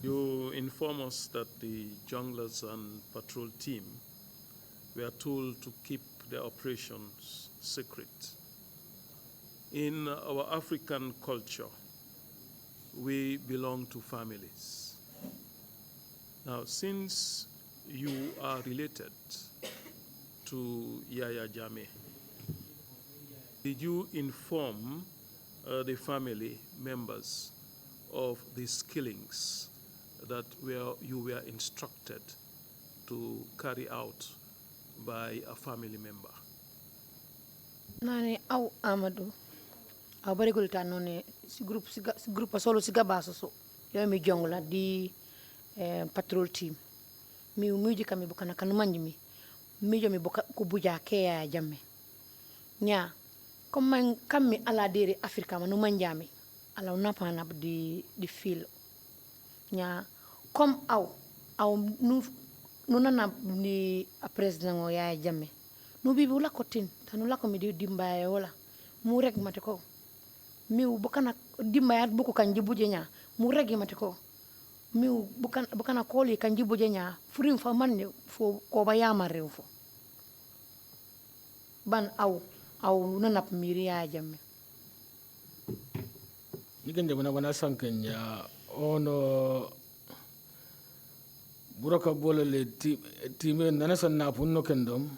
you inform us that the junglers and patrol team were told to keep their operations secret. In our African culture, we belong to families. Now, since you are related to Yaya Jammeh, did you inform the family members of these killings that you were instructed to carry out by a family member? Nani au Amadou. Au bari gulta none si group solo si gabaso so. yo mi jongla di patrol team mi muji kami bukana kanu manjimi mi jo mi buka ku buja ke ya jamme nya comme kammi ala dere afrika ma no manjami ala napa na di fil nya comme aw nu nana ni a president o ya jamme no bibi wala ko tin tanu la ko mi di dimbaye wala mu rek mate ko mi bukana dimbaye buku kan jibuje nya mu rek mate ko mi bukana koli kan jibuje nya furim fa man fo ko ba yama rew fo ban aw nanap miri ya jamme igende wana sanken ya ono buraka bolale time nana sanna punno kendom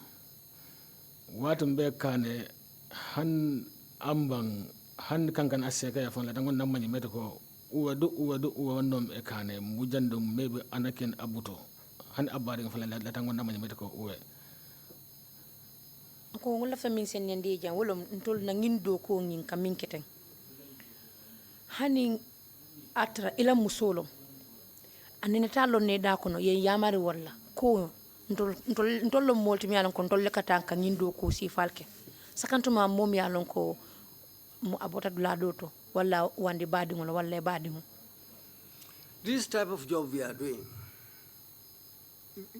watum be kane han ambang han kankan aseka ya fon la dangon namani mete ko uwadu wonnom e kane mujandum mebe anaken abuto han abari fon la dangon namani mete ko uwe ko ngula famin sen nyande jam wolom ntol na ngindo ko ngin kamin keten hani atra ila musolo anene talo ne da kono ye yamari walla ko ntol lo molti mi alon ko ntol le katanka ngindo ko si falke sakantuma mom ya lon ko mu abota dula doto walla wande badi ngol walla badi mo. This type of job we are doing,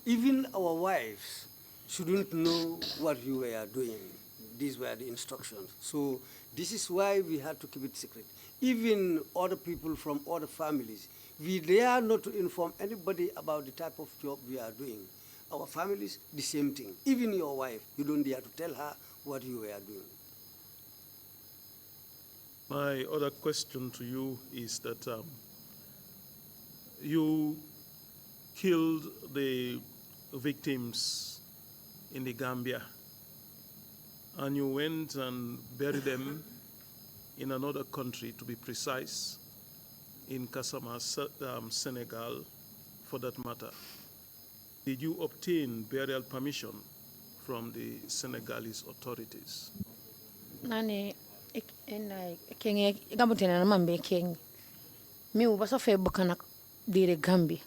even our wives shouldn't know what you were doing. These were the instructions. So this is why we had to keep it secret. Even other people from other families, we dare not to inform anybody about the type of job we are doing. Our families, the same thing. Even your wife, you don't dare to tell her what you were doing. My other question to you is that you killed the victims in the Gambia, and you went and buried them in another country, to be precise, in Kasama, Senegal, for that matter. Did you obtain burial permission from the Senegalese authorities? Nane kenge gambutena na mambe kenge mi ubasa fe bukana dire Gambi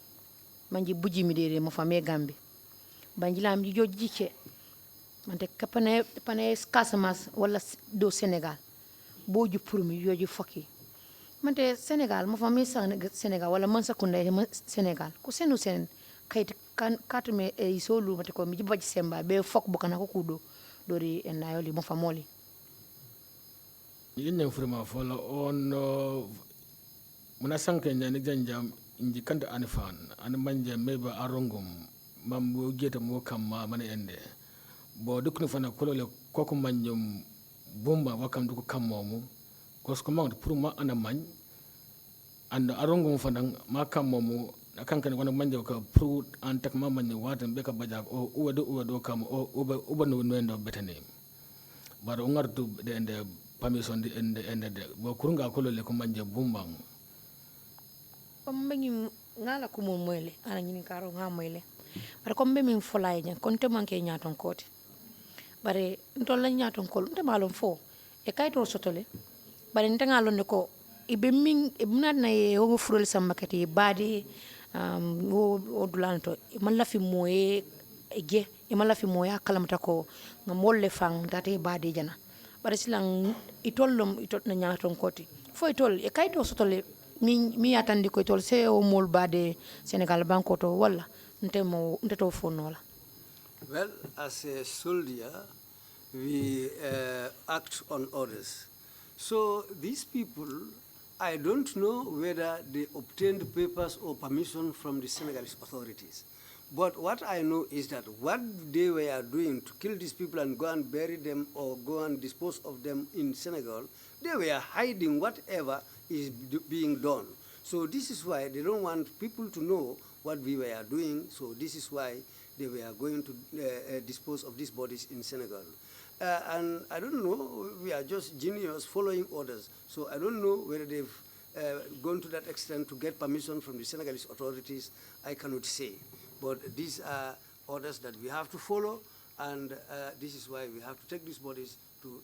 manji buji mi dire mo fame Gambi banjila mi jojjike mante kapane Casamance wala do Senegal boju pour mi joji fokki mante Senegal mo fame Senegal wala man sakunda Senegal ko senu sen kayit kan katume e solu mate ko mi jibaji semba be fok bukana ko kudo dori en ayoli mo famoli yinne furma fola on muna sanke nyani janjam inji kanta anifan an manje meba arongum mambo geta mo kamma mana ende bo duknu fana kolole koko manjum bomba wakam duko kammomu kosko mawde pour ma ana mañ and arongum fana ma kammomu kankan wana manje ko pour en tak ma mañ watan be ka bajak o uwado kam o ubano wendo betane baro ngartu de ende permission di ende de bo kurunga kolole ko manje bumbang kombe ngala ko mo moyle ana nyini karo nga moyle bare kombe min folay nya konte manke nyaton kote bare ntol la nyaton kol nte malon fo e kayto sotole bare nte ngalon ko ibe min ibna na e ho furol samakati bade o dulanto man la fi moye ge e man la fi moya kalamata ko ngamolle fang date bade jana bare silang itollom itot na nyaton kote fo itol e kayto sotole mi atandi ko tol se o mol bade Senegal banko to wala nte to fonola. Well, as a soldier, we act on orders. So these people, I don't know whether they obtained papers or permission from the Senegalese authorities. But what I know is that what they were doing to kill these people and go and bury them or go and dispose of them in Senegal, they were hiding whatever is being done. So this is why they don't want people to know what we were doing. So this is why they were going to dispose of these bodies in Senegal. And I don't know, we are just genius following orders. So I don't know whether they've gone to that extent to get permission from the Senegalese authorities. I cannot say. But these are orders that we have to follow, and this is why we have to take these bodies to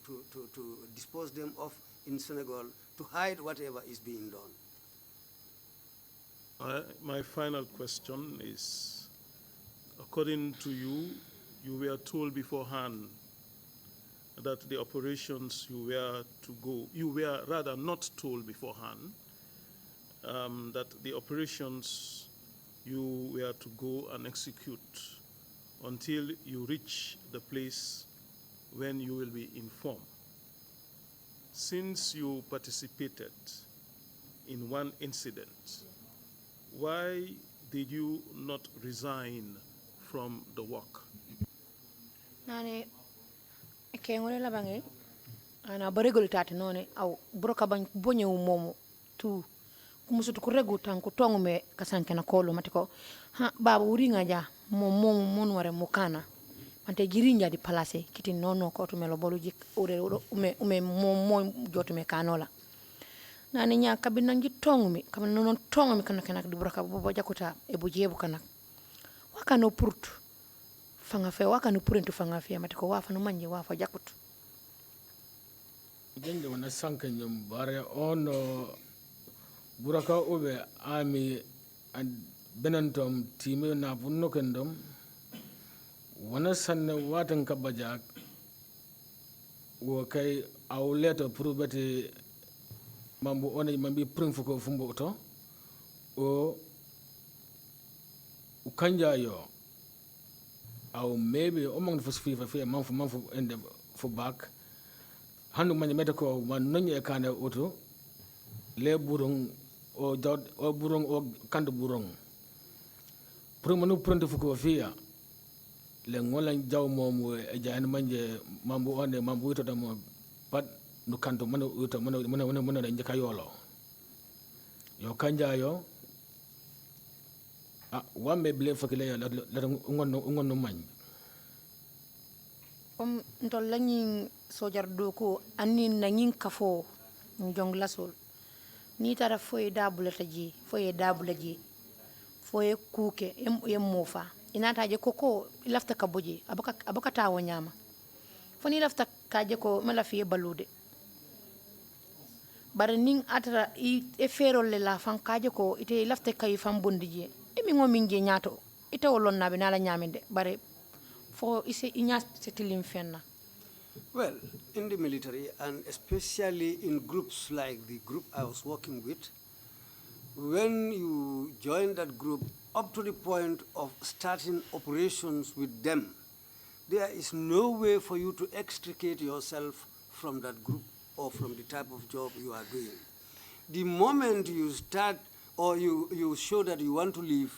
dispose them of in Senegal, to hide whatever is being done. My final question is, according to you, you were told beforehand that the operations you were to go, you were rather not told beforehand that the operations you were to go and execute until you reach the place when you will be informed. Since you participated in one incident, why did you not resign from the work? Nane ke ngone la bangi ana baregol tati none aw broka ban bonye momo tu kumusutu kuregu tan ko tongume kasanke na kolo matiko ha baba uringa ja momo mon ware mukana mante girinja di place kiti nono ko to melo bolu jik ure ume momo jotume kanola nani nya kabina nji tongumi kabina non tongumi kana kana di broka bo jakuta e bu jebu kana waka no purtu fanga fe waka no purentu fanga fe matiko wafa no manje wafa jakutu jende wana sanka nyum bare ono buraka ube ami and benantom time na bunno kendom wana sanne watan kabajak wo kay aw leto probati mambu ona mambi pring fuko fumbo to o ukanja yo aw maybe omong fusfi fa manfu ende fu back handu manje meta ko man nonye kane auto le burung o jod o burung o kandu burung pour manu pronto fuko fiya le ngolan jaw mom e jaan manje mambu onde mambu wito damo pat nu kanto manu wito manu da njaka yolo yo kanja yo wambe ble fakile yo la ngonno mañ ntol lañi sojar doko anni na ñing kafo njong lasol ni tara foye dabulata ji foye dabula ji foye kuke em mofa inata je koko lafta kaboje abaka tawo nyama foni lafta kaje ko mala fiye balude bare ning atara e ferol le la fan kaje ko ite lafta kay fam bondi je emi ngomi nge nyato ite wolon nabe nala nyaminde bare for ise inya settling fenna. Well, in the military, and especially in groups like the group I was working with, when you join that group up to the point of starting operations with them, there is no way for you to extricate yourself from that group or from the type of job you are doing. The moment you start or you show that you want to leave,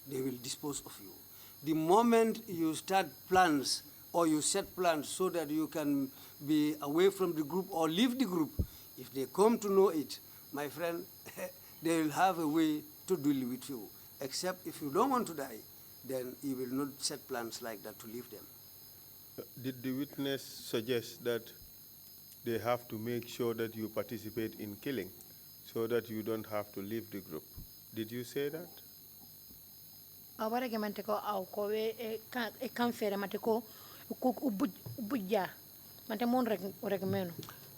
they will dispose of you. The moment you start plans or you set plans so that you can be away from the group or leave the group, if they come to know it, my friend, they will have a way to deal with you. Except if you don't want to die, then you will not set plans like that to leave them. Did the witness suggest that they have to make sure that you participate in killing so that you don't have to leave the group? Did you say that? Awara gemante ko aw ko we e kan fere mate ko ubujja mante mon rek meno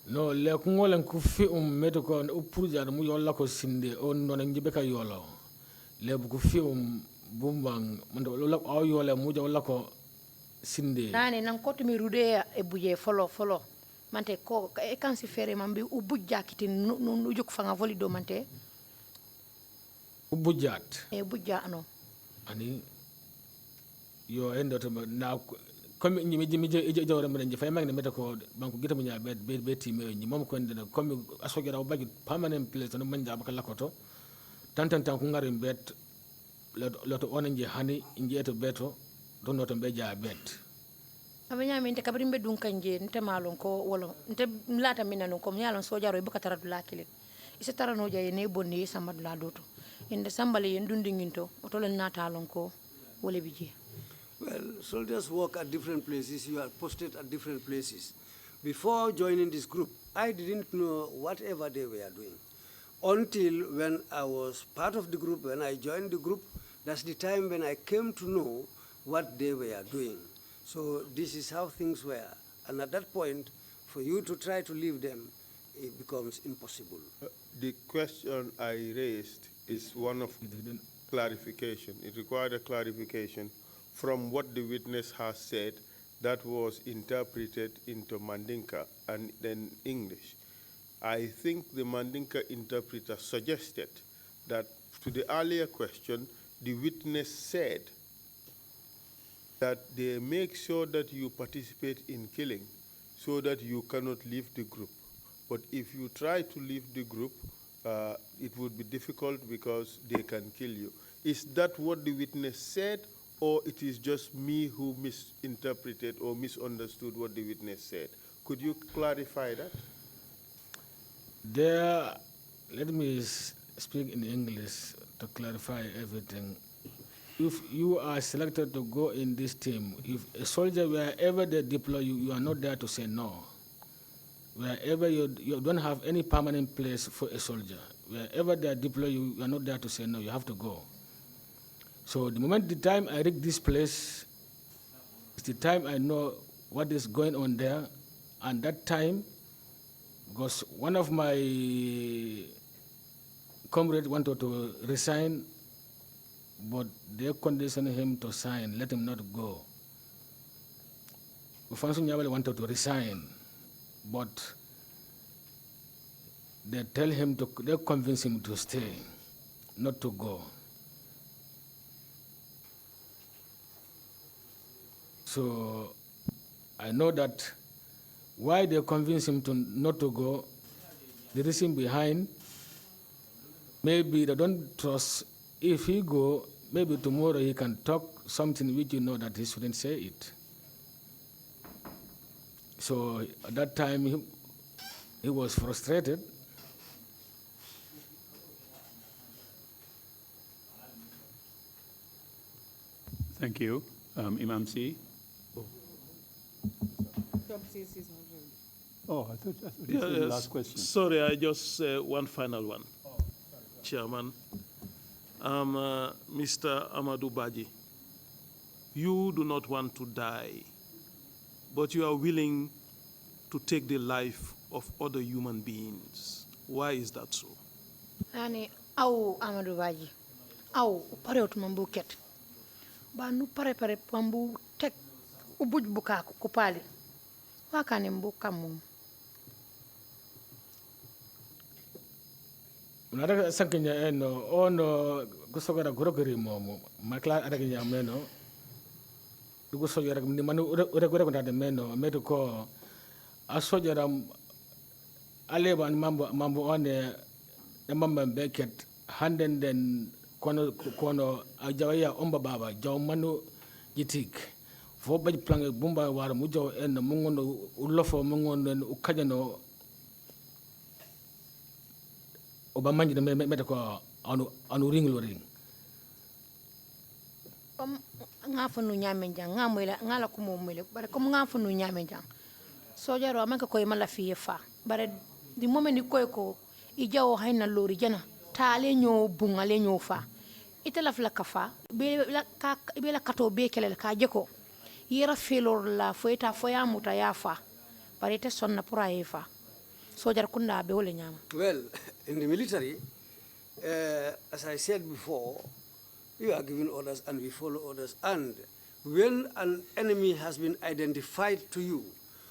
no le ko ngolen ku fi meto ko purja mu yolla ko sinde on non ngibe ka yolo le bu ku fi bumbang mando lo aw yole mu jolla ko sinde nane nan ko to mi rude e buje folo mante ko e kan si fere mambi ubujja kiti nu juk fanga voli do mante ubujjat e bujja ano ani yo endo to na comme ñi mi jawra mën fay mag ne meta ko banko gitamu nya be time ñi mom ko ndena comme asogera o bagi permanent place no manja baka lakoto tan ko ngari bet loto onanje hani njeto beto don no to be ja bet abanya min te kabri be dun kanje nte malon ko wolo nte lata minano ko nyalon sojaro e baka taradu lakile ise tarano jaye ne bonni samadu la doto inde sambale yen dundi nginto otolen natalon ko wole bije. Well, soldiers work at different places. You are posted at different places. Before joining this group, I didn't know whatever they were doing. Until when I was part of the group, when I joined the group, that's the time when I came to know what they were doing. So this is how things were. And at that point, for you to try to leave them, it becomes impossible. The question I raised is one of clarification. It required a clarification from what the witness has said that was interpreted into Mandinka and then English. I think the Mandinka interpreter suggested that to the earlier question, the witness said that they make sure that you participate in killing so that you cannot leave the group. But if you try to leave the group, it would be difficult because they can kill you. Is that what the witness said, or it is just me who misinterpreted or misunderstood what the witness said? Could you clarify that? Let me speak in English to clarify everything. If you are selected to go in this team, if a soldier, wherever they deploy you, you are not there to say no. Wherever you don't have any permanent place for a soldier, wherever they deploy you, you are not there to say no, you have to go. So the time I reach this place, it's the time I know what is going on there, and that time, because one of my comrades wanted to resign, but they conditioned him to sign, let him not go. Ufansu Nyawale wanted to resign, but they convince him to stay, not to go. So I know that why they convince him not to go, the reason behind, maybe they don't trust. If he go, maybe tomorrow he can talk something which you know that he shouldn't say it. So at that time, he was frustrated. Thank you. Imam C. Oh, I thought this was the last question. Sorry, I just one final one. Chairman. Mr. Amadou Badjie, you do not want to die, but you are willing to take the life of other human beings. Why is that so? Ani au Amadou Badjie, au pare otumambu ket. Ba nu pare pambu tek ubuj buka kupali. Wakane mbuka mum. Nada sankenya eno ono gusogara gurogiri momo makla adagenya meno dugusogara ni manu ure ndade meno medo ko asogara aleban mambo one e mamma beket handen den kono ajawaya omba baba jaw manu jitik fo baj plange bumba war mu jaw en mu ngono ulofo mu ngono ukajano oba manji de meta ko anu ring nga fanu nyame jang nga moyla nga la ko mo moyle bare comme nga fanu nyame jang sojaro man ko koy mala fiye fa bare di moment ni koy ko i jawo hayna lori jana taale ñoo bungale ñoo fa itela fla kafa be la kato be kelel ka jeko yera felor la foyta foya muta ya fa bare te sonna pour ay fa sojar kunda be wole nyama. Well, in the military, as I said before, you are giving orders and we follow orders. And when an enemy has been identified to you,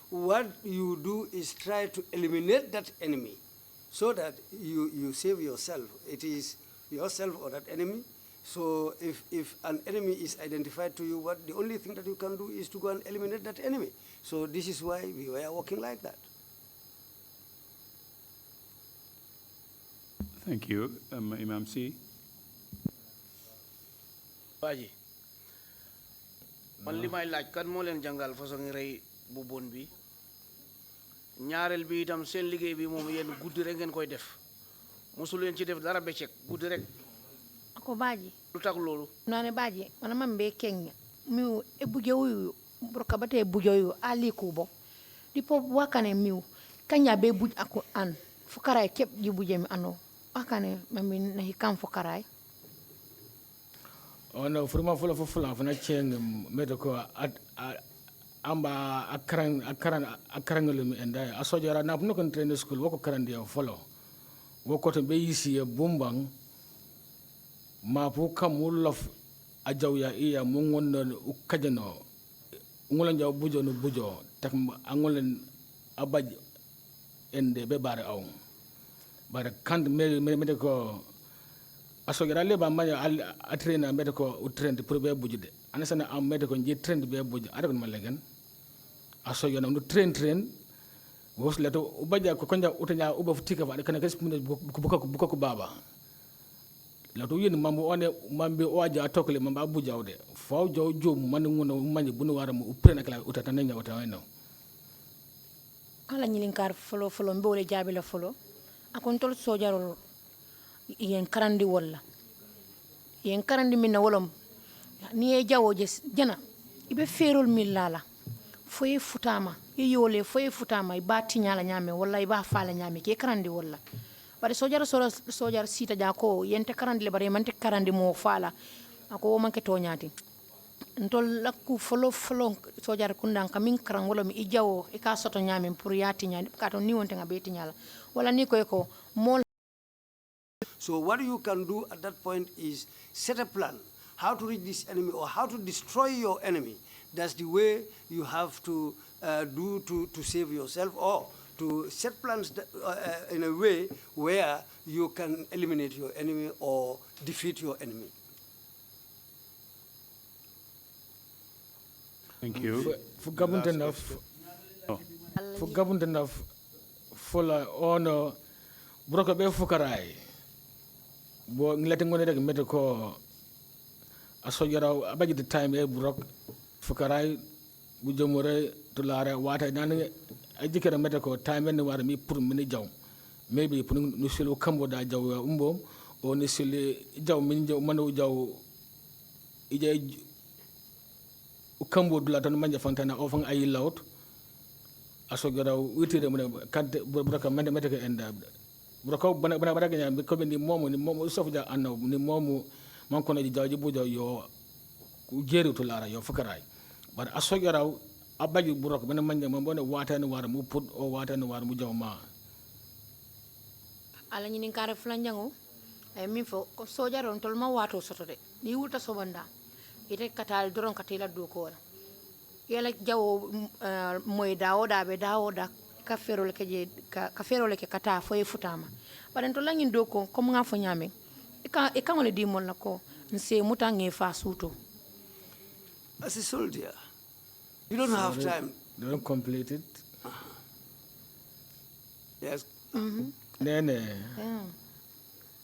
what you do is try to eliminate that enemy so that you save yourself. It is yourself or that enemy. So if an enemy is identified to you, the only thing that you can do is to go and eliminate that enemy. So this is why we were working like that. Thank you. Imam C. Badjie man li may laaj kan moo leen jàngal façon rey bu bon bi ñaareel bi itam seen liggéey bi moom yéen guddi rek ngeen koy def mosul leen ci def dara bëccëg guddi rek Ako Badjie lu tax loolu nane Badjie man man be kenya mi e bujoyu broka bate bujoyu ali kubo dipo wakane miu kanya be buj ako an fukara kep ji buje mi ano wakane mami na hikam fukara ono furma fula fana cheng medo ko amba akarang lumi enda asojara na no kon train school woko karandi follow woko to be yisi bumbang ma pu kam wolof a jaw ya iya mo ngon u kajano ngolen jaw bujo no bujo tak angolen abaj ende be bare aw bare kan me ko asogera le ba manya atrena me ko u trend pour be bujude anasana am me ko nji trend be bujo ada ko malegen asogera no trend wos leto ubaja ko konja utanya uba futika fa kana kes buko baba lato yin mambo one mambe oja tokle mamba bujawde faw jaw jom man ngono manje bunu wara mu prena kala utata nanya wata wayno kala nyilin kar folo mbe wole jabi la folo akon tol sojarol yen karandi walla yen karandi minna wolom ni e jawo jana ibe ferol min lala foye futama yole foye futama iba tinyala nyame walla iba fala nyame ke karandi walla bare sojar sita jako yente karandi le bare mante karandi mo fala ako manke to nyati ntol lakku folo sojar kundan kamin karan wala mi ijawo e ka soto nyame pour yati nyani ka to ni wonte ngabe tinyala wala ni ko mol. So what you can do at that point is set a plan how to reach this enemy or how to destroy your enemy. That's the way you have to do to save yourself, or to set plans that, in a way where you can eliminate your enemy or defeat your enemy. Thank you. For government enough, for government enough, for la ono broka be fukarai. Bo ngilati ngone rek meto ko asojara abaji the time e brok fukarai bu jomore to laare wata nan ajikere meto ko time ne wara mi pour mini jaw maybe pour no selo kambo da jaw umbo o ne sele jaw min jaw manu jaw ije kambo dula tan manja fantana o fang ay laut asogara witire mo kante broka mende meto ko enda broko bana ganya ko ni momo sofja anno ni momo man kono ji jawji bujo yo jeru to lara yo fukaray bar asogara abaji broko bana manja mo bone watani war mu put o watani war mu jawma ala nyini kare flanjango ay min fo ko sojaron tol ma wato soto de ni wulta sobanda ite katal doron katila do ko yela jawo moy dawoda be dawoda kafero le ke kata foye futama bare to langin do ko comme nga fo nyame e kan le di mon la ko nse mutange fa suto. As a soldier you don't have time. They don't complete it. Yes. Nene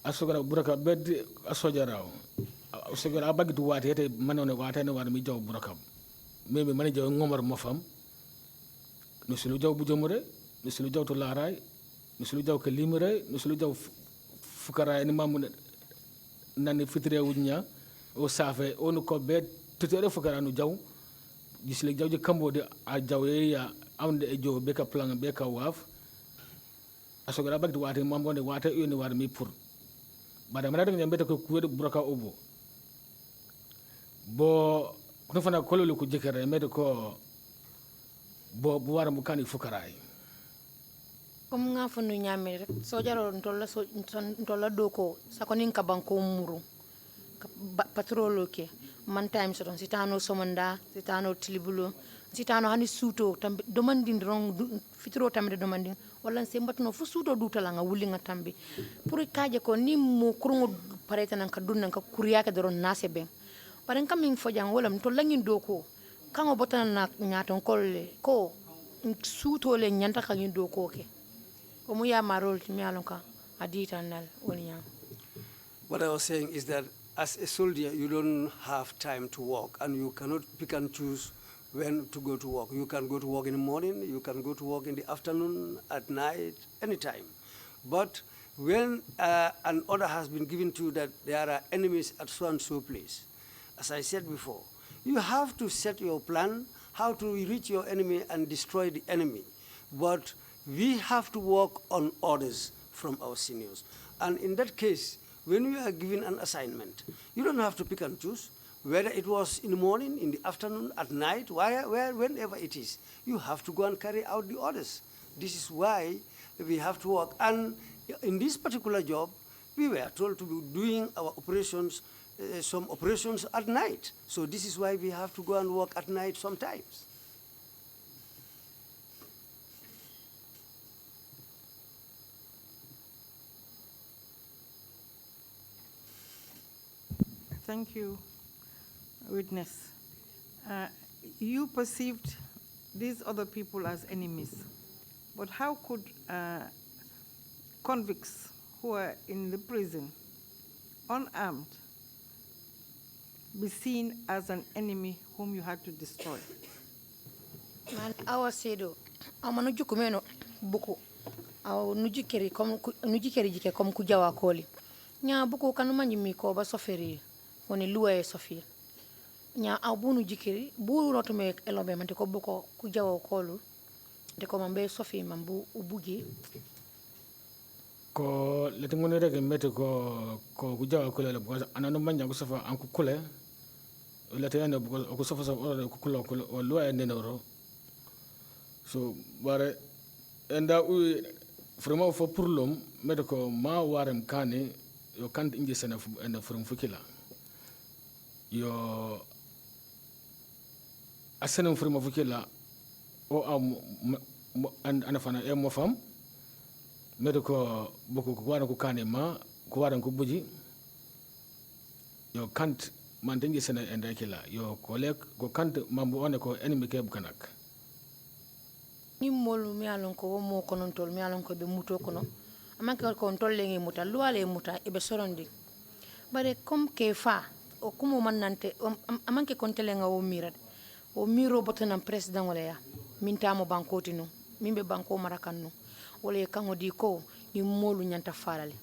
asogara buraka bed asojaraw asogara abagi du wati ete manone watane war mi jaw buraka meme mani jaw ngomar mofam no sulu jaw bu jomore no sulu jaw to laray no sulu jaw ke limere no sulu jaw fukara ni mamu nani fitre wunya o safe onu ko be tutere fukara no jaw gisle jaw je kambo de a jaw ya amde e jow be ka plan be ka waf asogara bagdi wati mambo ne wata yoni war mi pour bada mana daga nyambeta ko kuwedo buraka obo bo kuno fana kololu ku jekere medo ko bo bu wara mu kani fukaray comme nga fonu nyame rek sojaro ntolla do ko sakonin ka banko muru patrolo ke man time so don sitano somonda sitano tilibulo sitano hani suto tambe domandin rong fitro tambe domandin wala se mbatno fu suto dutala nga wuli nga tambe pour kaje ko ni mo kurungo pareta nan ka dunnan ka kuriya ka doron nase ben paren kam min fojang wala to langin do ko kango botan na nyaton kolle ko suto le nyanta ka ngin do ko ke o mu ya marol mi alon ka adita nal woniya. What I was saying is that as a soldier you don't have time to work, and you cannot pick and choose when to go to work. You can go to work in the morning, you can go to work in the afternoon, at night, anytime. But when an order has been given to you that there are enemies at so and so place, as I said before, you have to set your plan how to reach your enemy and destroy the enemy. But we have to work on orders from our seniors. And in that case, when you are given an assignment, you don't have to pick and choose. Whether it was in the morning, in the afternoon, at night, whenever it is, you have to go and carry out the orders. This is why we have to work. And in this particular job, We were told to be doing our operations, some operations at night. So this is why we have to go and work at night sometimes. Thank you, witness. You perceived these other people as enemies, but how could convicts who are in the prison, unarmed, be seen as an enemy whom you had to destroy? Man, awa sedo, amano jukumeno buku, aw nujikeri jike kom kujawa koli. Nya buku kanuma nyimi ko ba soferi, koni luwe sofia. Nya abunu jikeri, buru rotume elobe mante ko buko kujawa kolu, de ko mambe sofi mambu ubugi. Ko letungone rege mete ko kujawa kole le because anano manja ko sofa an ku kule lete yande because ko sofa so ko kulo o luwe nenoro. So bare enda u vraiment fo pour l'homme mete ko ma warem kane yo kant inji sena enda furum fukila yo asena furum fukila o am ana fana e mo fam mete ko boko ko waran ko kane ma ko waran ko buji yo kant man inji sena enda kila yo ko lek ko kant mambo one ko enemy ke bukanak Ni molu mi alon ko mo konon tol mi alon ko be muto kono amanke ko tolle ngi muta luwale muta e be sorondi bare comme ke fa o kumo manante amanke kon tele nga o mirade o miro botanam president wala ya min tamo bankoti no min be banko marakan no wala kango di ko ni molu nyanta falale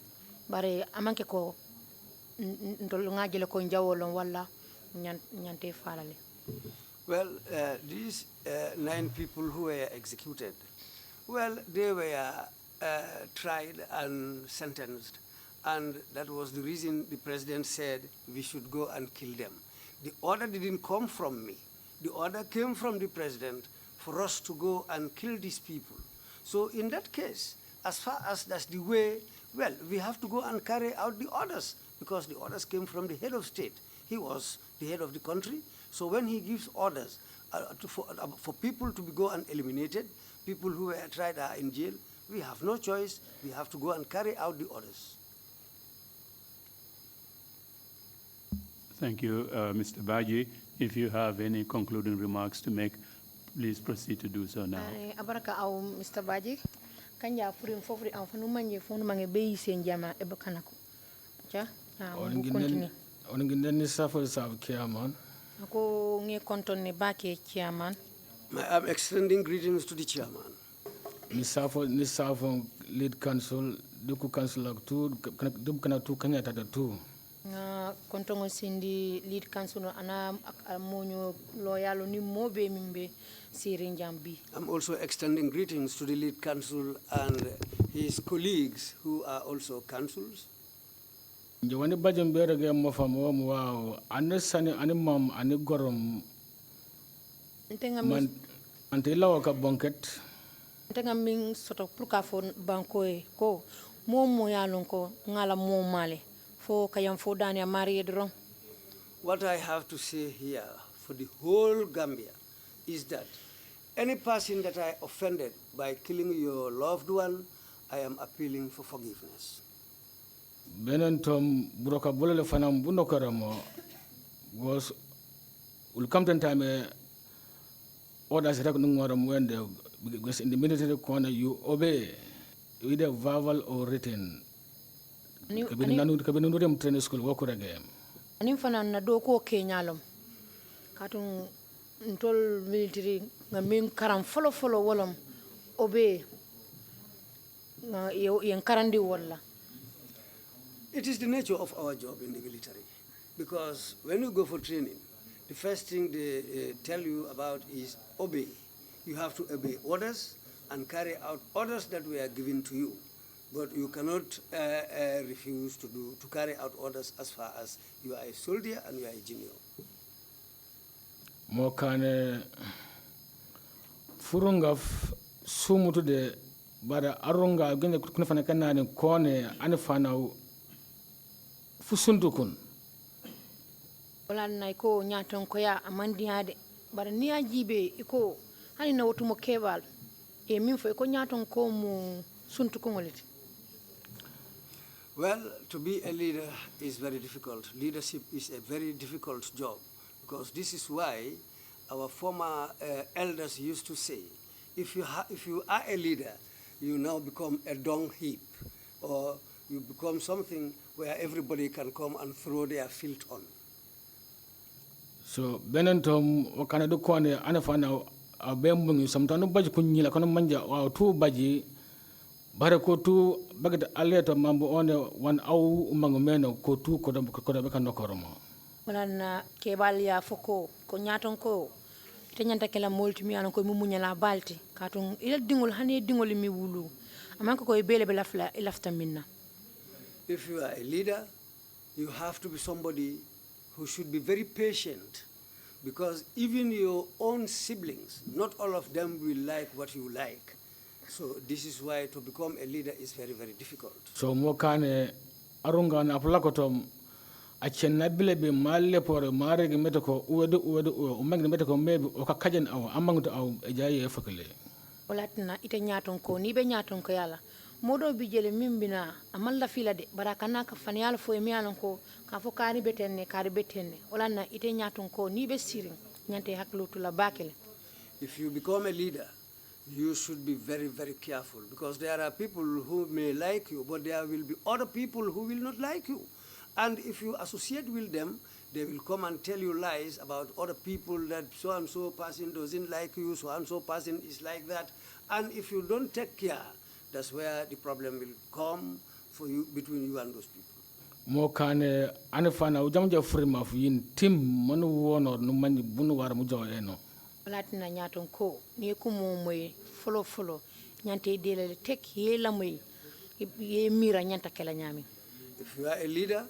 bare amanke ko ndol ngajele ko njawolon wala nyante falale. Well, these 9 people who were executed, well, they were tried and sentenced, and that was the reason the president said we should go and kill them. The order didn't come from me. The order came from the president for us to go and kill these people. So in that case, as far as that's the way, well, we have to go and carry out the orders because the orders came from the head of state. He was the head of the country. So when he gives orders for people to go and eliminated, people who were tried are in jail, we have no choice. We have to go and carry out the orders. Thank you, Mr. Badjie. If you have any concluding remarks to make, please proceed to do so now. Abaraka au Mr. Badjie, kanja furin fofri au fanu manje fonu mange beyi sen jama e bakanako. Ja, on continue. On ngi safo sav kiamon. I'm extending greetings to the chairman. Nisafo lead council, duku council ak tu, kana tu kanya tada tu. Kontongo sindi lead council ana amonyo loyalo ni mobe mimbe sirinjambi. I'm also extending greetings to the lead council and his colleagues who are also councils. Jawani Badjie bere ge mo fam wo mo waaw ane sani ane mam ane gorom man ante lawa ka bonket ntenga min soto pour ka fo banko e ko mo yalon ko ngala mo male fo kayam fo dani marié dron. What I have to say here for the whole Gambia is that any person that I offended by killing your loved one, I am appealing for forgiveness. Benen tom broka bolele fanam bundo karamo was will come to time orders rek ngoram wende because in the military corner you obey either verbal or written kabinu dem training school wako regem anim fana na do ko kenyalom katun ntol military ngamin karam follow wolom obey yen karandi wala. It is the nature of our job in the military, because when you go for training, the first thing they tell you about is obey. You have to obey orders and carry out orders that were given to you, but you cannot refuse to carry out orders as far as you are a soldier and you are a junior. Mokane furungaf sumutu de bada arunga gende kuna fana kana ne kone ane fana fusundukun wala na ko nyaton ko ya amandiade bar ni ajibe iko hani na wotumo kebal e min fo ko nyaton ko mu suntu ko ngoliti. Well, to be a leader is very difficult. Leadership is a very difficult job because this is why our former elders used to say, if you are a leader, you now become a dung heap, or you become something where everybody can come and throw their filth on. So benentom wakana do kone anafana abembungi somtano baji kunyila kono manja wa tu baji bare ko tu bagata aleta mambo one wan au mangomeno ko tu ko be kan dokoromo wala na kebal ya foko ko nyaton ko te nyanta kala molti mi anan ko mu munyala balti katon ila dingol hani dingol mi wulu amanko ko bele be lafta minna. If you are a leader, you have to be somebody who should be very patient, because even your own siblings, not all of them will like what you like. So this is why to become a leader is very, very difficult. So mo kane arunga na pulakotom achenna bile be malle pore mare ge metako uwedo o magni metako mebi o ka kajen aw amanguto aw jaye fakale walatina ite nyaton ko ni be nyaton ko yala modo bi jele mimbina amalla fila de barakana ka fanyal fo mi alan ko ka fo kari betenne walana ite nyaton ko ni be sirin nyante haklutu la bakele. If you become a leader, you should be very, very careful, because there are people who may like you, but there will be other people who will not like you. And if you associate with them, they will come and tell you lies about other people, that so-and-so person doesn't like you, so-and-so person is like that. And if you don't take care, that's where the problem will come for you, between you and those people. Mo kane anefana ujamja frima fu yin tim manu wono no mani bunu war mu jaw eno walatina nyaton ko ni ko mo moy folo nyante delele tek yela moy ye mira nyanta kala nyami. If you are a leader,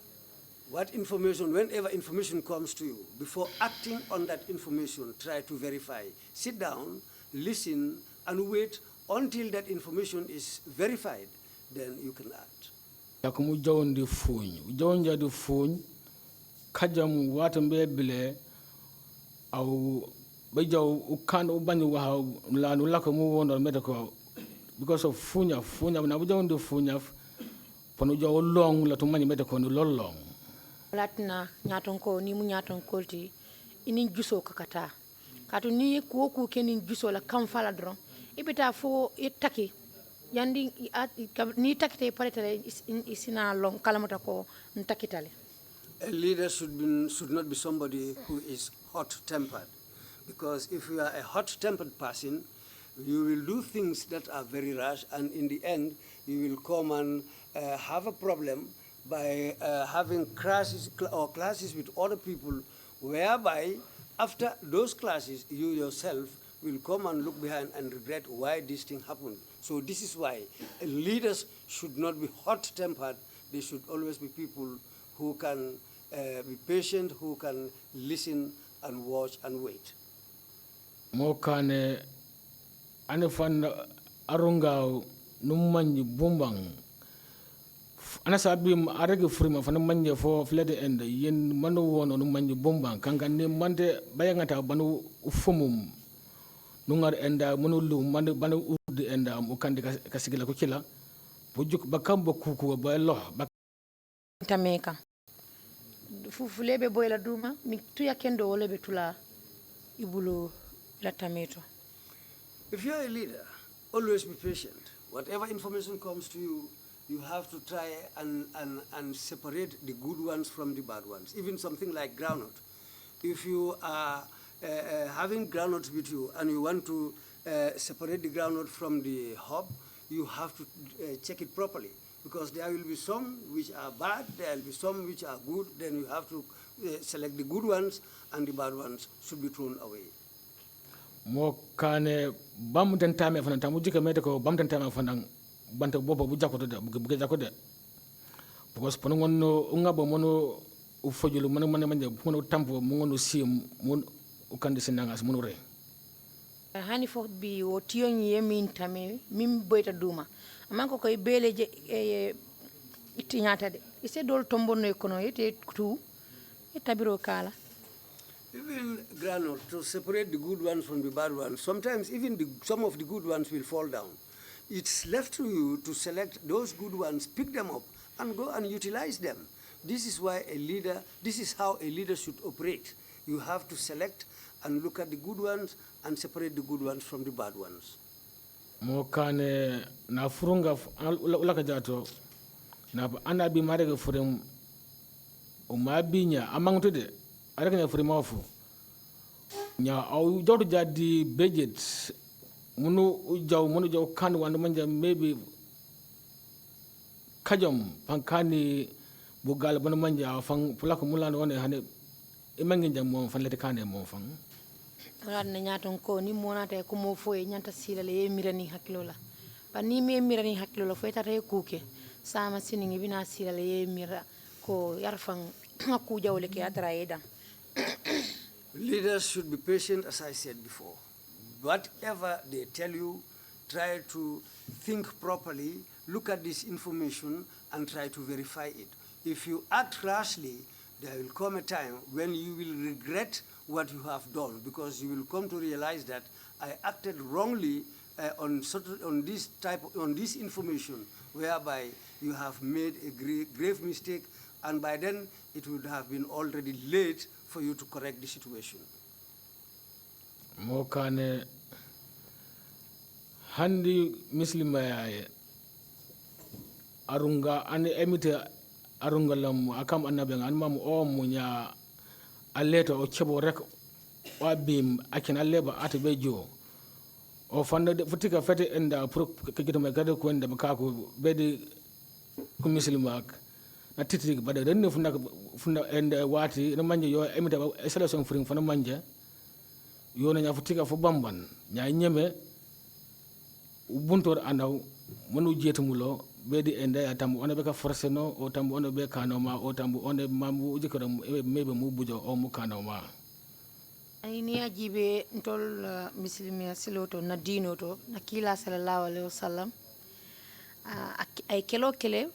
whenever information comes to you, before acting on that information, try to verify. Sit down, listen, and wait until that information is verified, then you can act. Yakumu jawndi fuñ jawnja du fuñ kajam watambe bile aw be jaw ukan ubani wa lanu lakamu wono medako because of funya na jawndi funya ponu jaw long la to mani medako no lollong latina nyaton ko ni mu nyaton kolti ini juso kakata katu ni ko kenin juso la kam fala dron ibita fo itaki yandi ni takite paretale isina long kalamata ko ntakitale. A leader should not be somebody who is hot-tempered, because if you are a hot-tempered person, you will do things that are very rash, and in the end you will come and have a problem by having clashes with other people, whereby after those clashes you yourself will come and look behind and regret why this thing happened. So this is why leaders should not be hot-tempered. They should always be people who can be patient, who can listen and watch and wait. Mo kane anefan arunga nummanyi bumbang ana sabi arege frima fana manje fo flede end yen manu wono nummanyi bumbang kankan ni mande bayangata banu ufumum nungar enda munulu manu banu udi enda mukandi kasigila kukila bujuk bakambo kuku ba lo tameka fulebe boyla duma mi tuya kendo wolebe tula ibulu la tameto. If you are a leader, always be patient. Whatever information comes to you, you have to try and separate the good ones from the bad ones. Even something like groundnut. If you are having groundnuts with you and you want to separate the groundnut from the hob, you have to check it properly, because there will be some which are bad, there will be some which are good. Then you have to select the good ones, and the bad ones should be thrown away. Mo kane bamten tame fana tamu jike mete ko bamten tame fana banta bobo bu jakoto de bu jakoto because pono ngono ngabo mono ufojulu mono manje mono tampo mono sim mon ukandi sinanga mono re hani fo bi o tiyon yemin tame mim boyta duma amanko koy beleje itinyata de ise dol tombo no kono ite tu itabiro kala. Even granule, to separate the good ones from the bad ones, sometimes even some of the good ones will fall down. It's left to you to select those good ones, pick them up, and go and utilize them. This is why this is how a leader should operate. You have to select and look at the good ones and separate the good ones from the bad ones. Mo kane na furunga ulaka jato na ana bi marega furim umabinya amangtude arega nya furim ofu nya au jotu jadi budget munu jaw kan wanda manja maybe kajom pankani bugal bana manja fang pulaka mulano wone hane imangi jam mo fan lete kane mo fang wala na nyaton ko ni monata ko mo foye nyanta sila le mirani haklola pa ni me mirani haklola fo tata kuke sama siningi bina sila le mira ko yarfang ku jawle ke adra eda. Leaders should be patient, as I said before. Whatever they tell you, try to think properly, look at this information and try to verify it. If you act rashly, there will come a time when you will regret what you have done, because you will come to realize that I acted wrongly on this information, whereby you have made a grave mistake, and by then it would have been already late for you to correct the situation. Mokane handi muslimaye arunga ani emite arunga lam akam annabe an mam o munya aleto o chebo rek wa bim akin alleba atbe jo o fanda futika fete enda pour kigito me gade ko enda makako bedi ko muslimak na titri bada renne funda enda wati na manje yo emite selection furing fana manje yo na futika fo bamban nya nyeme ubuntor anaw manu jetumulo bedi ende atam ona be ka force no o tambu ona be kano ma o tambu ona mamu jikoro mebe mu bujo o mu kano ma ay ni ajibe ntol muslimia siloto na dino to na kila sallallahu alaihi wasallam ay kelo kele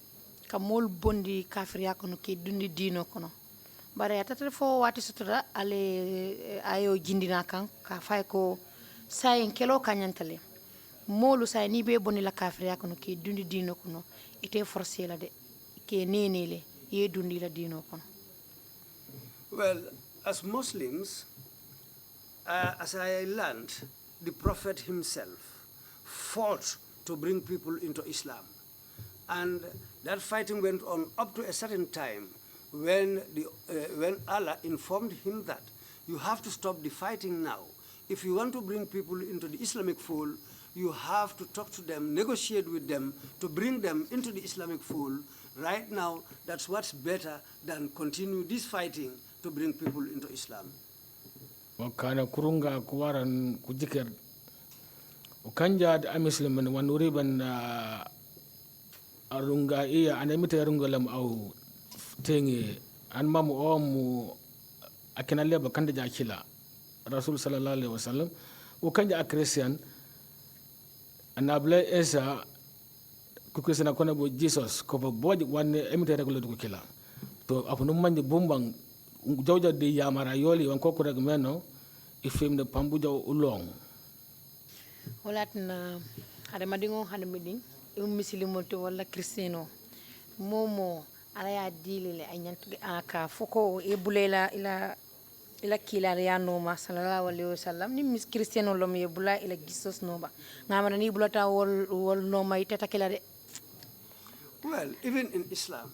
ka mol bondi kafriya kono ke dundi dino kono bare atata fo wati sutura ale ayo jindina kan ka fay ko sayen kelo kanyantale molu say ni be boni la kafriya kono ke dundi dino kono ite forcé la de ke nenele ye dundi la dino kono. Well, as Muslims, as I learned, the Prophet himself fought to bring people into Islam, and that fighting went on up to a certain time when Allah informed him that you have to stop the fighting now. If you want to bring people into the Islamic fold, you have to talk to them, negotiate with them to bring them into the Islamic fold. Right now, that's what's better than continue this fighting to bring people into Islam. Wakana kurunga kuwaran kujikir ukanja amisliman wanuriban arunga iya anemite arunga lam au tengi an mamu omu akina leba kanda jakila Rasul sallallahu alaihi wasallam ukanja a Christian anable esa kukusena kona bo Jesus ko bo boji wanne emite regulo du kila to apunu manje bumbang jawja de yamara yoli wan ko rek meno ifim de pambuja ulong holatna hade madingo hade miding muslimo to wala kristeno momo ala ya dilile anyant aka foko e bulela ila kila ya no ma sallallahu alaihi wasallam ni mis kristeno lom e bula ila gisos no ba ngamana ni bulata wol no may tata kila de. Well, even in Islam,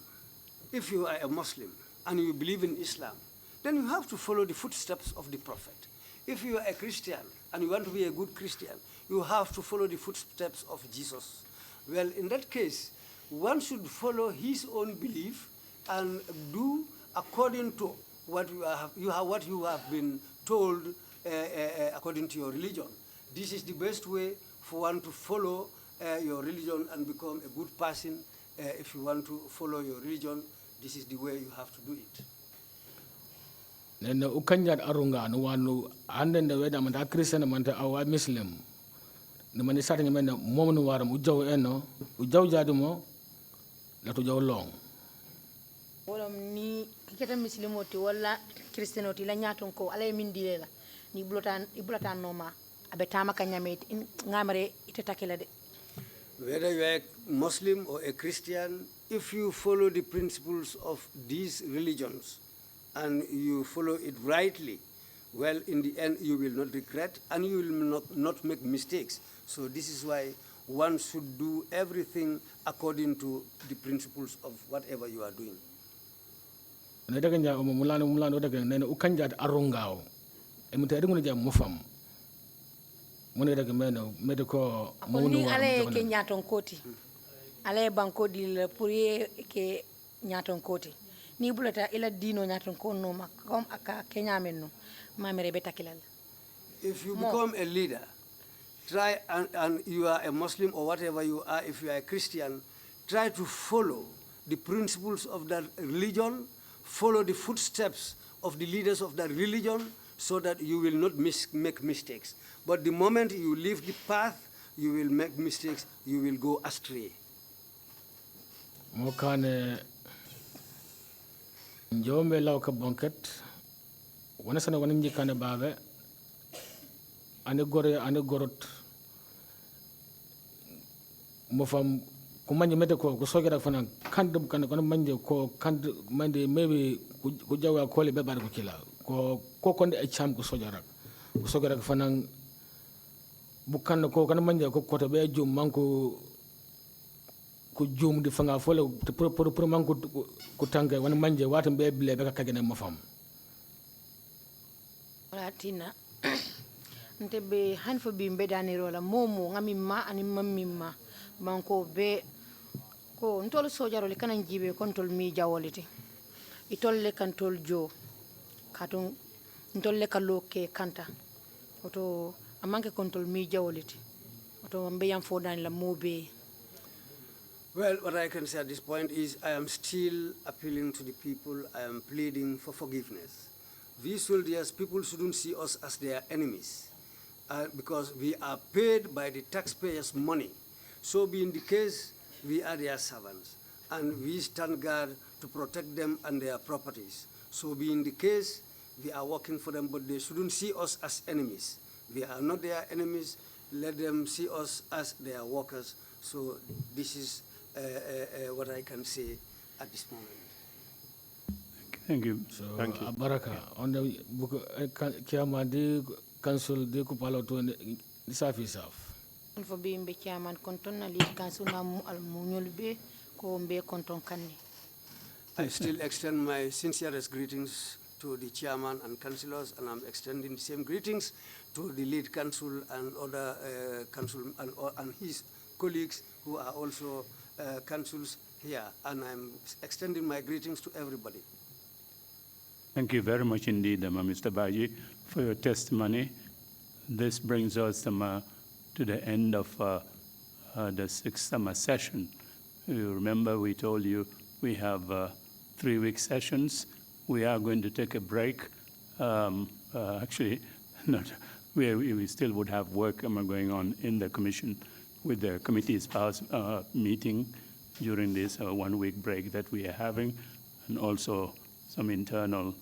if you are a Muslim and you believe in Islam, then you have to follow the footsteps of the Prophet. If you are a Christian and you want to be a good Christian, you have to follow the footsteps of Jesus. Well, in that case, one should follow his own belief and do according to what you have been told according to your religion. This is the best way for one to follow your religion and become a good person. If you want to follow your religion, this is the way you have to do it. Nena ukanja arunga no wanu anden de weda manta Christian manta awa Muslim ne mani sata nyamena momno waram ujaw eno ujaw jadumo la to jaw long wala ni kiketa muslimoti wala kristianoti la nyaton ko ala min dilela ni ibulatan noma abetama kanyame ngamare itetakela de. Whether you are a Muslim or a Christian, if you follow the principles of these religions and you follow it rightly, well, in the end, you will not regret and you will not make mistakes. So this is why one should do everything according to the principles of whatever you are doing. Ni ale ke nyaton koti ale banko dil pour ke nyaton koti ni bulata ila dino nyaton ko no ma kom aka kenya menno mamere betakilal. If you become a leader, try and you are a Muslim or whatever you are, if you are a Christian, try to follow the principles of that religion, follow the footsteps of the leaders of that religion, so that you will not make mistakes. But the moment you leave the path, you will make mistakes, you will go astray. Mokane njombe lauka bonket wana sana wana njikane babe ane gorot mofam kumanje mete ko kusogera fana kandum kan kono manje ko kand mande maybe ku jawa ko le be bar ko kila ko konde e cham ko sogera fana bukan ko kan manje ko koto be jum manko ko jum di fanga fole pour manko ko tangay wana manje watam be bile be ka kagene mofam latina nte be hanfo bi mbedani rola momo ngamimma ani mammimma banko be ko ntol sojaro le kanan jibe kontol mi jawolite itol le kantol jo katon ntol le kaloke kanta oto amanke kontol mi jawolite oto mbe yam fodani la mobe. Well, what I can say at this point is I am still appealing to the people. I am pleading for forgiveness. We soldiers, people shouldn't see us as their enemies because we are paid by the taxpayers' money. So being the case, we are their servants, and we stand guard to protect them and their properties. So being the case, we are working for them, but they shouldn't see us as enemies. We are not their enemies. Let them see us as their workers. So this is what I can say at this moment. Thank you. So, thank you. Baraka, on the book, Kiama de Council de Kupalo to the surface of. For being be chairman, conton na lead council na al munyolbe ko mbe conton kanni. I still extend my sincerest greetings to the chairman and councillors, and I'm extending the same greetings to the lead council and other council and his colleagues who are also councils here, and I'm extending my greetings to everybody. Thank you very much indeed, Mr. Badjie, for your testimony. This brings us to the end of the sixth summer session. You remember we told you we have 3-week sessions. We are going to take a break. Actually, not. We still would have work going on in the commission with the committee's meeting during this 1-week break that we are having, and also some internal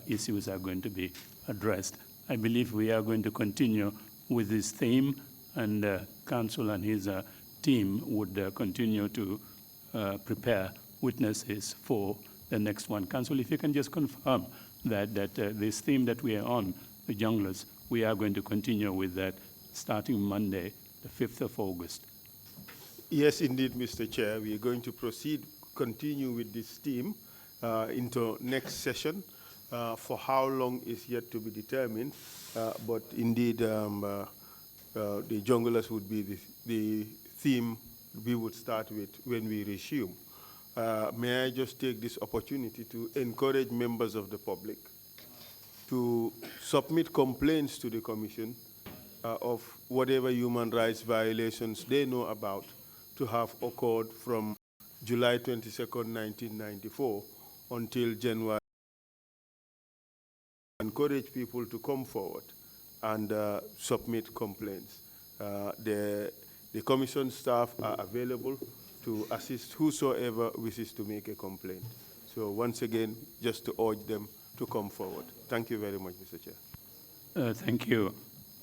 issues are going to be addressed. I believe we are going to continue with this theme, and Council and his team would continue to prepare witnesses for the next one. Council, if you can just confirm that this theme that we are on, the junglers, we are going to continue with that starting Monday, the 5th of August. Yes, indeed, Mr. Chair. We are going to continue with this theme into next session. For how long is yet to be determined, but indeed the junglers would be the theme we would start with when we resume. May I just take this opportunity to encourage members of the public to submit complaints to the Commission of whatever human rights violations they know about to have occurred from July 22nd, 1994 until January. Encourage people to come forward and submit complaints. The Commission staff are available to assist whosoever wishes to make a complaint. So So once again, just to urge them to come forward. Thank you very much, Mr. Chair. Thank you.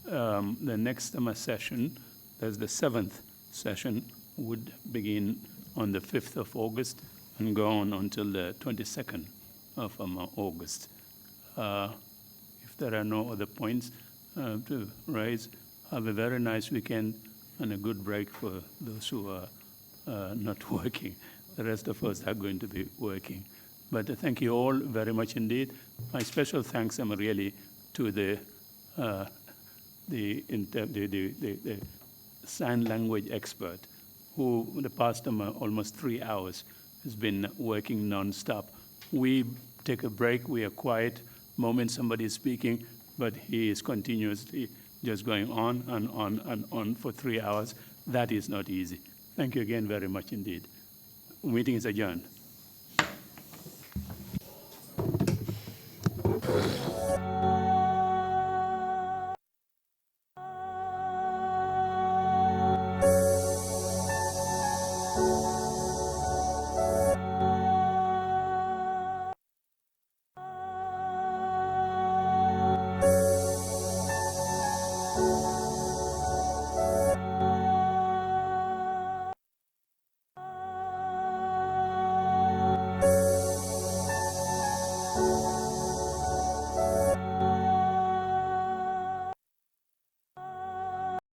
The next session, that's the 7th session, would begin on the 5th of August and go on until the 22nd of August. If there are no other points to raise, have a very nice weekend and a good break for those who are not working. The rest of us are going to be working. But thank you all very much indeed. My special thanks really to the sign language expert who, the past almost 3 hours, has been working non-stop. We take a break, we are quiet, moment somebody is speaking, but he is continuously just going on and on and on for 3 hours. That is not easy. Thank you again very much indeed. Meeting is adjourned.